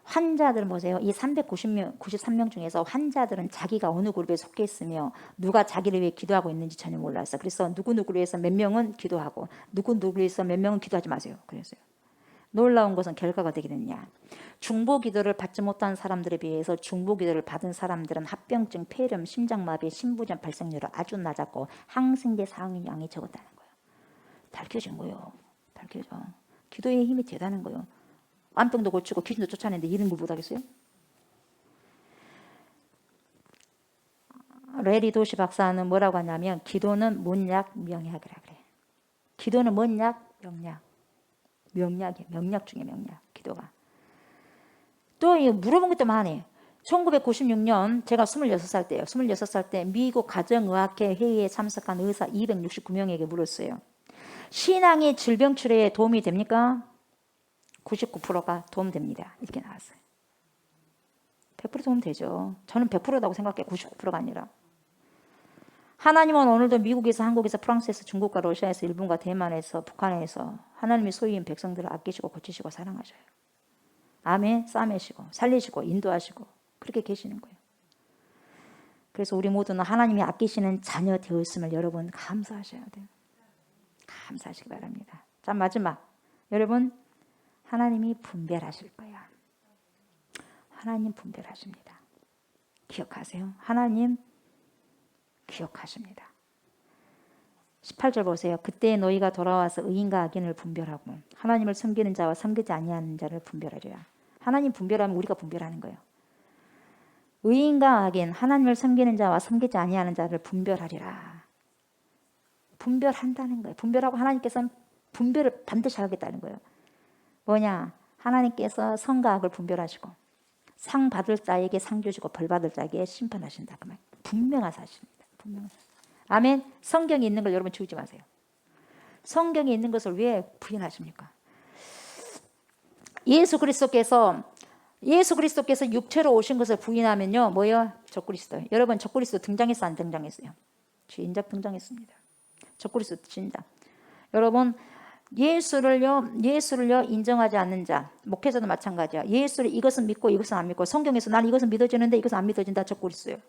환자들 보세요. 이 393명 중에서 환자들은 자기가 어느 그룹에 속해 있으며 누가 자기를 위해 기도하고 있는지 전혀 몰랐어요. 그래서 누구누구를 위해서 몇 명은 기도하고 누구누구를 위해서 몇 명은 기도하지 마세요. 그랬어요. 놀라운 것은 결과가 되게 됐냐. 중보 기도를 받지 못한 사람들에 비해서 중보 기도를 받은 사람들은 합병증, 폐렴, 심장마비, 신부전 발생률이 아주 낮았고 항생제 사용량이 적었다는 거예요. 밝혀진 거예요. 밝혀져. 기도의 힘이 대단한 거예요. 암병도 고치고 귀신도 쫓아내는데 이런 걸 못하겠어요? 레리 도시 박사는 뭐라고 하냐면, 기도는 문약, 명약이라 그래. 기도는 문약, 명약. 명약이에요. 명약 중에 명약. 기도가. 또 물어본 것도 많아요. 1996년 제가 26살 때예요. 26살 때 미국 가정의학회 회의에 참석한 의사 269명에게 물었어요. 신앙이 질병 치료에 도움이 됩니까? 99%가 도움됩니다. 이렇게 나왔어요. 100% 도움되죠. 저는 100%라고 생각해요. 99%가 아니라. 하나님은 오늘도 미국에서, 한국에서, 프랑스에서, 중국과 러시아에서, 일본과 대만에서, 북한에서 하나님의 소유인 백성들을 아끼시고 고치시고 사랑하셔요. 아멘. 싸매시고 살리시고 인도하시고 그렇게 계시는 거예요. 그래서 우리 모두는 하나님이 아끼시는 자녀 되었음을 여러분 감사하셔야 돼요. 감사하시기 바랍니다. 자, 마지막. 여러분, 하나님이 분별하실 거예요. 하나님 분별하십니다. 기억하세요. 하나님 기억하십니다. 18절 보세요. 그때 너희가 돌아와서 의인과 악인을 분별하고 하나님을 섬기는 자와 섬기지 아니하는 자를 분별하리라. 하나님 분별하면 우리가 분별하는 거예요. 의인과 악인, 하나님을 섬기는 자와 섬기지 아니하는 자를 분별하리라. 분별한다는 거예요. 분별하고 하나님께서는 분별을 반드시 하겠다는 거예요. 뭐냐? 하나님께서 선과 악을 분별하시고 상 받을 자에게 상 주시고 벌 받을 자에게 심판하신다. 그 말. 분명한 사실입니다. 분명한 사실. 아멘. 성경에 있는 걸 여러분 지우지 마세요. 성경에 있는 것을 왜 부인하십니까? 예수 그리스도께서 육체로 오신 것을 부인하면요, 뭐예요? 적그리스도. 여러분, 적그리스도 등장했어, 안 등장했어요? 진작 등장했습니다. 적그리스도 진작. 여러분, 예수를요 인정하지 않는 자, 목회자도 마찬가지야. 예수를 이것은 믿고 이것은 안 믿고, 성경에서 난 이것은 믿어지는데 이것은 안 믿어진다. 적그리스도예요.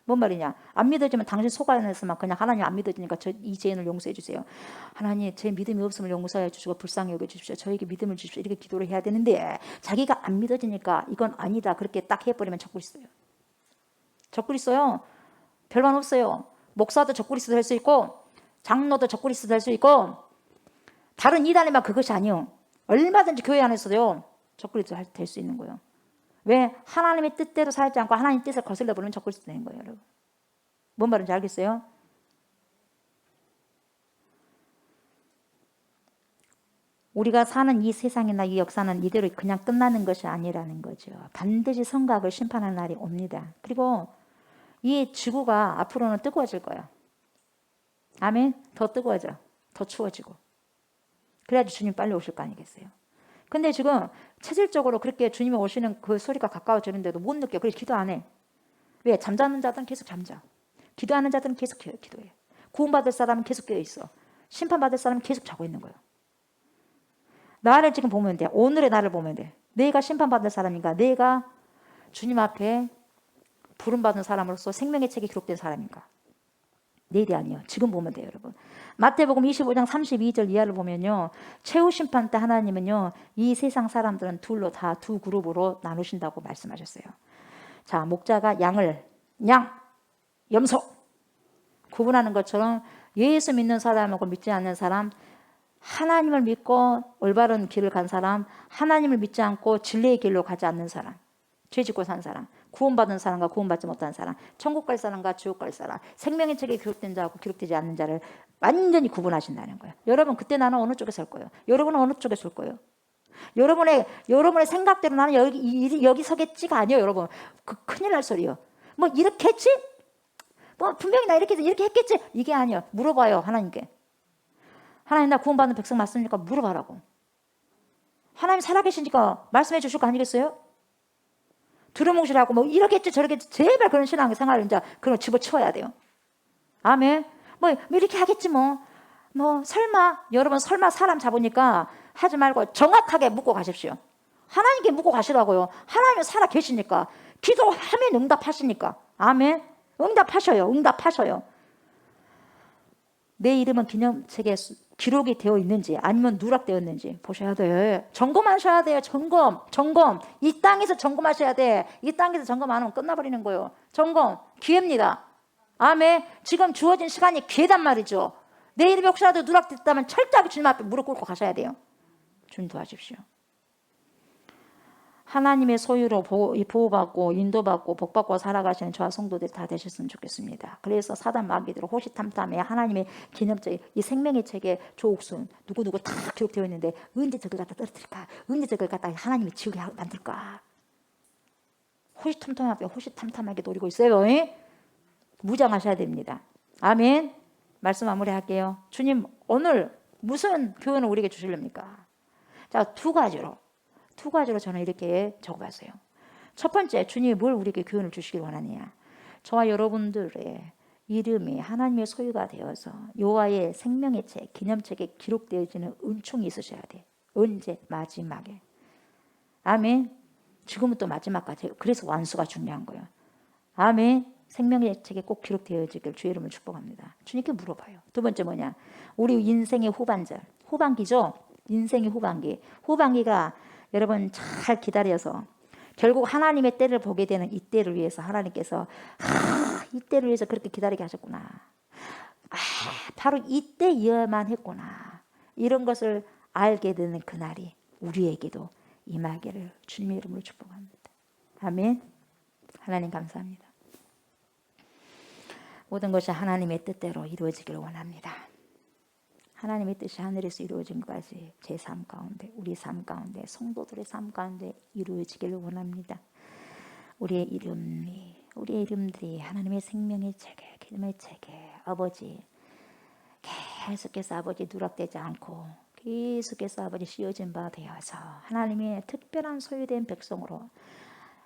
뭔 말이냐? 안 믿어지면 당신 속 안에서만 그냥 하나님 안 믿어지니까 이 죄인을 용서해 주세요. 하나님, 제 믿음이 없음을 용서해 주시고 불쌍히 여겨 주십시오. 저에게 믿음을 주십시오. 이렇게 기도를 해야 되는데 자기가 안 믿어지니까 이건 아니다. 그렇게 딱 해버리면 적그리스도예요. 적그리스도요. 별반 없어요. 목사도 적그리스도 될 수 있고 장로도 적그리스도 될 수 있고 다른 이단이면 그것이 아니요. 얼마든지 교회 안에서도요. 적그리스도 될 수 있는 거예요. 왜? 하나님의 뜻대로 살지 않고 하나님의 뜻을 거슬러 버리면 적그리스도 되는 거예요, 여러분. 뭔 말인지 알겠어요? 우리가 사는 이 세상이나 이 역사는 이대로 그냥 끝나는 것이 아니라는 거죠. 반드시 선과 악을 심판하는 날이 옵니다. 그리고 이 지구가 앞으로는 뜨거워질 거예요. 아멘? 더 뜨거워져. 더 추워지고. 그래야지 주님 빨리 오실 거 아니겠어요? 근데 지금 체질적으로 그렇게 주님이 오시는 그 소리가 가까워지는데도 못 느껴. 그래서 기도 안 해. 왜? 잠자는 자들은 계속 잠자. 기도하는 자들은 계속 기도해. 구원받을 사람은 계속 깨어있어. 심판받을 사람은 계속 자고 있는 거예요. 나를 지금 보면 돼. 오늘의 나를 보면 돼. 내가 심판받을 사람인가? 내가 주님 앞에 부름받은 사람으로서 생명의 책에 기록된 사람인가? 내일이 아니에요. 지금 보면 돼요, 여러분. 마태복음 25장 32절 이하를 보면요. 최후 심판 때 하나님은요. 이 세상 사람들은 둘로 다 두 그룹으로 나누신다고 말씀하셨어요. 자, 목자가 양, 염소 구분하는 것처럼 예수 믿는 사람하고 믿지 않는 사람, 하나님을 믿고 올바른 길을 간 사람, 하나님을 믿지 않고 진리의 길로 가지 않는 사람, 죄 짓고 산 사람, 구원받은 사람과 구원받지 못한 사람, 천국 갈 사람과 지옥 갈 사람, 생명의 책에 기록된 자하고 기록되지 않는 자를 완전히 구분하신다는 거예요. 여러분, 그때 나는 어느 쪽에 설 거예요? 여러분은 어느 쪽에 설 거예요? 여러분의 생각대로 나는 여기 서겠지가 아니에요, 여러분. 큰일 날 소리요. 뭐 이렇게 했지? 뭐 분명히 나 이렇게 했겠지? 이게 아니에요. 물어봐요, 하나님께. 하나님, 나 구원받는 백성 맞습니까? 물어봐라고. 하나님 살아계시니까 말씀해 주실 거 아니겠어요? 두루뭉실하고 뭐 이렇겠지 저렇겠지, 제발 그런 신앙 생활을 이제 그런 집어치워야 돼요. 아멘. 뭐 이렇게 하겠지 뭐 설마. 여러분, 설마 사람 잡으니까 하지 말고 정확하게 묻고 가십시오. 하나님께 묻고 가시라고요. 하나님은 살아 계시니까, 기도하면 응답하시니까. 아멘. 응답하셔요. 내 이름은 기념책에 기록이 되어 있는지 아니면 누락되었는지 보셔야 돼요. 점검하셔야 돼요. 점검. 이 땅에서 점검하셔야 돼. 이 땅에서 점검 안 하면 끝나버리는 거예요. 점검. 기회입니다. 아멘. 지금 주어진 시간이 기회단 말이죠. 내 이름이 혹시라도 누락됐다면 철저하게 주님 앞에 무릎 꿇고 가셔야 돼요. 주님 도와주십시오. 하나님의 소유로 보호받고 인도받고 복받고 살아가시는 저와 성도들이 다 되셨으면 좋겠습니다. 그래서 사단 마귀들 호시탐탐해 하나님의 기념책, 이 생명의 책에 조옥순 누구누구 다 기록되어 있는데 언제 저걸 갖다 떨어뜨릴까? 언제 저걸 갖다 하나님의 지옥에 만들까? 호시탐탐하게 노리고 있어요. 무장하셔야 됩니다. 아멘. 말씀 마무리할게요. 주님 오늘 무슨 교훈을 우리에게 주시렵니까? 자, 두 가지로 저는 이렇게 적어봤어요. 첫 번째, 주님이 뭘 우리에게 교훈을 주시길 원하느냐. 저와 여러분들의 이름이 하나님의 소유가 되어서 여호와의 생명의 책, 기념책에 기록되어지는 은총이 있으셔야 돼. 언제? 마지막에. 아멘. 지금은 또 마지막까지. 그래서 완수가 중요한 거예요. 아멘. 생명의 책에 꼭 기록되어지길 주의 이름을 축복합니다. 주님께 물어봐요. 두 번째 뭐냐? 우리 인생의 후반절, 후반기죠. 인생의 후반기. 후반기가 여러분 잘 기다려서 결국 하나님의 때를 보게 되는 이 때를 위해서 하나님께서 이 때를 위해서 그렇게 기다리게 하셨구나. 바로 이때여야만 했구나. 이런 것을 알게 되는 그날이 우리에게도 임하기를 주님의 이름으로 축복합니다. 아멘. 하나님 감사합니다. 모든 것이 하나님의 뜻대로 이루어지기를 원합니다. 하나님의 뜻이 하늘에서 이루어진 것까지 제 삶 가운데, 우리 삶 가운데, 성도들의 삶 가운데 이루어지기를 원합니다. 우리의 이름들이 하나님의 생명의 책에, 기름의 책에 아버지 계속해서 아버지 누락되지 않고 계속해서 아버지 씌워진 바 되어서 하나님의 특별한 소유된 백성으로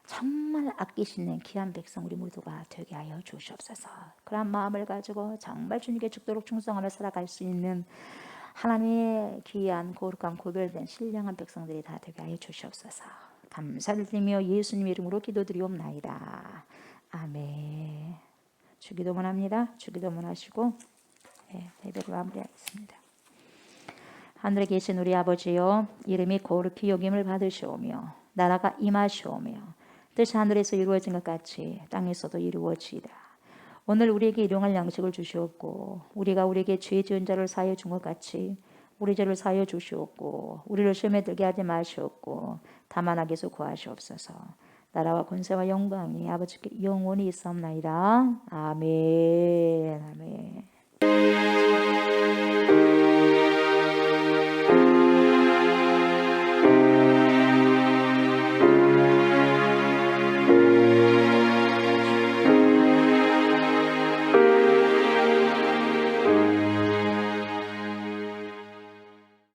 정말 아끼시는 귀한 백성 우리 모두가 되게 하여 주시옵소서. 그런 마음을 가지고 정말 주님께 죽도록 충성하며 살아갈 수 있는 하나님의 귀한 거룩한 고별된 신령한 백성들이 다 되게 하여 주시옵소서. 감사를 드리며 예수님 이름으로 기도드리옵나이다. 아멘. 주기도문 합니다. 주기도문 하시고 예배를 마무리하겠습니다. 하늘에 계신 우리 아버지여, 이름이 거룩히 여김을 받으시오며 나라가 임하시오며 뜻이 하늘에서 이루어진 것 같이 땅에서도 이루어지이다. 오늘 우리에게 일용할 양식을 주시옵고 우리가 우리에게 죄 지은 자를 사하여 준 것 같이 우리 죄를 사하여 주시옵고 우리를 시험에 들게 하지 마시옵고 다만 악에서 구하시옵소서. 나라와 권세와 영광이 아버지께 영원히 있사옵나이다. 아멘. 아멘.